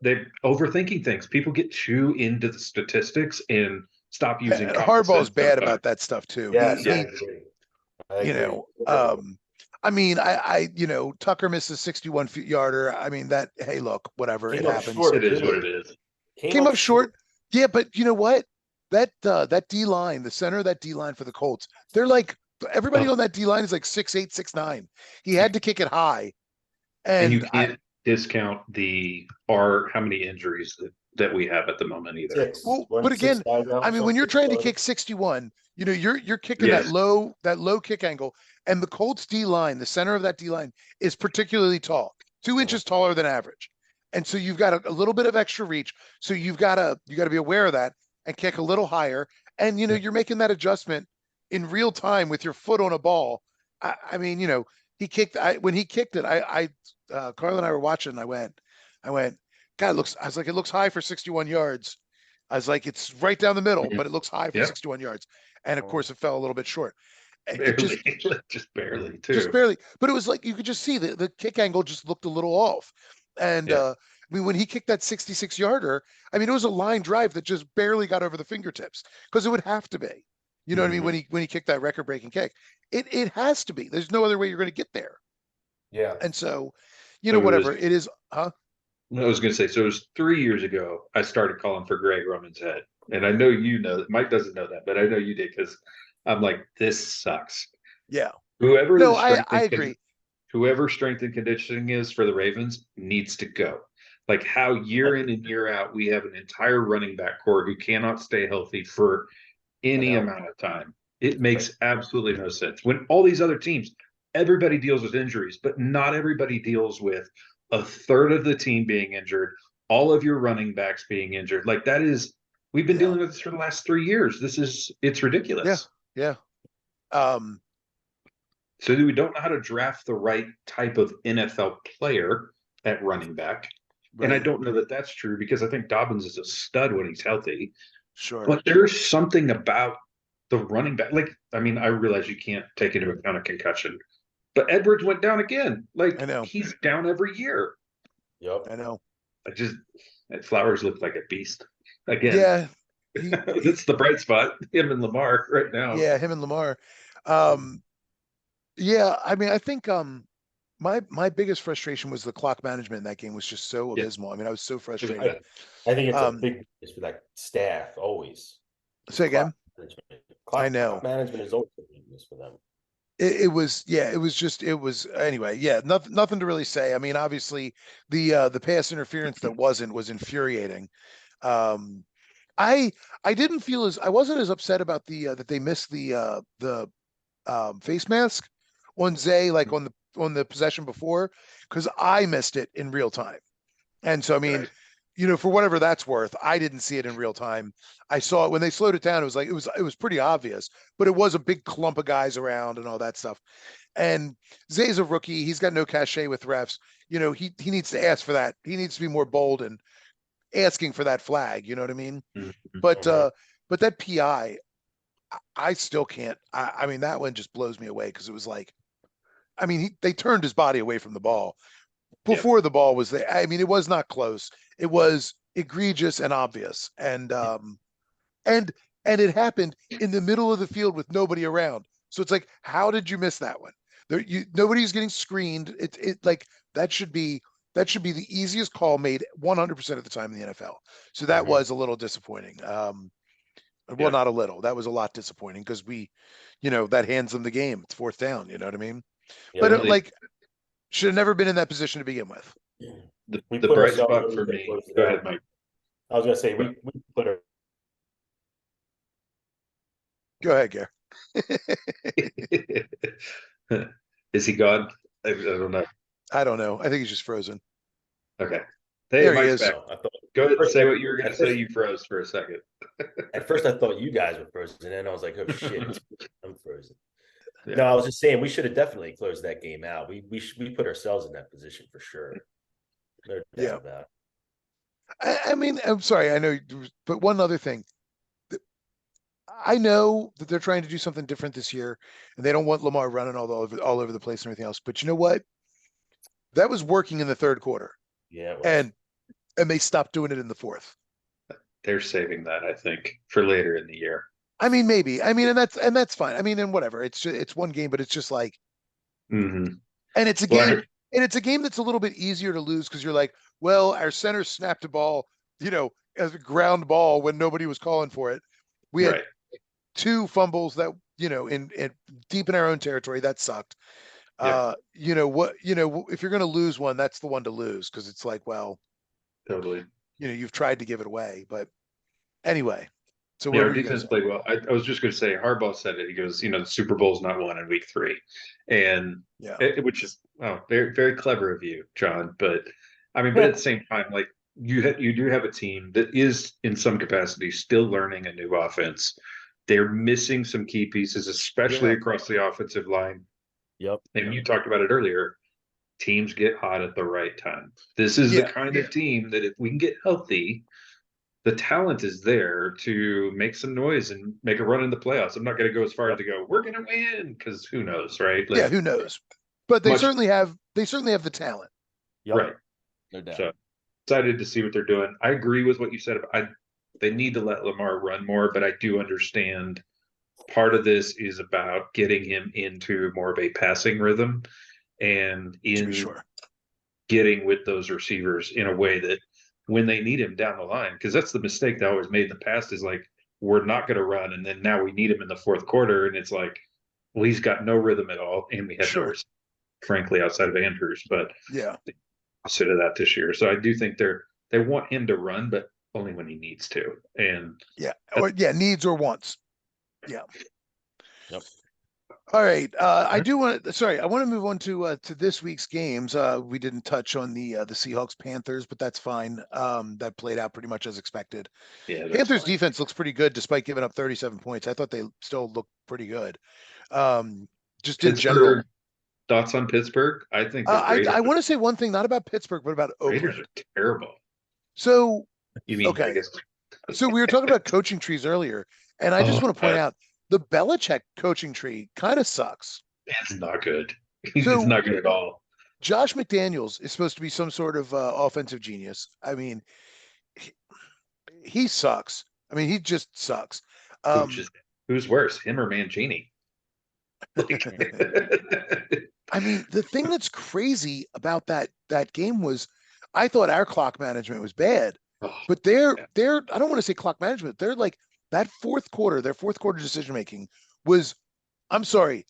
they overthinking things. People get too into the statistics and stop using And common Harbaugh's sense bad sometimes. about that stuff too. Yes, I Yeah. agree. I You agree. know, I mean, Tucker misses 61 feet yarder. I mean, hey, look, whatever, it Came up happens. short. It is what Too. it is. Came up short. Yeah, but you know what? That D line, the center of that D line for the Colts, they're like everybody Oh, on that D line is like 6'8", 6'9". He had to kick it high, and you and can't discount how many injuries that we have at the moment either. Six. but One six again, five now I or mean, when you're something. trying to kick 61, you're kicking Yes. that low kick angle, and the Colts D line, the center of that D line is particularly tall, 2 inches taller than average, and so you've got a little bit of extra reach. So you got to be aware of that and kick a little higher, and you're making that adjustment. in real time with your foot on a ball. I mean, he kicked. When he kicked it, Carl and I were watching. And I went, God, I was like, it looks high for 61 yards. I was like, it's right down the middle, but it looks high for Yep. 61 yards. And of course, it fell a little bit short. It Barely, just barely too. just barely, but it was like you could just see the kick angle just looked a little off. And Yeah. I mean, when he kicked that 66 yarder, I mean, it was a line drive that just barely got over the fingertips because it would have to be. You know what I mean? When he kicked that record breaking kick, it has to be. There's no other way you're going to get there. Yeah. And so, So whatever it is, huh? I was going to say, so it was 3 years ago, I started calling for Greg Roman's head. And I know Mike doesn't know that, but I know you did because I'm like, this sucks. Yeah. Whoever No, the strength I agree. Whoever strength and conditioning is for the Ravens needs to go. Like how year in and year out, we have an entire running back core who cannot stay healthy for any amount of time. It makes absolutely no sense. When all these other teams, everybody deals with injuries, but not everybody deals with a third of the team being injured, all of your running backs being injured. Like that is, we've been dealing with this for the last 3 years. It's ridiculous. Yeah. So we don't know how to draft the right type of NFL player at running back. Right. And I don't know that that's true because I think Dobbins is a stud when he's healthy. Sure. But there's something about the running back. Like, I mean, I realize you can't take into account a concussion, but Edwards went down again. Like, I know. He's down every year. Yep. I know. Flowers looked like a beast again. Yeah. It's the bright spot, him and Lamar right now. Yeah, him and Lamar. Yeah, I mean, I think my biggest frustration was the clock management in that game was just so abysmal. I mean, I was so frustrated. I think it's a big weakness for that staff always. Say again. I know. Clock management is always a weakness for them. It was anyway. Yeah, nothing to really say. I mean, obviously the pass interference that was infuriating. I wasn't as upset about the that they missed the face mask on Zay, like on the possession before, because I missed it in real time. And so, I mean, for whatever that's worth, I didn't see it in real time. I saw it when they slowed it down. It was like, it was pretty obvious, but it was a big clump of guys around and all that stuff. And Zay's a rookie. He's got no cachet with refs. He needs to ask for that. He needs to be more bold and asking for that flag. You know what I mean? Mm-hmm. But that PI, I still can't. I mean, that one just blows me away because it was like, I mean, they turned his body away from the ball before the ball was there. I mean, it was not close. It was egregious and obvious, and it happened in the middle of the field with nobody around. So it's like, how did you miss that one? Nobody's getting screened. It like that should be the easiest call made 100% of the time in the NFL. So that was a little disappointing. Well, not a little. That was a lot disappointing because that hands them the game. It's fourth down. You know what I mean? Yeah, but really, should have never been in that position to begin with. The bright spot for me. Go ahead, Mike. I was going to say we put her. Go ahead, Gare. Is he gone? I don't know. I don't know. I think he's just frozen. Okay. Hey, there Mike's he is. back. Go ahead and say what you were going to say. You froze for a second. At first, I thought you guys were frozen, and I was like, "Oh shit, I'm frozen." Yeah. No, I was just saying we should have definitely closed that game out. We put ourselves in that position for sure. No doubt about it. I mean, I'm sorry. I know, but one other thing. I know that they're trying to do something different this year, and they don't want Lamar running all over the place and everything else. But you know what? That was working in the third quarter. Yeah, and they stopped doing it in the fourth. They're saving that, I think, for later in the year. I mean, maybe. I mean, and that's fine. I mean, and whatever. It's one game, but it's just like, and it's a game, and it's a game that's a little bit easier to lose because you're like, well, our center snapped a ball, as a ground ball when nobody was calling for it. We had 2 fumbles that, in deep in our own territory. That sucked. If you're going to lose one, that's the one to lose because it's like, well, totally. You've tried to give it away, but anyway. So our defense played well. I was just going to say, Harbaugh said it. He goes, the Super Bowl's not won in week 3, and which is very, very clever of you, John. But I mean, but at the same time, like you do have a team that is in some capacity still learning a new offense. they're missing some key pieces, especially Yeah. across the offensive line. Yep. And you talked about it earlier. Teams get hot at the right time. This is the Yeah. kind of team that if we can get healthy, the talent is there to make some noise and make a run in the playoffs. I'm not going to go as far as to go, we're going to win, because who knows, right? Yeah, Like, who knows? But they much certainly have the talent. Yep. right. No doubt. So excited to see what they're doing. I agree with what you said. They need to let Lamar run more, but I do understand part of this is about getting him into more of a passing rhythm and To be in sure. getting with those receivers in a way that when they need him down the line, because that's the mistake they always made in the past, is like, we're not going to run, and then now we need him in the fourth quarter, and it's like, well, he's got no rhythm at all, and we had no Sure. receiver, frankly, outside of Andrews, but Yeah. opposite of that this year. So I do think they want him to run, but only when he needs to. And Yeah. Or needs or wants. Yeah. Yep. All right. I do want to, sorry, I want to move on to this week's games. We didn't touch on the Seahawks Panthers, but that's fine. That played out pretty much as expected. yeah, Panthers fine. defense looks pretty good despite giving up 37 points. I thought they still looked pretty good. Just in general. Pittsburgh, thoughts on Pittsburgh? I think the I want to say one thing, not about Pittsburgh, but about Raiders Oakland. are terrible. So, You mean, I okay. guess. So we were talking about coaching trees earlier, and I just want to point out the Belichick coaching tree kind of sucks. It's not good. It's So- not good at all. Josh McDaniels is supposed to be some sort of offensive genius. I mean, he sucks. I mean, he just sucks. Who's worse, him or Mancini? I mean, the thing that's crazy about that game was, I thought our clock management was bad, Oh, but they're yeah. I don't want to say clock management. They're like that their fourth quarter decision making was, I'm sorry,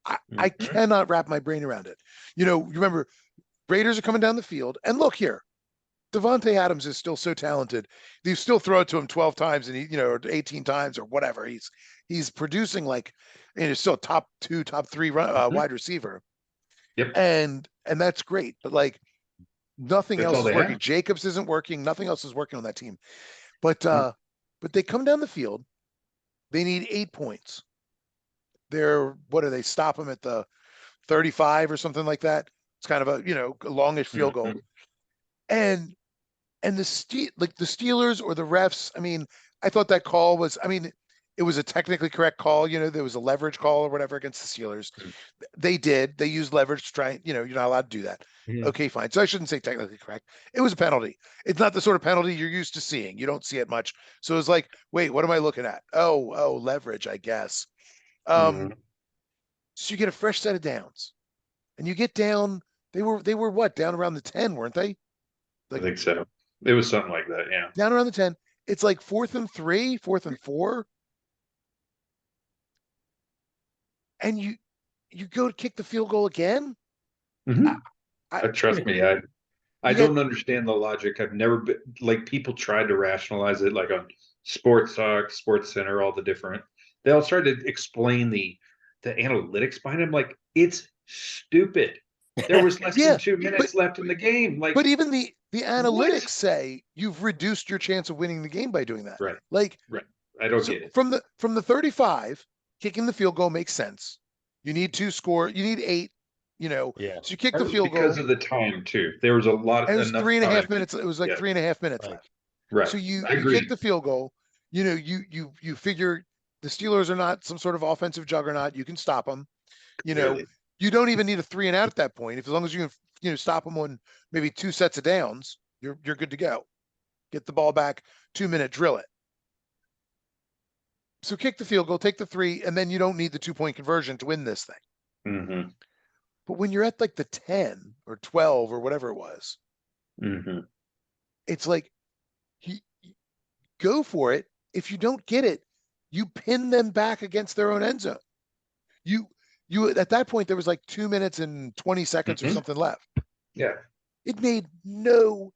I Mhm. cannot wrap my brain around it. You remember Raiders are coming down the field, and look here, Devontae Adams is still so talented. You still throw it to him 12 times and he, or 18 times or whatever. He's producing like, and he's still top 2, top 3 wide receiver. Yep. And that's great. But like nothing That's else all is they working. have. Jacobs isn't working. Nothing else is working on that team. But Mm. but they come down the field. They need 8 points. What do they stop them at the 35 or something like that? It's kind of a longish field goal. Mhm. And the Steelers or the refs, I mean, I thought that call was, I mean, it was a technically correct call. There was a leverage call or whatever against the Steelers. They used leverage to try, you're not allowed to do that. Mhm. Okay, fine. So I shouldn't say technically correct. It was a penalty. It's not the sort of penalty you're used to seeing. You don't see it much. So it was like, wait, what am I looking at? Oh, leverage, I guess. Mhm. So you get a fresh set of downs and you get down. They were what, down around the 10, weren't they? I think so. It was something like that. Yeah. Down around the 10. It's like 4th and 3, 4th and 4. And you go to kick the field goal again. Mhm. I Trust me, I You don't understand the logic. I've never been like, people tried to rationalize it, like on Sports Talk, Sports Center, all the different. They all started to explain the analytics behind it. I'm like, it's stupid. There was less Yeah, than 2 minutes left in the game. Like, but even the analytics what? say you've reduced your chance of winning the game by doing that. Right, Like, right. I don't so get it. from the 35, kicking the field goal makes sense. You need 2 score. You need 8. Yeah. So you kick That the was field because goal. of the time too. There was a lot, And it was enough 3.5 time. minutes. It was like Yeah, 3.5 minutes Right. left. right. So I you agree. kick the field goal. You figure the Steelers are not some sort of offensive juggernaut. You can stop them. Really. You don't even need a 3 and out at that point. As long as you can, stop them on maybe 2 sets of downs, you're good to go. Get the ball back, 2-minute drill it. So kick the field goal, take the 3, and then you don't need the 2-point conversion to win this thing. Mm-hmm. But when you're at like the 10 or 12 or whatever it was, Mm-hmm. it's like you go for it. If you don't get it, you pin them back against their own end zone. You at that point there was like 2 minutes and 20 seconds or something left. Yeah. It made no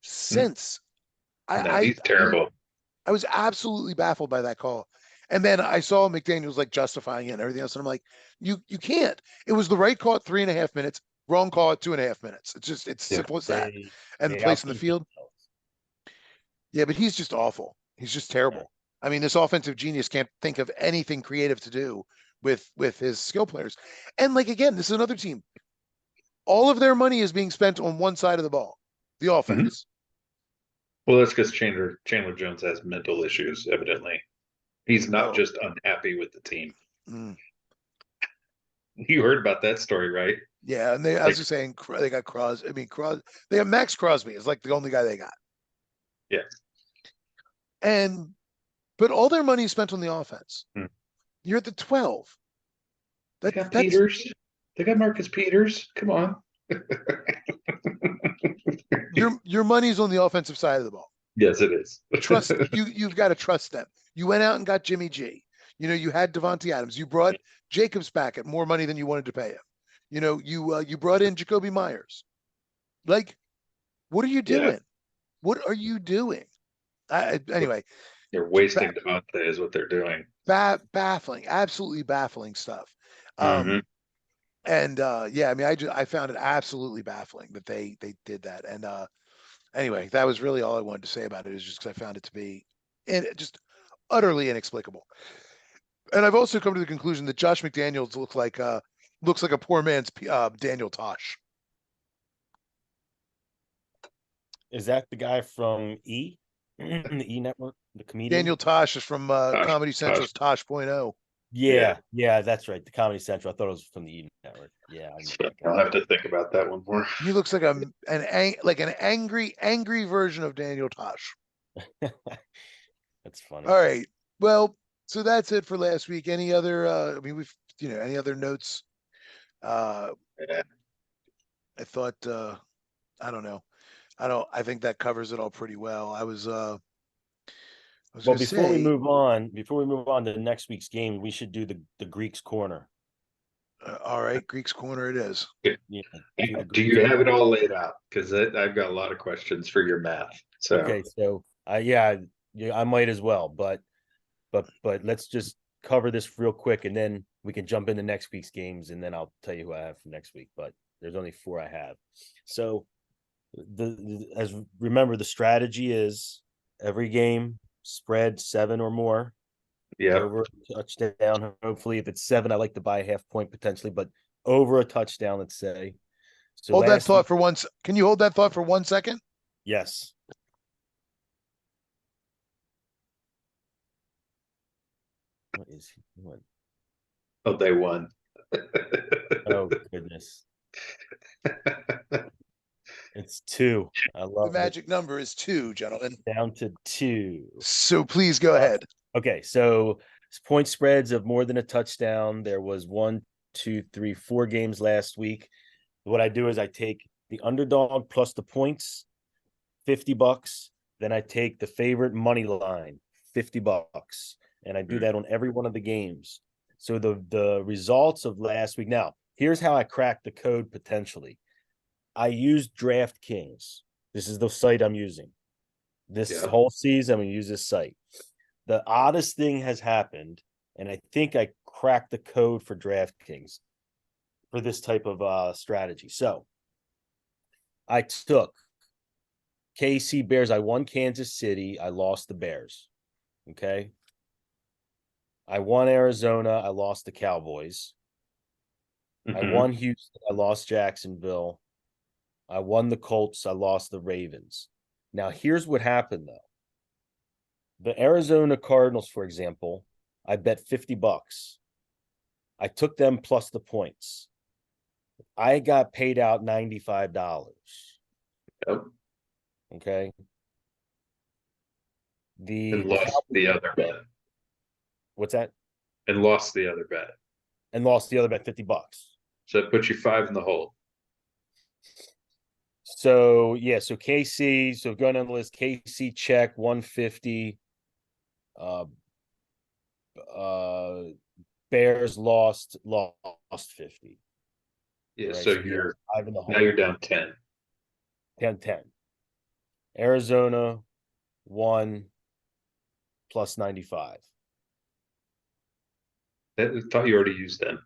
sense. No, he's terrible. I was absolutely baffled by that call. And then I saw McDaniels like justifying it and everything else. And I'm like, you can't. It was the right call at 3.5 minutes, wrong call at 2.5 minutes. It's simple as that. And the place in the field. Yeah, but he's just awful. He's just terrible. I mean, this offensive genius can't think of anything creative to do with his skill players. And like again, this is another team. All of their money is being spent on one side of the ball, the offense. Well, that's because Chandler Jones has mental issues, evidently. He's not Oh. just unhappy with the team. Mm. You heard about that story, right? Yeah, and I was just saying they got Crosby. I mean, they have Max Crosby is like the only guy they got. Yeah. But all their money is spent on the offense. Hmm. You're at the 12. They got Peters. They got Marcus Peters. Come on. Your money's on the offensive side of the ball. Yes, it is. Trust you've got to trust them. You went out and got Jimmy G. You had Devontae Adams. You brought Jacobs back at more money than you wanted to pay him. You brought in Jacoby Myers. Like, what are you doing? Yeah. What are you doing? Anyway, they're wasting Devontae is what they're doing. Baffling, absolutely baffling stuff. Mm-hmm. And yeah, I mean, I found it absolutely baffling that they did that. And anyway, that was really all I wanted to say about it, is just because I found it to be just utterly inexplicable. And I've also come to the conclusion that Josh McDaniels looks like a poor man's Daniel Tosh. Is that the guy from E? The E Network, the comedian? Daniel Tosh is from Comedy Central's Tosh.0. Yeah, that's right. The Comedy Central. I thought it was from the E Network. Yeah, I'll have to think about that one more. He looks like an angry version of Daniel Tosh. That's funny. All right. Well, so that's it for last week. Any other I mean, any other notes? I thought I don't know. I think that covers it all pretty well. Well, before we move on to next week's game, we should do the Greeks corner. All right, Greeks corner it is. Yeah. Do you have it all laid out? Because I've got a lot of questions for your math. So okay, so yeah, I might as well, but let's just cover this real quick, and then we can jump into next week's games, and then I'll tell you who I have for next week. But there's only 4 I have. So remember, the strategy is every game spread 7 or more. Yeah. Over a touchdown. Hopefully, if it's 7, I like to buy a half point potentially, but over a touchdown, let's say. So hold that thought for once. Can you hold that thought for 1 second? Yes. What is he doing? Oh, they won. Oh goodness. It's 2. I love the magic number is 2, gentlemen. Down to 2. So please go ahead. Okay, so point spreads of more than a touchdown. There was 1, 2, 3, 4 games last week. What I do is I take the underdog plus the points, $50. Then I take the favorite money line, $50, and I do that on every one of the games. So the results of last week. Now, here's how I cracked the code potentially. I used DraftKings. This is the site I'm using. This whole season, I'm going to use this site. The oddest thing has happened, and I think I cracked the code for DraftKings for this type of strategy. So I took KC Bears. I won Kansas City. I lost the Bears. Okay. I won Arizona. I lost the Cowboys. I won Houston. I lost Jacksonville. I won the Colts. I lost the Ravens. Now, here's what happened, though. The Arizona Cardinals, for example, I bet $50. I took them plus the points. I got paid out $95. Yep. Okay. And lost the other bet. What's that? And lost the other bet. And lost the other bet $50. So it puts you 5 in the hole. So yeah, so KC, so going on the list, KC check 150. Bears lost 50. Yeah, right? So you're 5 in the hole. Now you're down 10. 10. Arizona won plus 95. I thought you already used them.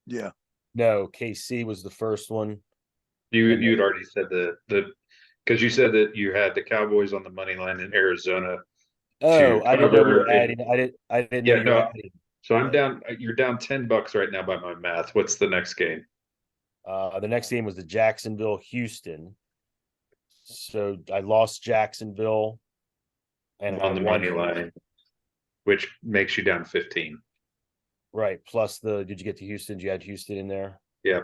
Yeah. No, KC was the first one. You'd already said the because you said that you had the Cowboys on the money line in Arizona Oh, to I didn't know you cover. were adding. I didn't know Yeah, you were no. adding. So I'm Yeah. down. You're down $10 right now by my math. What's the next game? The next game was the Jacksonville Houston. So I lost Jacksonville and I On the won money Houston. line, which makes you down 15. Right. Plus did you get to Houston? Did you add Houston in there? Yeah.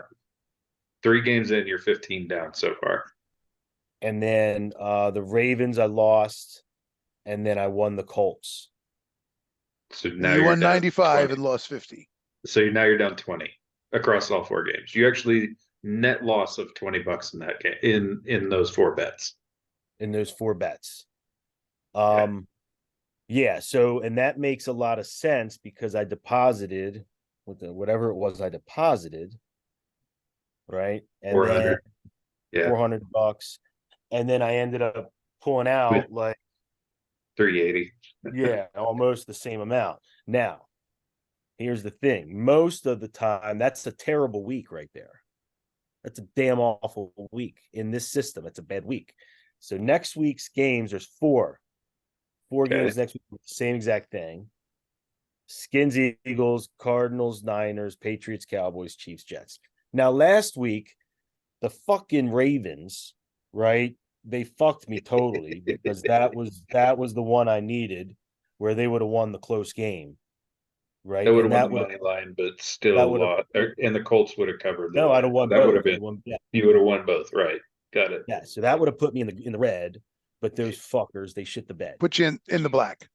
3 games in, you're 15 down so far. And then the Ravens I lost, and then I won the Colts. So And now you you're won down 95 20. and lost 50. So now you're down 20 across all 4 games. You actually net loss of $20 in that game in those 4 bets. In those 4 bets. Yeah. Yeah, so and that makes a lot of sense because I deposited with whatever it was I deposited, right? And then 400. Yeah. $400, and then I ended up pulling With out like 380. yeah, almost the same amount. Now, here's the thing: most of the time, that's a terrible week right there. That's a damn awful week in this system. It's a bad week. So next week's games, there's four Okay. games next week, with the same exact thing. Skins, Eagles, Cardinals, Niners, Patriots, Cowboys, Chiefs, Jets. Now, last week, the fucking Ravens, right? They fucked me totally because that was the one I needed where they would have won the close game, right? That would And have won the money line, but that still would have lost. And the Colts would have covered the no, I'd line. have won That would both. have I'd been, have won, yeah, you would have won both. Right. Got it. yeah. So that would have put me in the red, but those fuckers, they shit the bed. Put you in the black.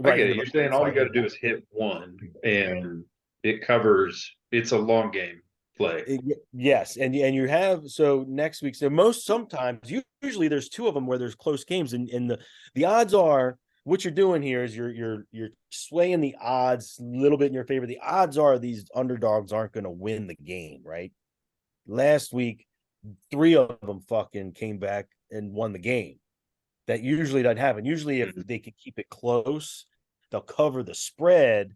I Right get in it. the You're saying all you sorry, got to do is hit one and it covers, it's a long game play. Yes, and you have so next week. So sometimes usually there's two of them where there's close games, and the odds are what you're doing here is you're swaying the odds a little bit in your favor. The odds are these underdogs aren't going to win the game, right? Last week, 3 of them fucking came back and won the game. That usually doesn't happen. Usually, if Mhm. they can keep it close, they'll cover the spread,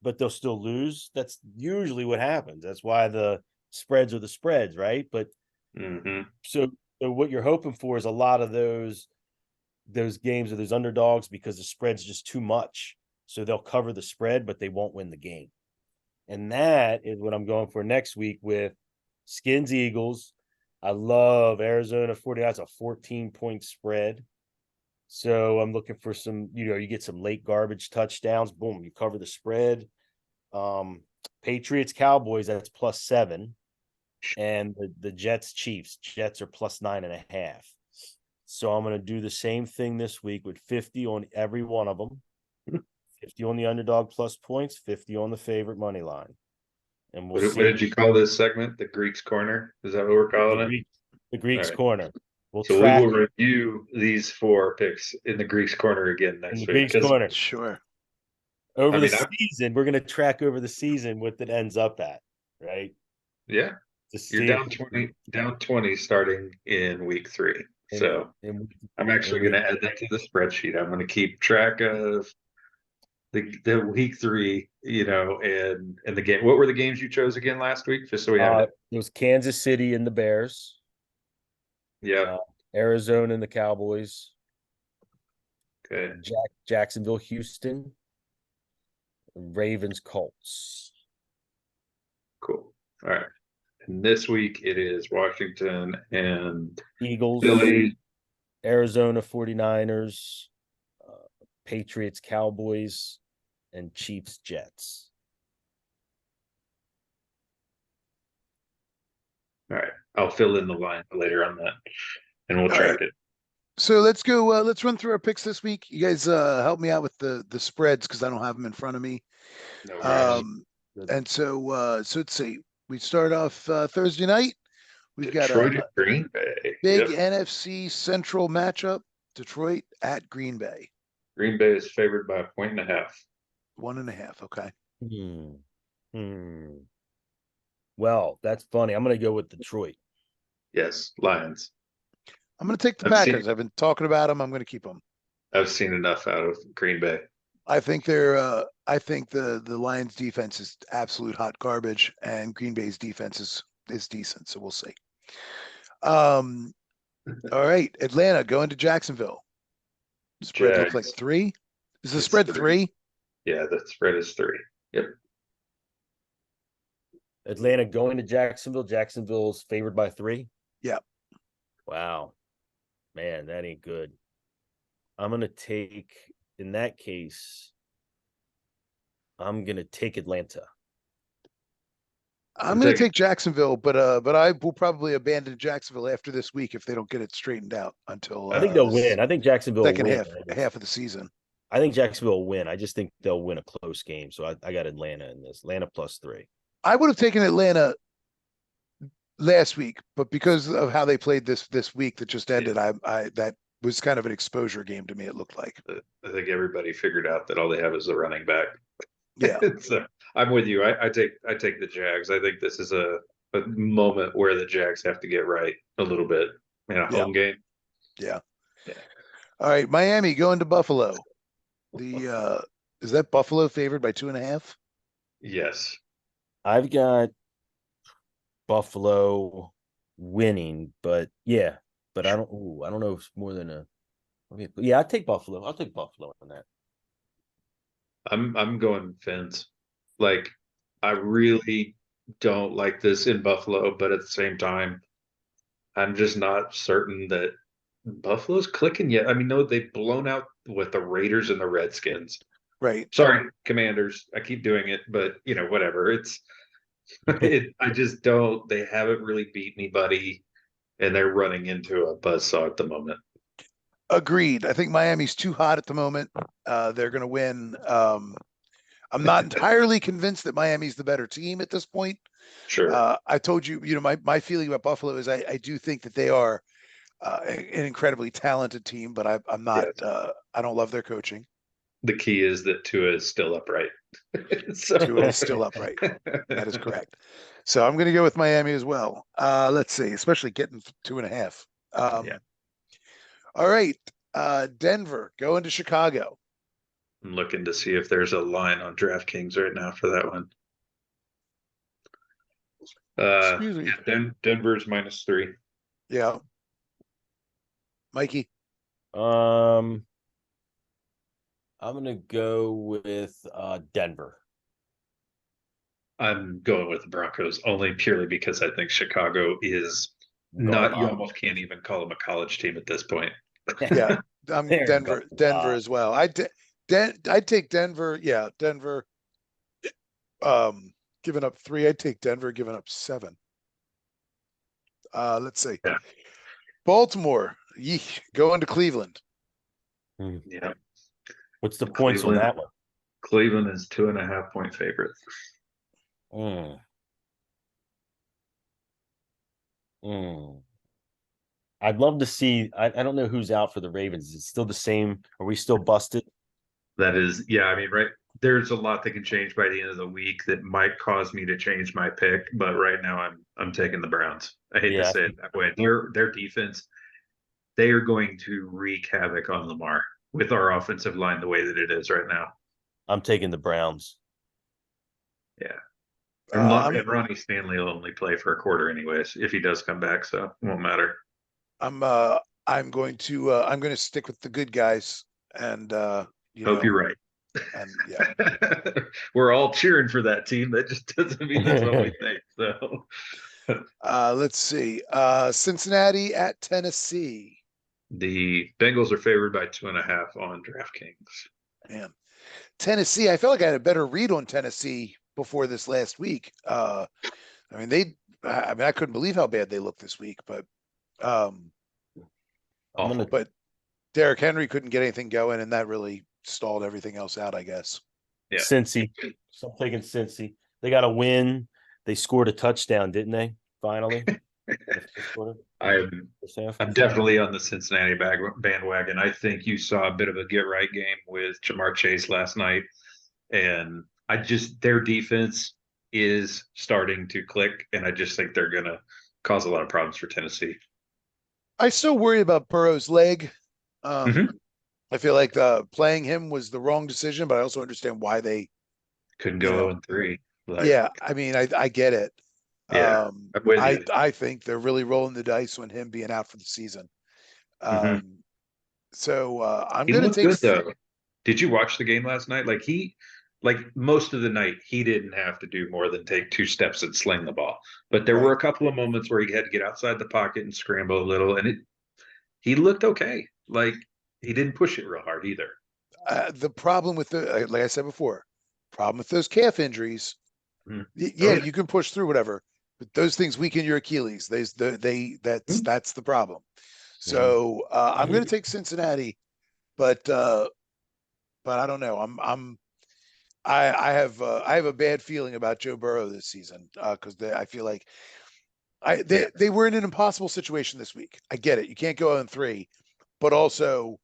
but they'll still lose. That's usually what happens. That's why the spreads are the spreads, right? But Mm-hmm. so what you're hoping for is a lot of those games or those underdogs because the spread's just too much. So they'll cover the spread, but they won't win the game. And that is what I'm going for next week with Skins Eagles. I love Arizona 40. That's a 14-point spread. So I'm looking for some, you get some late garbage touchdowns. Boom, you cover the spread. Patriots, Cowboys, that's +7. And the Jets, Chiefs. Jets are +9.5. So I'm going to do the same thing this week with 50 on every one of them. 50 on the underdog plus points, 50 on the favorite money line. And we'll What see. did you call this segment? The Greek's Corner? Is that what we're calling it? The All Greek's right. Corner. We'll So we track will review these 4 picks in the Greek's Corner again in next the week. Greek's Because Corner. Sure. Over I the mean, season, we're going to track over the season what it ends up at, right? yeah, To you're see if down 20 starting in week 3. in, So in, I'm in actually going week. to add that to the spreadsheet. I'm going to keep track of the week 3, and the game. What were the games you chose again last week? Just so we have it. It was Kansas City and the Bears, Yeah. Arizona and the Cowboys, Okay. Jacksonville, Houston, Ravens, Colts. Cool. All right. And this week it is Washington and Eagles, Philly. Arizona 49ers, Patriots, Cowboys, and Chiefs, Jets. All right. I'll fill in the line later on that and we'll All track right. it. So let's go. Let's run through our picks this week. You guys help me out with the spreads because I don't have them in front of me. No worries. And so let's see. We start off Thursday night. We've got Detroit a and Green Bay. big Yep. NFC Central matchup. Detroit at Green Bay. Green Bay is favored by 1.5. 1.5. Okay. Well, that's funny. I'm going to go with Detroit. Yes, Lions. I'm going to take the I've seen- Packers. I've been talking about them. I'm going to keep them. I've seen enough out of Green Bay. I think I think the Lions defense is absolute hot garbage, and Green Bay's defense is decent. So we'll see. All right, Atlanta going to Jacksonville. Spread looks like Jags. 3. Is the It's spread 3. 3? Yeah, the spread is 3. Yep. Atlanta going to Jacksonville. Jacksonville's favored by 3. Yeah. Wow, man, that ain't good. I'm gonna take in that case. I'm gonna take Atlanta. I'm I'm going to taking. take Jacksonville, but I will probably abandon Jacksonville after this week if they don't get it straightened out until I think they'll win. I think Jacksonville will second win. half of the season. I think Jacksonville will win. I just think they'll win a close game. So I got Atlanta in this. Atlanta +3. I would have taken Atlanta last week, but because of how they played this week that just ended, I that was kind of an exposure game to me. It looked like. I think everybody figured out that all they have is the running back. Yeah. So I'm with you. I take the Jags. I think this is a moment where the Jags have to get right a little bit in a home game. Yeah. Yeah. All right, Miami going to Buffalo. The is that Buffalo favored by 2.5? Yes. I've got Buffalo winning, but yeah, but I don't. Ooh, I don't know if it's more than a. Yeah, I take Buffalo. I'll take Buffalo on that. I'm going Fins. Like I really don't like this in Buffalo, but at the same time, I'm just not certain that Buffalo's clicking yet. I mean, no, they've blown out with the Raiders and the Redskins. Right. Sorry, Commanders. I keep doing it, but whatever. I just don't. They haven't really beat anybody, and they're running into a buzzsaw at the moment. Agreed. I think Miami's too hot at the moment. They're going to win. I'm not entirely convinced that Miami's the better team at this point. Sure. I told you, my feeling about Buffalo is I do think that they are an incredibly talented team, but I'm not. Yes. I don't love their coaching. The key is that Tua is still upright. Tua is still upright. That is correct. So I'm going to go with Miami as well. Let's see, especially getting 2.5. Yeah. All right. Denver going to Chicago. I'm looking to see if there's a line on DraftKings right now for that one. Excuse me. Denver's -3. Yeah. Mikey. I'm gonna go with Denver. I'm going with the Broncos only purely because I think Chicago is not. You almost can't even call them a college team at this point. Yeah, I'm Denver as well. I'd take Denver. Yeah, Denver. Giving up 3. I'd take Denver giving up 7. Let's see. Yeah. Baltimore. Going to Cleveland. Yeah. What's the points on that one? Cleveland is 2.5-point favorite. I'd love to see. I don't know who's out for the Ravens. Is it still the same? Are we still busted? That is, yeah. I mean, right. There's a lot that can change by the end of the week that might cause me to change my pick, but right now I'm taking the Browns. I hate to say it that way. Their defense, they are going to wreak havoc on Lamar with our offensive line the way that it is right now. I'm taking the Browns. Yeah. And Ronnie Stanley will only play for a quarter anyways if he does come back, so it won't matter. I'm going to stick with the good guys and hope you're right. And yeah. We're all cheering for that team. That just doesn't mean that's what we think. So let's see. Cincinnati at Tennessee. The Bengals are favored by 2.5 on DraftKings. Man. Tennessee, I felt like I had a better read on Tennessee before this last week. I couldn't believe how bad they looked this week, but but Derrick Henry couldn't get anything going, and that really stalled everything else out, I guess. Yeah. Cincy. So I'm taking Cincy. They got a win. They scored a touchdown, didn't they? Finally. I'm definitely on the Cincinnati bandwagon. I think you saw a bit of a get right game with Jamar Chase last night, and their defense is starting to click, and I just think they're gonna cause a lot of problems for Tennessee. I still worry about Burrow's leg. I feel like playing him was the wrong decision, but I also understand why they couldn't go 0-3. Yeah, I mean, I get it. Yeah, I think they're really rolling the dice on him being out for the season. So I'm he going to looked take. Good though. Did you watch the game last night? Like most of the night, he didn't have to do more than take 2 steps and sling the ball. But there were Right. a couple of moments where he had to get outside the pocket and scramble a little, and he looked okay. Like he didn't push it real hard either. The problem with like I said before, problem with those calf injuries. Mhm. Yeah, you can push through whatever, but those things weaken your Achilles. That's the problem. So I'm going to take Cincinnati, but I don't know. I have a bad feeling about Joe Burrow this season because I feel like Yeah. they were in an impossible situation this week. I get it. You can't go 0-3, but also,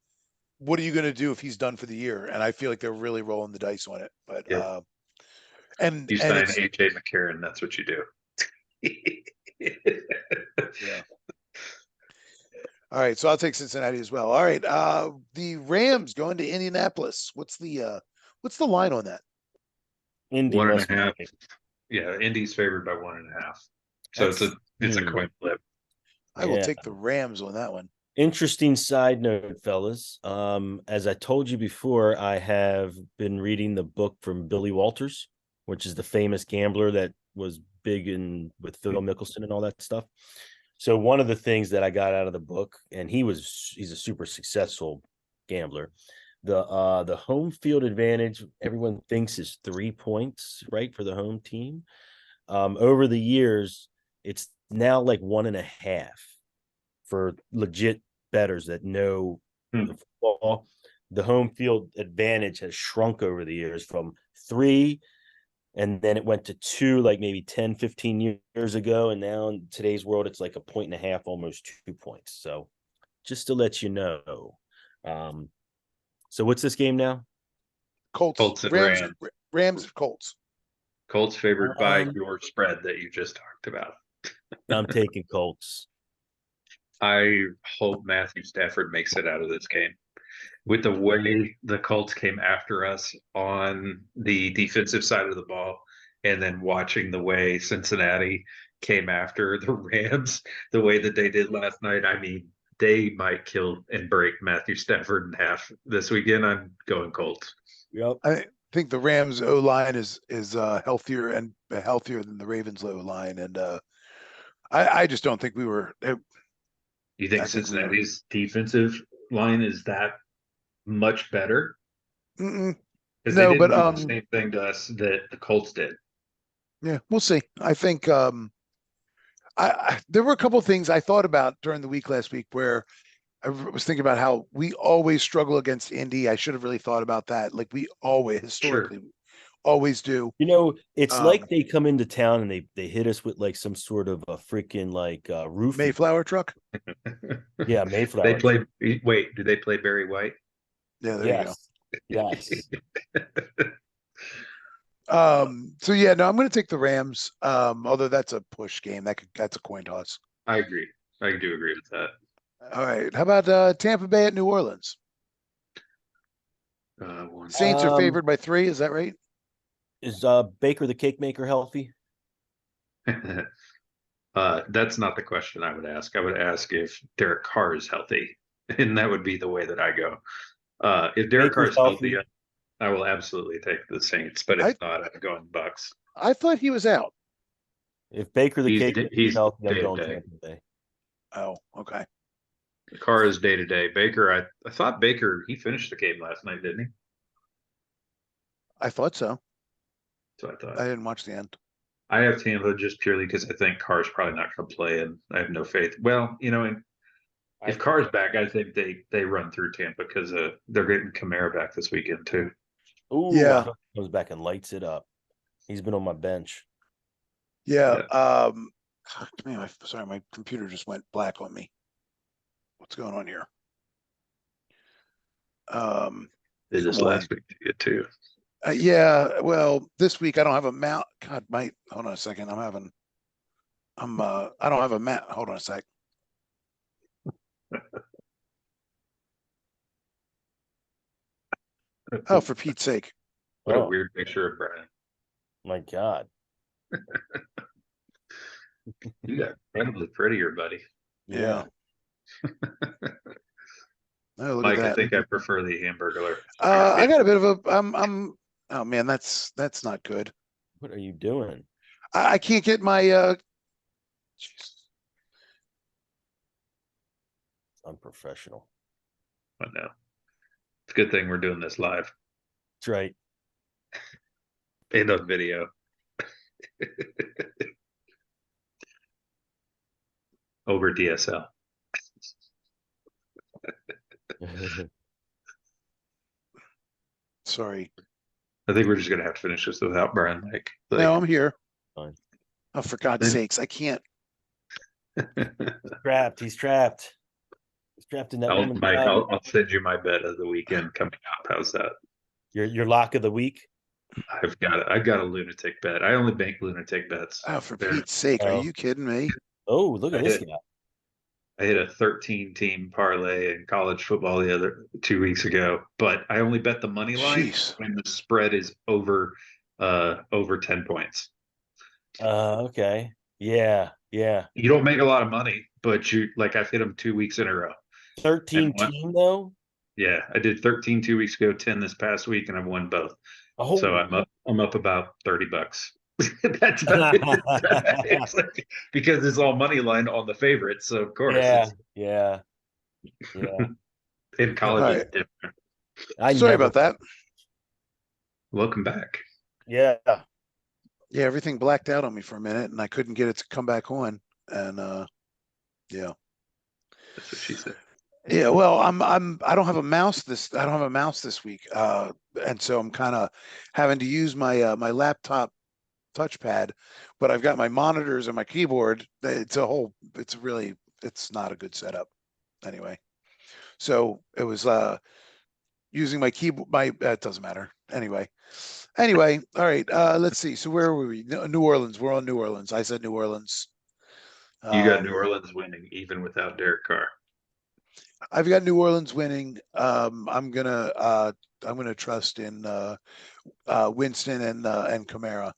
what are you going to do if he's done for the year? And I feel like they're really rolling the dice on it. But Yep. You and sign it's AJ McCarron, that's what you do. yeah. All right, so I'll take Cincinnati as well. All right, the Rams going to Indianapolis. What's the line on that? Indy One and must a half. be. Yeah, Indy's favored by 1.5. So That's it's a coin flip. I will Yeah. take the Rams on that one. Interesting side note, fellas. As I told you before, I have been reading the book from Billy Walters, which is the famous gambler that was big in with Phil Mickelson and all that stuff. So one of the things that I got out of the book, and he's a super successful gambler. The home field advantage everyone thinks is 3 points, right, for the home team. Over the years, it's now like 1.5 for legit bettors that know Hmm. the football. The home field advantage has shrunk over the years from 3, and then it went to 2 like maybe 10, 15 years ago. And now in today's world, it's like 1.5, almost 2 points. So just to let you know. So what's this game now? Colts, Colts and Rams. Rams, Colts. Colts favored by Um, your spread that you just talked about. I'm taking Colts. I hope Matthew Stafford makes it out of this game. With the way the Colts came after us on the defensive side of the ball, and then watching the way Cincinnati came after the Rams, the way that they did last night, I mean, they might kill and break Matthew Stafford in half this weekend. I'm going Colts. Yep. I think the Rams O line is healthier than the Ravens O line, and I just don't think we were. You think I think we were. Cincinnati's defensive line is that much better? Mm-mm. Because they No, but didn't do the same thing to us that the Colts did. yeah, we'll see. I think there were a couple of things I thought about during the week last week where I was thinking about how we always struggle against Indy. I should have really thought about that. Like we always Sure. historically always do. It's Um, like they come into town and they hit us with like some sort of a freaking like roofie. Mayflower truck. Yeah, They Mayflower. play. Wait, do they play Barry White? Yeah, there you go. Yes. Yes. So yeah, no, I'm going to take the Rams. Although that's a push game. That's a coin toss. I agree. I do agree with that. All right. How about Tampa Bay at New Orleans? One, Saints are Um, favored by 3. Is that right? is Baker the cake maker healthy? that's not the question I would ask. I would ask if Derek Carr is healthy, and that would be the way that I go. If Derek Carr Baker's is healthy, healthy. I will absolutely take the Saints. But if I not, I'm going Bucks. I thought he was out. If Baker the cake maker's He's healthy, I'm day to going day. Tampa Bay. Oh, okay. Carr is day to day. Baker, I thought Baker he finished the game last night, didn't he? I thought so. So I thought. I didn't watch the end. I have Tampa just purely because I think Carr's probably not going to play, and I have no faith. Well, and I if think Carr's back, I think they run through Tampa because they're getting Kamara back this weekend too. Ooh, I Yeah, hope he comes back and lights it up. He's been on my bench. yeah. Yeah, Man, sorry, my computer just went black on me. What's going on here? did this Come on. last week to you too. Yeah. Well, this week I don't have a mount. God, hold on a second. I don't have a map. Hold on a sec. Oh, for Pete's sake. What a Oh weird picture of Brian. my God. You got incredibly prettier, buddy. Yeah. Yeah. Oh, look Mike, at I that. think I prefer the Hamburglar. I got a bit of a. Oh man, that's not good. What are you doing? I can't get my. Jeez. Unprofessional. I know. It's a good thing we're doing this live That's right. and on video. Over DSL. Sorry. I think we're just gonna have to finish this without Brian. No, I'm here. Fine. Oh, for God's sakes, I can't. Trapped. He's trapped. He's trapped in that woman's Mike, body. I'll send you my bet of the weekend coming up. How's that? Your lock of the week. I've got a lunatic bet. I only bank lunatic bets. Oh, for There. Pete's sake, are Oh. you kidding me? Oh, look at I this hit- guy. I hit a 13 team parlay in college football the other 2 weeks ago, but I only bet the money line Jeez. when the spread is over 10 points. Okay. Yeah. Yeah. You don't make a lot of money, but I've hit them 2 weeks in a row. 13 what? team though. Yeah, I did 13 2 weeks ago, 10 this past week, and I've won both. Oh. So I'm up about $30. That's about it. It's like, because it's all money line on the favorites, so of course Yeah. Yeah. in All college right. it's different. I Sorry never. about that. Welcome back. Yeah. Yeah, everything blacked out on me for a minute, and I couldn't get it to come back on. And yeah. That's what she said. Yeah, well, I don't have a mouse this week. And so I'm kind of having to use my my laptop touchpad, but I've got my monitors and my keyboard. It's not a good setup anyway. So it was using my keyboard, it doesn't matter. Anyway, all right, let's see. So where were we? New Orleans. We're on New Orleans. I said New Orleans. You got New Orleans winning even without Derek Carr. I've got New Orleans winning. I'm gonna trust in Winston and Kamara.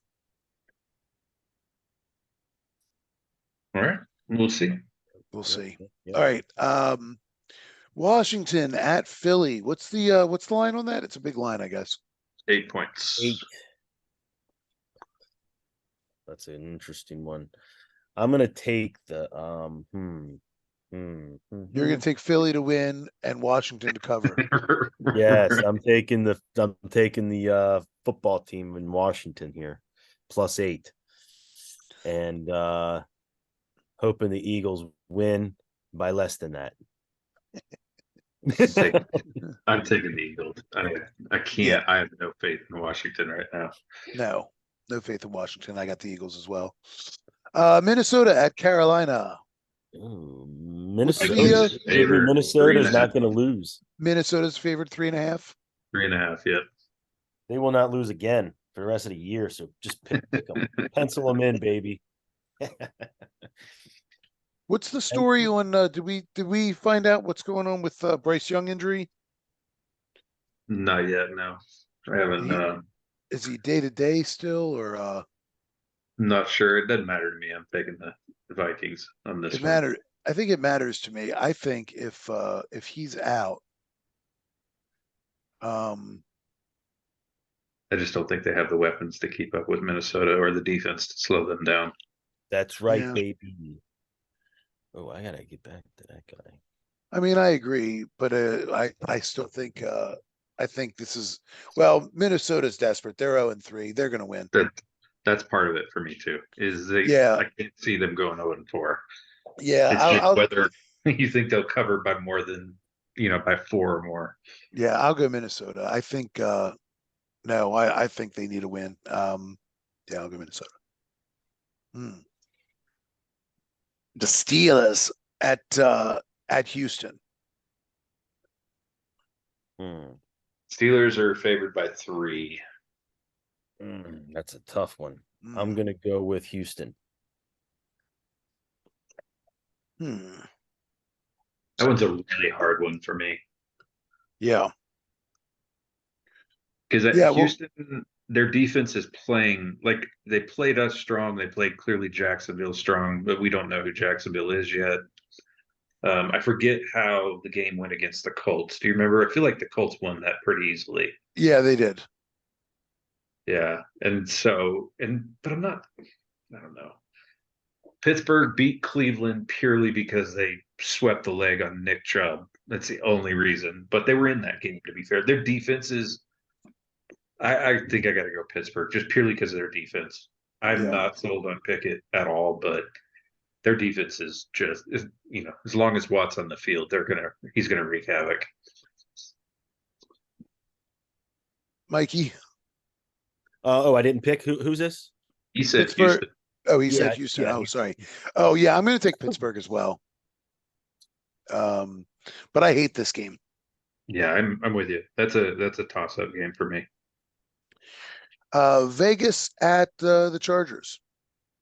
All right, we'll see. We'll see. Yep. All right. Washington at Philly. What's the line on that? It's a big line, I guess. 8 points. 8. That's an interesting one. I'm gonna take the You're gonna take Philly to win and Washington to cover. Yes, I'm taking the football team in Washington here, +8, and hoping the Eagles win by less than that. I'm taking the Eagles. I can't. Yeah. I have no faith in Washington right now. No faith in Washington. I got the Eagles as well. Minnesota at Carolina. Ooh, Minnesota. Minnesota's not going to lose. Minnesota's favored 3.5. 3.5. Yep. They will not lose again for the rest of the year. So just pick them, pencil them in, baby. What's the story on? Did we find out what's going on with Bryce Young injury? Not yet. No, I haven't. Is he day to day still, or? Not sure. It doesn't matter to me. I'm taking the Vikings on this It one. matters. I think it matters to me. I think if he's out, I just don't think they have the weapons to keep up with Minnesota or the defense to slow them down. That's right, Yeah. baby. Oh, I gotta get back to that guy. I mean, I agree, but I still think I think this is Minnesota's desperate. They're 0-3. They're going to win. That's part of it for me too. Yeah. I can't see them going 0-4. Yeah, It's just whether you think they'll cover by more than by 4 or more. Yeah, I'll go Minnesota. I think no, I think they need a win. Yeah, I'll go Minnesota. The Steelers at Houston. Steelers are favored by 3. That's a tough one. I'm gonna go with Houston. That one's a really hard one for me. Yeah. Because Houston, their defense is playing like they played us strong. They played clearly Jacksonville strong, but we don't know who Jacksonville is yet. I forget how the game went against the Colts. Do you remember? I feel like the Colts won that pretty easily. Yeah, they did. Yeah. But I don't know. Pittsburgh beat Cleveland purely because they swept the leg on Nick Chubb. That's the only reason. But they were in that game, to be fair. Their defense is, I think I got to go Pittsburgh just purely because of their defense. I'm Yeah. not sold on Pickett at all, but their defense is just, as long as Watt's on the field, he's gonna wreak havoc. Mikey, I didn't pick. Who's this? He said Pittsburgh. Houston. Oh, he said Yeah, Houston. yeah. Oh, sorry. Oh, yeah, I'm going to take Pittsburgh as well. But I hate this game. Yeah, I'm with you. That's a toss up game for me. Vegas at the Chargers.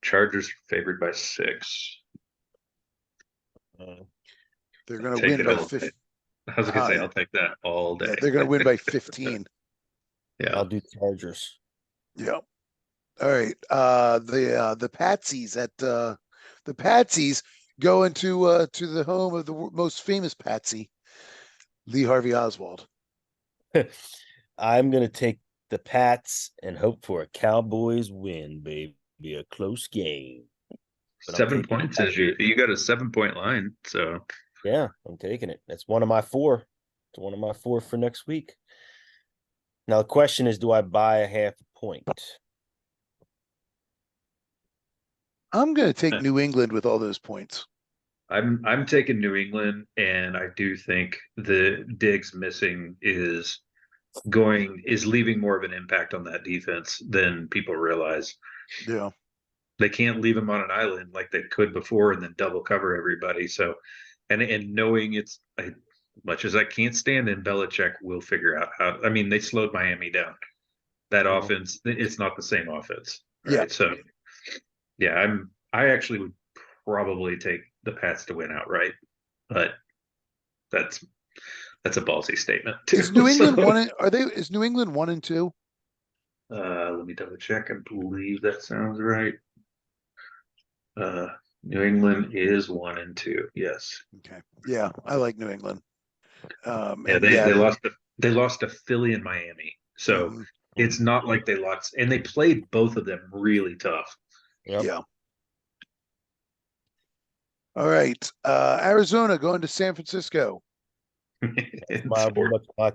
Chargers favored by 6. Uh, They're going to Take win it by all. 15. I was gonna say I'll take that all day. Yeah, they're going to win by 15. Yeah. I'll do Chargers. Yeah. All right. The Patsies at the Patsies go into to the home of the most famous Patsy, Lee Harvey Oswald. I'm gonna take the Pats and hope for a Cowboys win, baby. Be a close game. But I'm 7 taking points the is you got a 7 point line. So Yeah, I'm taking it. That's one of my 4. It's one of my 4 for next week. Now the question is, do I buy a half a point? I'm going to take New England with all those points. I'm taking New England, and I do think the Diggs missing is leaving more of an impact on that defense than people realize. Yeah. They can't leave him on an island like they could before and then double cover everybody. So, and knowing it's much as I can't stand in, Belichick will figure out how. I mean, they slowed Miami down. That offense, it's not the same offense, right? Yeah. So, yeah, I actually would probably take the Pats to win outright, but that's a ballsy statement too. Is New England So, one? Is New England 1-2? let me double check. I believe that sounds right. New England is 1-2. Yes. Okay. Yeah, I like New England. Yeah, And they yeah, lost to Philly and Miami. So mhm, it's not like they lost, and they played both of them really tough. Yep. yeah. All right. Arizona going to San Francisco. My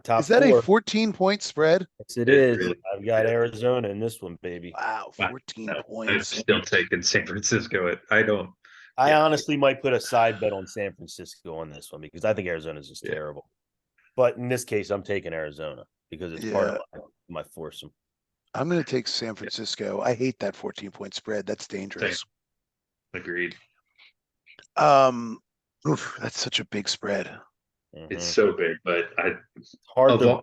top Is that 4. a 14-point spread? Yes, it It is. really I've got is. Arizona in this one, baby. Wow, Wow. 14 No, I'm points. still taking San Francisco. I don't. I Yeah. honestly might put a side bet on San Francisco on this one because I think Arizona is just Yeah. terrible. But in this case, I'm taking Arizona because it's part of my foursome. I'm going to take San Francisco. I hate that 14-point spread. That's dangerous. Agreed. That's such a big spread. It's so big, but hard to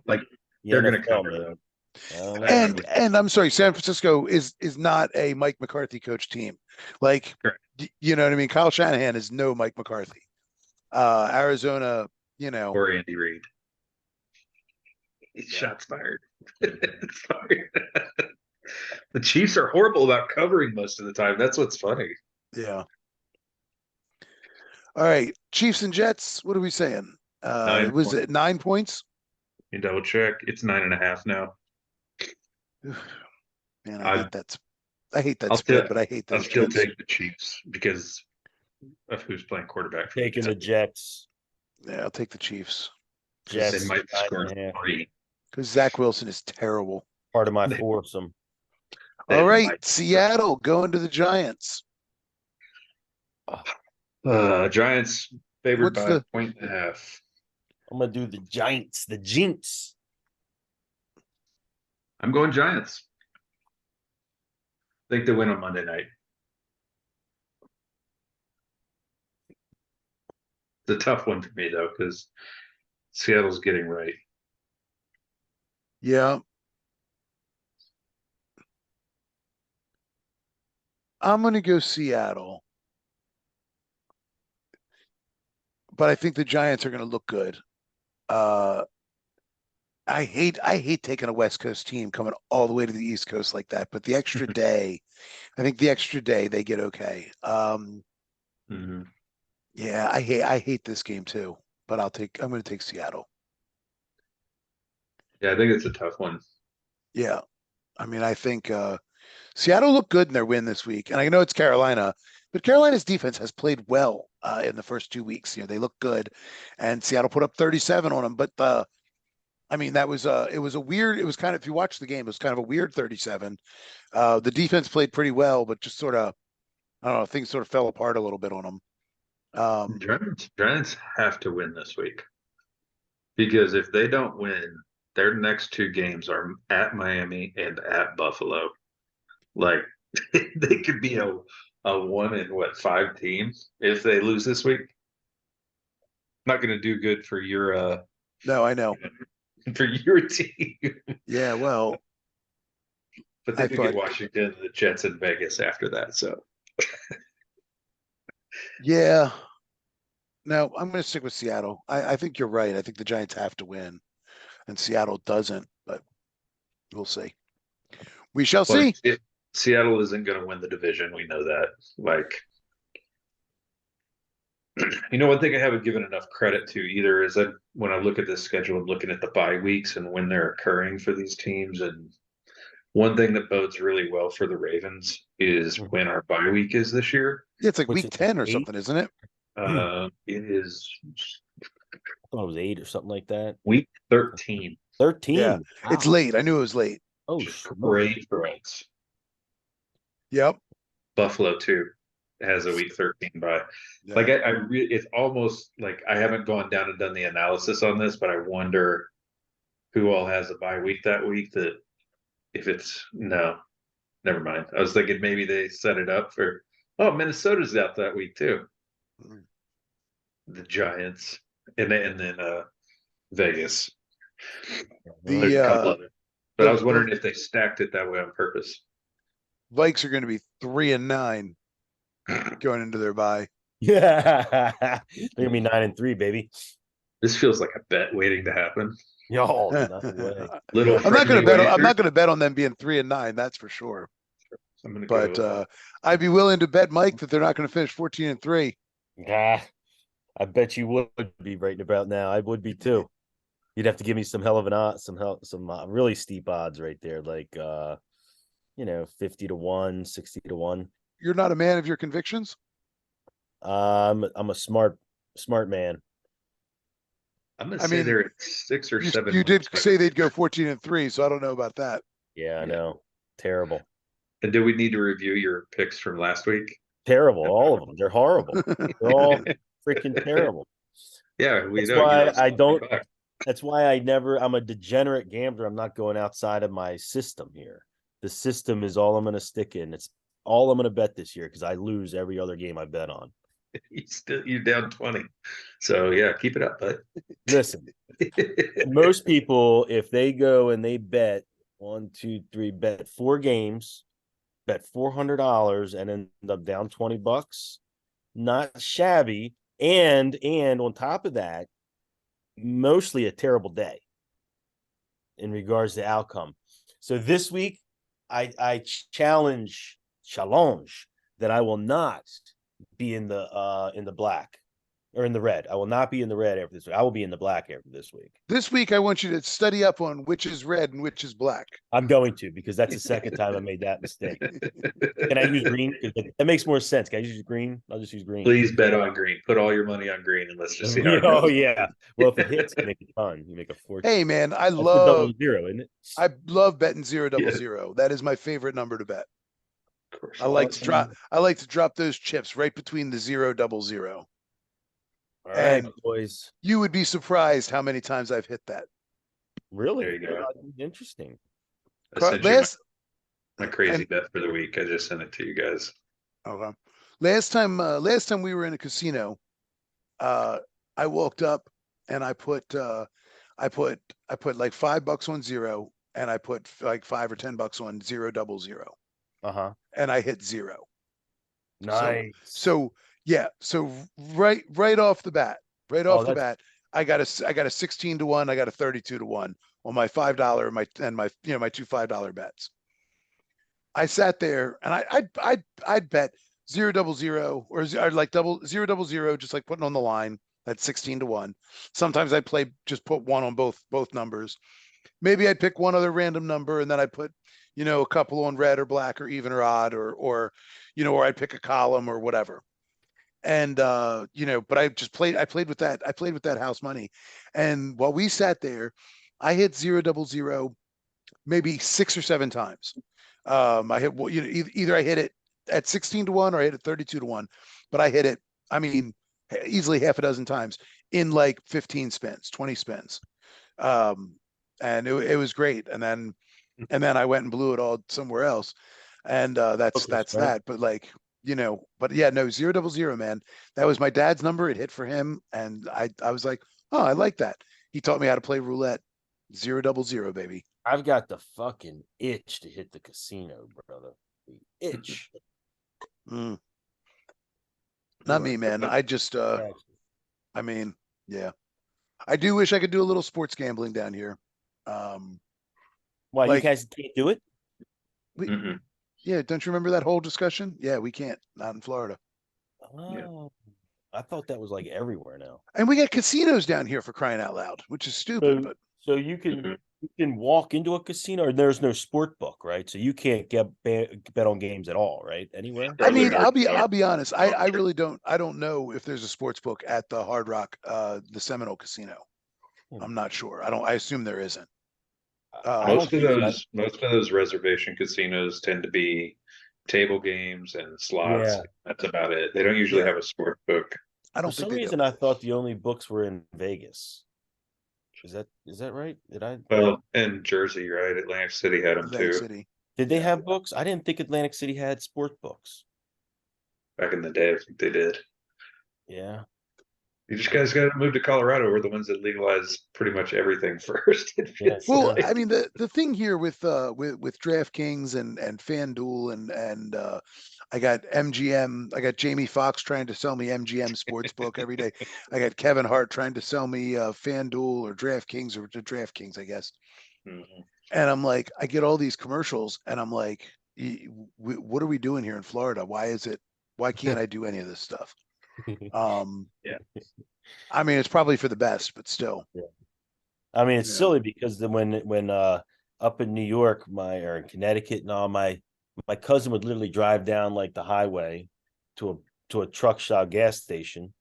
they're going to cover though. And I'm sorry, San Francisco is not a Mike McCarthy coach team. Like, you know what I mean? Kyle Shanahan is no Mike McCarthy. Arizona, or Andy Reid. Shots fired. Sorry. The Chiefs are horrible about covering most of the time. That's what's funny. Yeah. All right, Chiefs and Jets. What are we saying? Was it 9 points? You double check. It's 9.5 now. Man, I hate that spread, but I hate those. I'll still take the Chiefs because of who's playing quarterback. Taking the Jets. Yeah, I'll take the Chiefs. Jets. They might score 3. Because Zach Wilson is terrible. Part of my foursome. All right, Seattle going to the Giants. Giants favored by a 1.5. I'm gonna do the Giants, the Jinx. I'm going Giants. I think they win on Monday night. It's a tough one for me though, because Seattle's getting right. Yeah. I'm going to go Seattle. But I think the Giants are going to look good. I hate taking a West Coast team coming all the way to the East Coast like that. But the extra day, I think the extra day they get okay. Yeah, I hate this game too, but I'm going to take Seattle. Yeah, I think it's a tough one. Yeah. I mean, I think Seattle looked good in their win this week. And I know it's Carolina, but Carolina's defense has played well in the first 2 weeks. They look good. And Seattle put up 37 on them. But I mean, it was it was kind of, if you watch the game, it was kind of a weird 37. The defense played pretty well, but just sort of, I don't know, things sort of fell apart a little bit on them. Giants have to win this week because if they don't win, their next two games are at Miami and at Buffalo. Like they could be a 1-5 team if they lose this week. Not going to do good for your No, I know. for your team. Yeah, well, But I they do get thought, Washington, the Jets, and Vegas after that. So yeah. No, I'm going to stick with Seattle. I think you're right. I think the Giants have to win, and Seattle doesn't, but we'll see. We shall well, see. Seattle isn't going to win the division. We know that. Like, one thing I haven't given enough credit to either is that when I look at this schedule, I'm looking at the bye weeks and when they're occurring for these teams. And one thing that bodes really well for the Ravens is when our bye week is this year. Yeah, it's like What's week it, 10 or 8? something, isn't it? It is I thought it was 8 or something like that. week 13. 13. Yeah, it's Wow. late. I knew it was late. Oh, Just smokes. great for us. Yep. Buffalo too has a week 13 bye. Yeah. Like it's almost like I haven't gone down and done the analysis on this, but I wonder who all has a bye week that week. That if it's no, never mind. I was thinking maybe they set it up for. Oh, Minnesota's out that week too. Mm. The Giants and then Vegas. There's The a couple other. But I was the wondering if they stacked it that way on purpose. Vikes are going to be 3-9 going into their bye. Yeah. They're gonna be 9-3, baby. This feels like a bet waiting to happen. Yo, nothing way. Little I'm not going to friendly bet. I'm wager. not going to bet on them being 3-9. That's for sure. I'm gonna But go. I'd be willing to bet Mike that they're not going to finish 14-3. Yeah, I bet you would be right about now. I would be too. You'd have to give me some hell of an odds, some really steep odds right there, like 50-1, 60-1. You're not a man of your convictions. I'm a smart man. I'm gonna I say mean, they're at 6 or 7. You did say they'd go 14-3, so I don't know about that. Yeah, I know. Terrible. And do we need to review your picks from last week? Terrible. All of them. They're horrible. They're all freaking terrible. Yeah, we That's know. why I don't. That's why I'm a degenerate gambler. I'm not going outside of my system here. The system is all I'm going to stick in. It's all I'm going to bet this year because I lose every other game I bet on. You're down 20. So yeah, keep it up, bud. Listen, most people, if they go and they bet 1, 2, 3, bet 4 games, bet $400 and end up down $20, not shabby. And on top of that, mostly a terrible day in regards to outcome. So this week, I challenge that I will not be in the black or in the red. I will not be in the red after this week. I will be in the black after this week. This week, I want you to study up on which is red and which is black. I'm going to, because that's the second time I made that mistake. Can I use green? That makes more sense. Can I use green? I'll just use green. Please bet on green. Put all your money on green, and let's just see how it Oh goes. yeah. Well, if it hits, you make a ton. You make a fortune. Hey man, That's the double zero, isn't it? I love betting 0-0. That is my favorite number to bet. Of course. I like to drop those chips right between the 0-0. All right, And boys. you would be surprised how many times I've hit that. Really? There you go. Interesting. I sent you Last my crazy bet for the week. I just sent it to you guys. Okay. Last time we were in a casino, I walked up and I put like $5 on 0, and I put like $5 or $10 on 0-0, Uh-huh. and I hit 0. Nice. So yeah, so right off the bat, I got a 16-1, I got a 32-1 on my $5 and my my two $5 bets. I sat there and I'd bet 000 or like 000, just like putting on the line. That's 16-1. Sometimes I play just put one on both numbers. Maybe I'd pick one other random number and then I put, a couple on red or black or even or odd or or I'd pick a column or whatever. And but I played with that. I played with that house money. And while we sat there, I hit 000 maybe 6 or 7 times. I hit, either I hit it at 16-1 or I hit it 32-1, but I hit it, I mean, easily half a dozen times in like 15 spins, 20 spins. And it was great. And then I went and blew it all somewhere else. And that's that. But like, but yeah, no, 000, man. That was my dad's number. It hit for him. And I was like, oh, I like that. He taught me how to play roulette. 000, baby. I've got the fucking itch to hit the casino, brother. The itch. Not me, man. I just I mean, yeah. I do wish I could do a little sports gambling down here. Why, like, you guys can't do it? Yeah, don't you remember that whole discussion? Yeah, we can't. Not in Florida. Oh, I thought that was like everywhere now. And we got casinos down here, for crying out loud, which is stupid. So you can walk into a casino, and there's no sport book, right? So you can't bet on games at all, right? Anywhere. I mean, I'll be honest. I really don't. I don't know if there's a sports book at the Hard Rock, the Seminole Casino. I'm not sure. I assume there isn't. Most of those reservation casinos tend to be table games and slots. Yeah. That's about it. They don't usually have a sport book. I don't For think some reason I thought the only books were in Vegas. Is that right? Well, in Jersey, right? Atlantic City had them Atlantic too. City. Did they have books? I didn't think Atlantic City had sport books. Back in the day, I think they did. Yeah. You just guys got to move to Colorado. We're the ones that legalize pretty much everything first. Well, I mean, the thing here with DraftKings and FanDuel and I got MGM. I got Jamie Foxx trying to sell me MGM Sportsbook every day. I got Kevin Hart trying to sell me FanDuel or DraftKings or DraftKings, I guess. Mm-hmm. And I'm like, I get all these commercials, and I'm like, what are we doing here in Florida? Why can't I do any of this stuff? Yeah. I mean, it's probably for the best, but still. Yeah. I mean, it's silly because when up in New York, or in Connecticut and all, my cousin would literally drive down like the highway to a truck stop gas station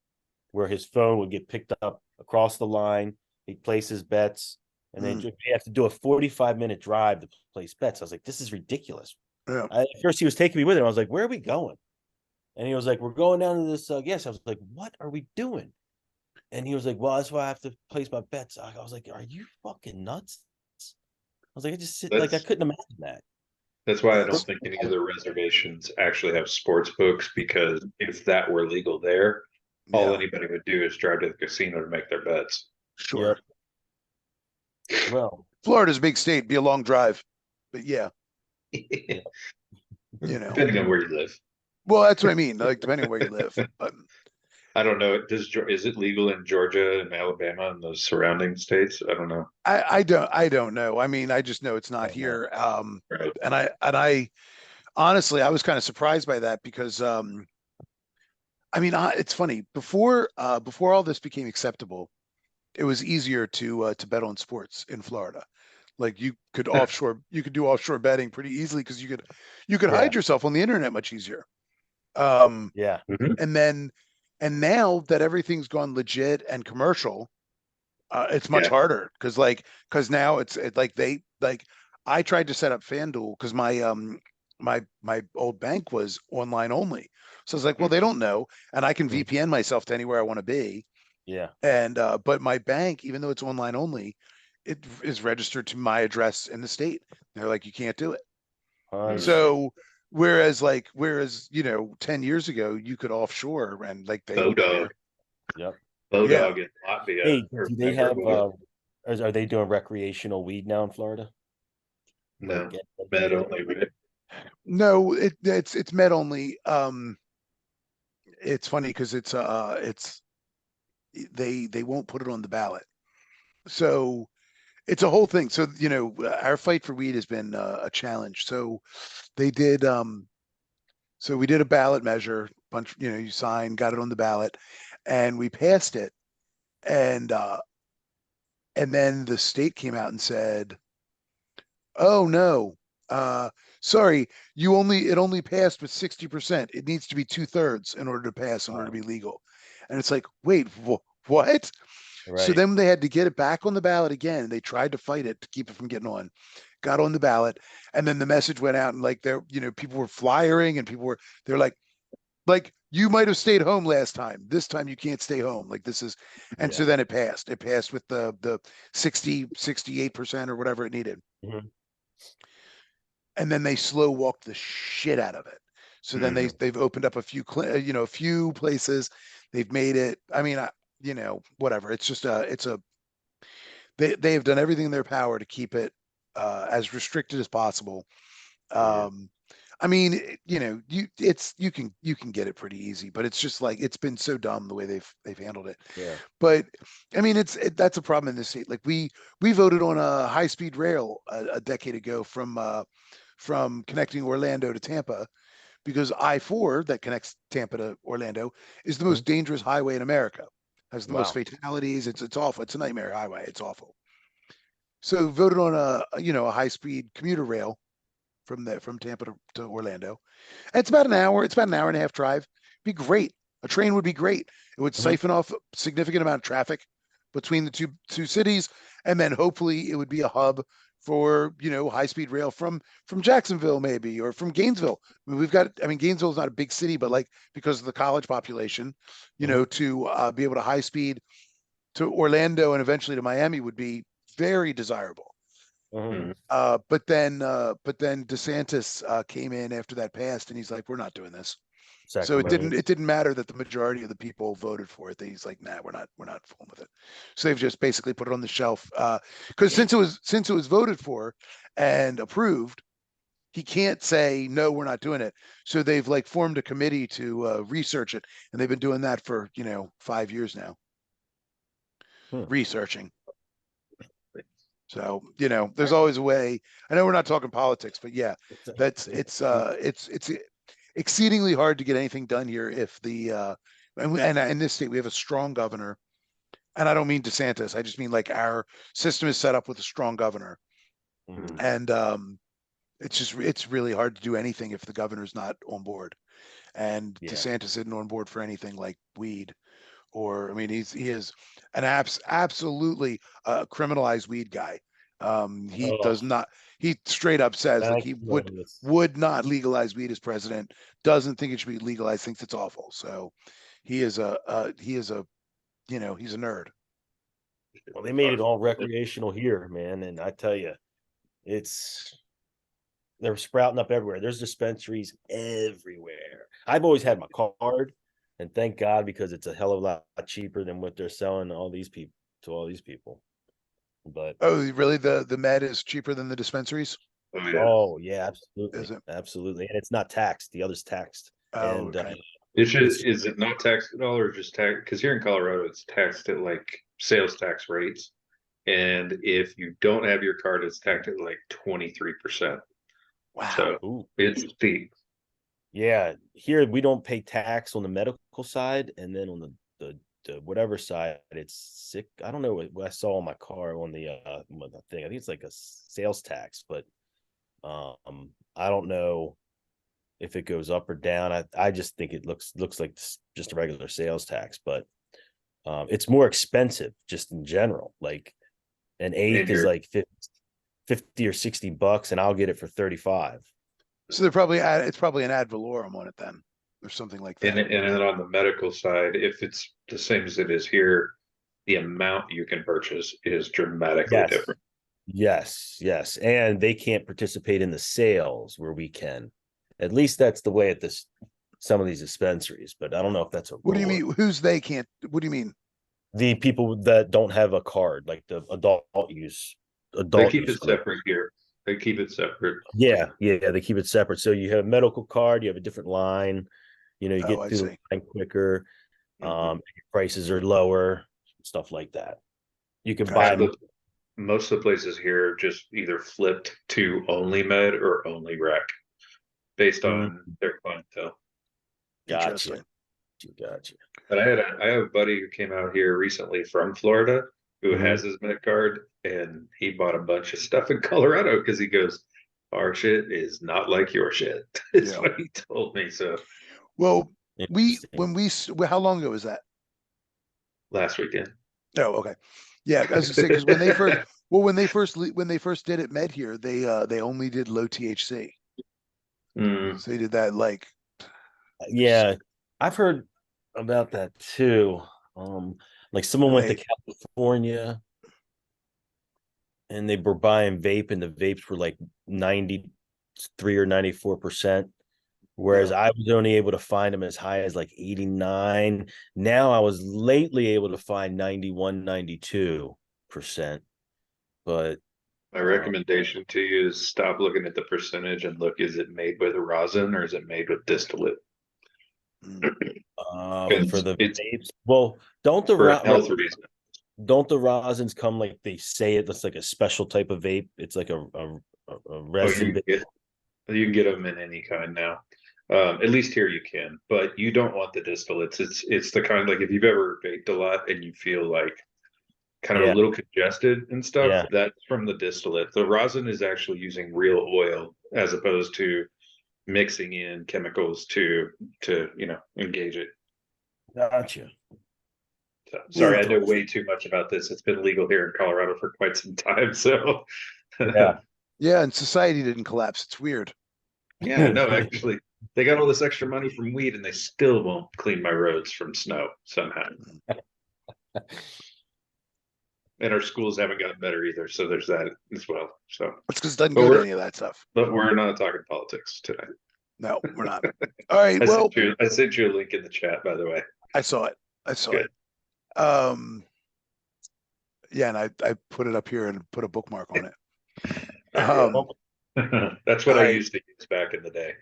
where his phone would get picked up across the line. He'd place his bets, and then you have to do a 45-minute drive to place bets. I was like, this is ridiculous. Yeah. At first, he was taking me with him. I was like, where are we going? And he was like, we're going down to this gas. I was like, what are we doing? And he was like, well, that's why I have to place my bets. I was like, are you fucking nuts? I was like, I couldn't imagine that. That's why I don't think any of the reservations actually have sports books, because if that were legal there, all anybody would do is drive to the casino to make their bets. Sure. Yep. Well, Florida's a big state, be a long drive, but yeah. Depending on where you live. Well, that's what I mean. Like, depending on where you live. But I don't know. Is it legal in Georgia and Alabama and those surrounding states? I don't know. I don't know. I mean, I just know it's not here. Right. And I honestly, I was kind of surprised by that because I mean, it's funny. Before all this became acceptable, it was easier to bet on sports in Florida. Like, you could do offshore betting pretty easily because you could hide yourself on the internet much easier. And now that everything's gone legit and commercial, it's much harder because now it's like I tried to set up FanDuel because my old bank was online only. So I was like, well, they don't know, and I can VPN myself to anywhere I want to be. Yeah. And but my bank, even though it's online only, it is registered to my address in the state. They're like, you can't do it. So whereas 10 years ago you could offshore and like Bodog. Yep. Bodog in Latvia. Hey, do they have are they doing recreational weed now in Florida? No, med only, right? No, it's med only. It's funny because they won't put it on the ballot. So it's a whole thing. So, our fight for weed has been a challenge. So they did So we did a ballot measure, bunch, you sign, got it on the ballot, and we passed it. And then the state came out and said, "Oh no, uh, sorry, it only passed with 60%. It needs to be 2/3 in order to pass, in order to be legal." And it's like, wait, what? So Right. then they had to get it back on the ballot again. And they tried to fight it to keep it from getting on. Got on the ballot, and then the message went out, and like people were flyering, and they're like you might have stayed home last time. This time you can't stay home. Like this is, and so Yeah. then it passed. It passed with the 68% or whatever it needed. Mhm. And then they slow walked the shit out of it. So then Mhm. they've opened up a few places. They've made it. I mean, whatever. It's just they have done everything in their power to keep it as restricted as possible. Yeah. I mean, you can get it pretty easy, but it's just like it's been so dumb the way they've handled it. Yeah. But I mean, that's a problem in this state. Like we voted on a high speed rail a decade ago from connecting Orlando to Tampa, because I-4 that connects Tampa to Orlando is the Mhm. most dangerous highway in America. Has the most Wow. fatalities. It's awful. It's a nightmare highway. It's awful. So voted on a high speed commuter rail from Tampa to Orlando. And it's about an hour. It's about an hour and a half drive. Be great. A train would be great. It would Mhm. siphon off a significant amount of traffic between the two cities, and then hopefully it would be a hub for high speed rail from Jacksonville maybe, or from Gainesville. I mean, Gainesville is not a big city, but like because of the college population, Mhm. to be able to high speed to Orlando and eventually to Miami would be very desirable. Mhm. Mhm. But then DeSantis came in after that passed, and he's like, "We're not doing this." So it didn't Sanctimonious. it didn't matter that the majority of the people voted for it. He's like, "Nah, we're not fooling with it." So they've just basically put it on the shelf because since it was voted for and approved, he can't say no, we're not doing it. So they've like formed a committee to research it, and they've been doing that for 5 years now, Hmm. researching. So, there's always a way. I know we're not talking politics, but yeah, that's it's exceedingly hard to get anything done here if and in this state we have a strong governor, and I don't mean DeSantis. I just mean like our system is set up with a strong governor, Mhm. and it's really hard to do anything if the governor's not on board. And Yeah. DeSantis isn't on board for anything like weed. Or I mean, he is an absolutely criminalized weed guy. He Oh, does not. He straight up says like he would sanctimonious. would not legalize weed as president. Doesn't think it should be legalized. Thinks it's awful. So he's a nerd. Well, they made it all recreational here, man, and I tell you, it's they're sprouting up everywhere. There's dispensaries everywhere. I've always had my card, and thank God because it's a hell of a lot cheaper than what they're selling all these people to all these people. But Oh, really? The med is cheaper than the dispensaries? Oh yeah. oh yeah, Is absolutely, it? absolutely, and it's not taxed. The other's taxed, Oh, and okay. it's Is it not taxed at all, or just tax? Because here in Colorado, it's taxed at like sales tax rates, and if you don't have your card, it's taxed at like 23%. Wow. So ooh, it's steep. yeah. Here we don't pay tax on the medical side, and then on the whatever side, it's sick. I don't know what I saw on my car on the thing. I think it's like a sales tax, but I don't know if it goes up or down. I just think it looks like just a regular sales tax, but it's more expensive just in general. Like an And eighth is you're like 50 or $60, and I'll get it for 35. So it's probably an ad valorem on it then, or something like that. and then on the medical side, if it's the same as it is here, the amount you can purchase is dramatically Yes. different. Yes. And they can't participate in the sales where we can. At least that's the way at this some of these dispensaries, but I don't know if that's a What do you rule. mean? Who's they can't? What do you mean? The people that don't have a card, like the They adult keep use it group. separate here. They keep it separate. Yeah, they keep it separate. So you have a medical card, you have a different line, you Oh, get I through the see. line quicker, Mhm. your prices are lower, stuff like that. You can buy Half Gotcha. them. the Most of the places here just either flipped to only med or only rec. based on their clientele. Interesting. Gotcha. But I have a buddy who came out here recently from Florida who has his Met card, and he bought a bunch of stuff in Colorado because he goes, our shit is not like your shit. Is Yeah. what he told me. So Well, Interesting. how long ago was that? last weekend. Oh, okay. Yeah, I was gonna say because when they first, well, when they first did it med here, they only did low THC. Mm, So they did that like Yeah, I've heard about that too. Like someone went to Right. California and they were buying vape, and the vapes were like 93 or 94%. Whereas Yeah. I was only able to find them as high as like 89. Now I was lately able to find 91, 92%. But my recommendation to you is stop looking at the percentage and look, is it made with rosin or is it made with distillate? Mm. for the It's vapes, well, don't the for a health reason. don't the rosins come like they say it? That's like a special type of vape. It's like a Oh, resin vape. you can get them in any kind now. At least here you can, but you don't want the distillates. It's the kind, like if you've ever baked a lot and you feel like kind of a Yeah, little congested and stuff, yeah. that's from the distillate. The rosin is actually using real oil as opposed to mixing in chemicals to engage it. Gotcha. So, sorry, I know way too much about this. It's been legal here in Colorado for quite some time. So Yeah. Yeah, and society didn't collapse. It's weird. yeah, no, actually, they got all this extra money from weed, and they still won't clean my roads from snow somehow. And our schools haven't gotten better either, so there's that as well. So It's because it doesn't but go to we're any of that stuff. but we're not talking politics today. No, we're not. All right. Well, I sent you a link in the chat, by the way. I saw it. I saw Good. it. Yeah, and I put it up here and put a bookmark on it. That's what all I right. used to use back in the day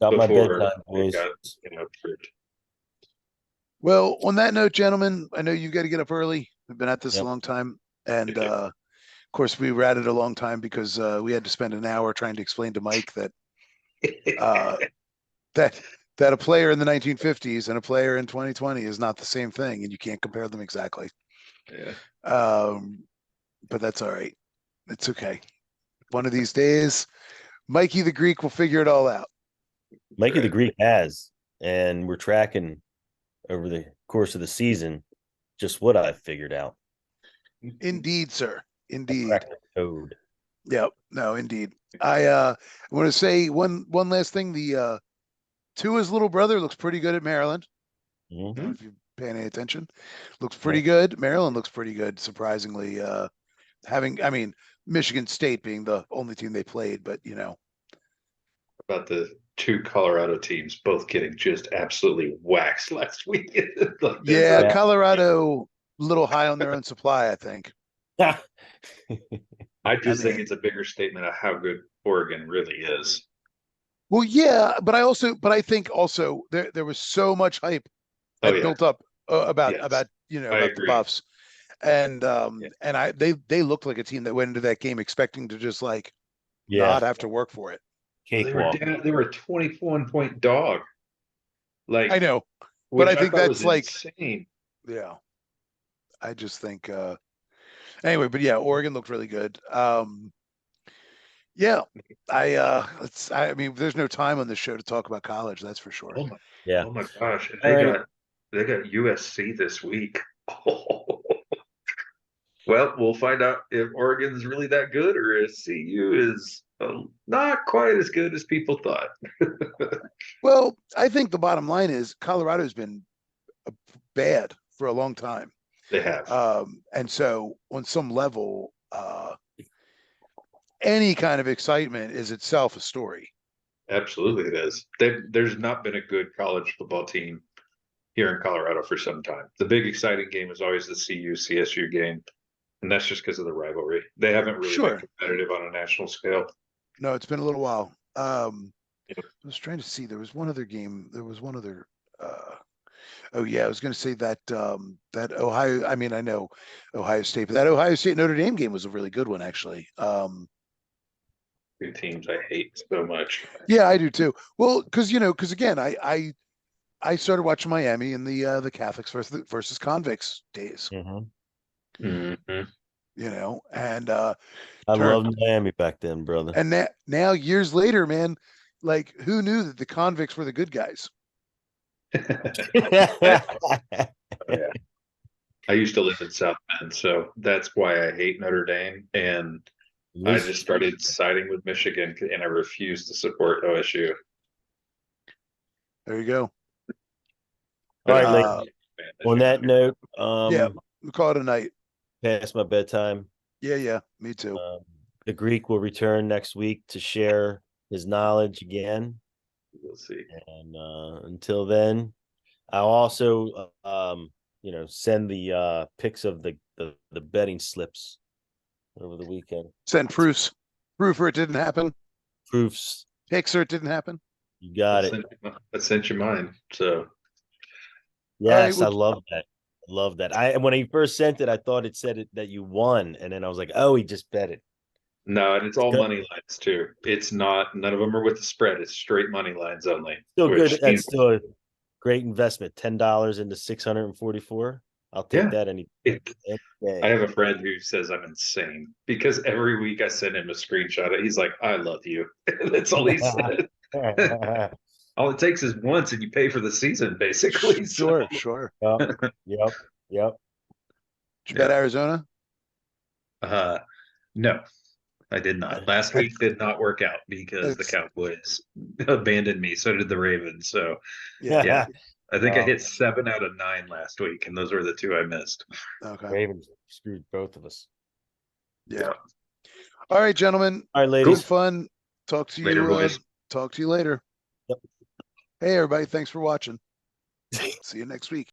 Got my before bedtime, it boys. got approved. Well, on that note, gentlemen, I know you got to get up early. We've been at this a Yep. long time, and Yep. of course, we were at it a long time because we had to spend an hour trying to explain to Mike that that a player in the 1950s and a player in 2020 is not the same thing, and you can't compare them exactly. Yeah. But that's all right. It's okay. One of these days, Mikey the Greek will figure it all out. Mikey the Greek has, and we're tracking over the course of the season just what I've figured out. Indeed, sir. Indeed. Cracked the code. Yep. No, indeed. I want to say one last thing. The Tua's little brother looks pretty good at Maryland. I don't know if you pay any attention. Looks pretty good. Maryland looks pretty good, surprisingly. Michigan State being the only team they played, but About the two Colorado teams both getting just absolutely waxed last week. Like yeah, Colorado a little high on their own supply, I think. I think it's a bigger statement of how good Oregon really is. Well, yeah, but I think also there was so much hype that built up about the Buffs, and they looked like a team that went into that game expecting to just like not have to work for it. Cakewalk. They were a 21-point dog. Like I know, but I think that's like insane. Yeah, I just think anyway, but yeah, Oregon looked really good. Yeah, I mean, there's no time on this show to talk about college, that's for sure. Oh my, Yeah. oh my gosh. All They got USC this week. Well, we'll find out if Oregon's really that good or if CU is not quite as good as people thought. Well, I think the bottom line is Colorado's been bad for a long time. They have. And so on some level, any kind of excitement is itself a story. Absolutely it is. There's not been a good college football team here in Colorado for some time. The big exciting game is always the CU-CSU game, and that's just because of the rivalry. They haven't really been competitive on a national scale. No, it's been a little while. I was trying to see. There was one other game. There was one other. Oh yeah, I was going to say that that Ohio. I mean, I know Ohio State, but that Ohio State Notre Dame game was a really good one, actually. Two teams I hate so much. Yeah, I do too. Well, because again, I started watching Miami in the Catholics versus convicts days. Mhm. Mhm. And I Turn- love Miami back then, brother. and now years later, man, like who knew that the convicts were the good guys? Yeah. I used to live in South Bend, so that's why I hate Notre Dame. And I just started siding with Michigan, and I refuse to support OSU. There you go. All right, Uh, ladies. On that note, Yeah, we call it a night. past my bedtime. Yeah, me too. The Greek will return next week to share his knowledge again. We'll see. And until then, I'll also send the pics of the betting slips over the weekend. Send proofs. Proof or it didn't happen. Proofs. Pics or it didn't happen. You got it. I sent you mine. So yes, well, I love that. I love that. When he first sent it, I thought it said that you won, and then I was like, oh, he just bet it. no, and it's all money lines too. It's not, none of them are with the spread. It's straight money lines only. Still good. That's Means, still a great investment. $10 into 644. I'll take that any day. I have a friend who says I'm insane because every week I send him a screenshot. He's like, I love you. That's all he said. All it takes is once and you pay for the season, basically. Sure. Yep. Did you bet Arizona? No, I did not. Last week did not work out because the Cowboys abandoned me. So did the Ravens. So yeah. I think I hit 7 out of 9 last week, and those were the 2 I missed. Okay. Ravens screwed both of us. Yeah. All right, gentlemen. All right, ladies. Good fun. Talk to you later, boys. Talk to you later. Yep. Hey, everybody. Thanks for watching. See you next week.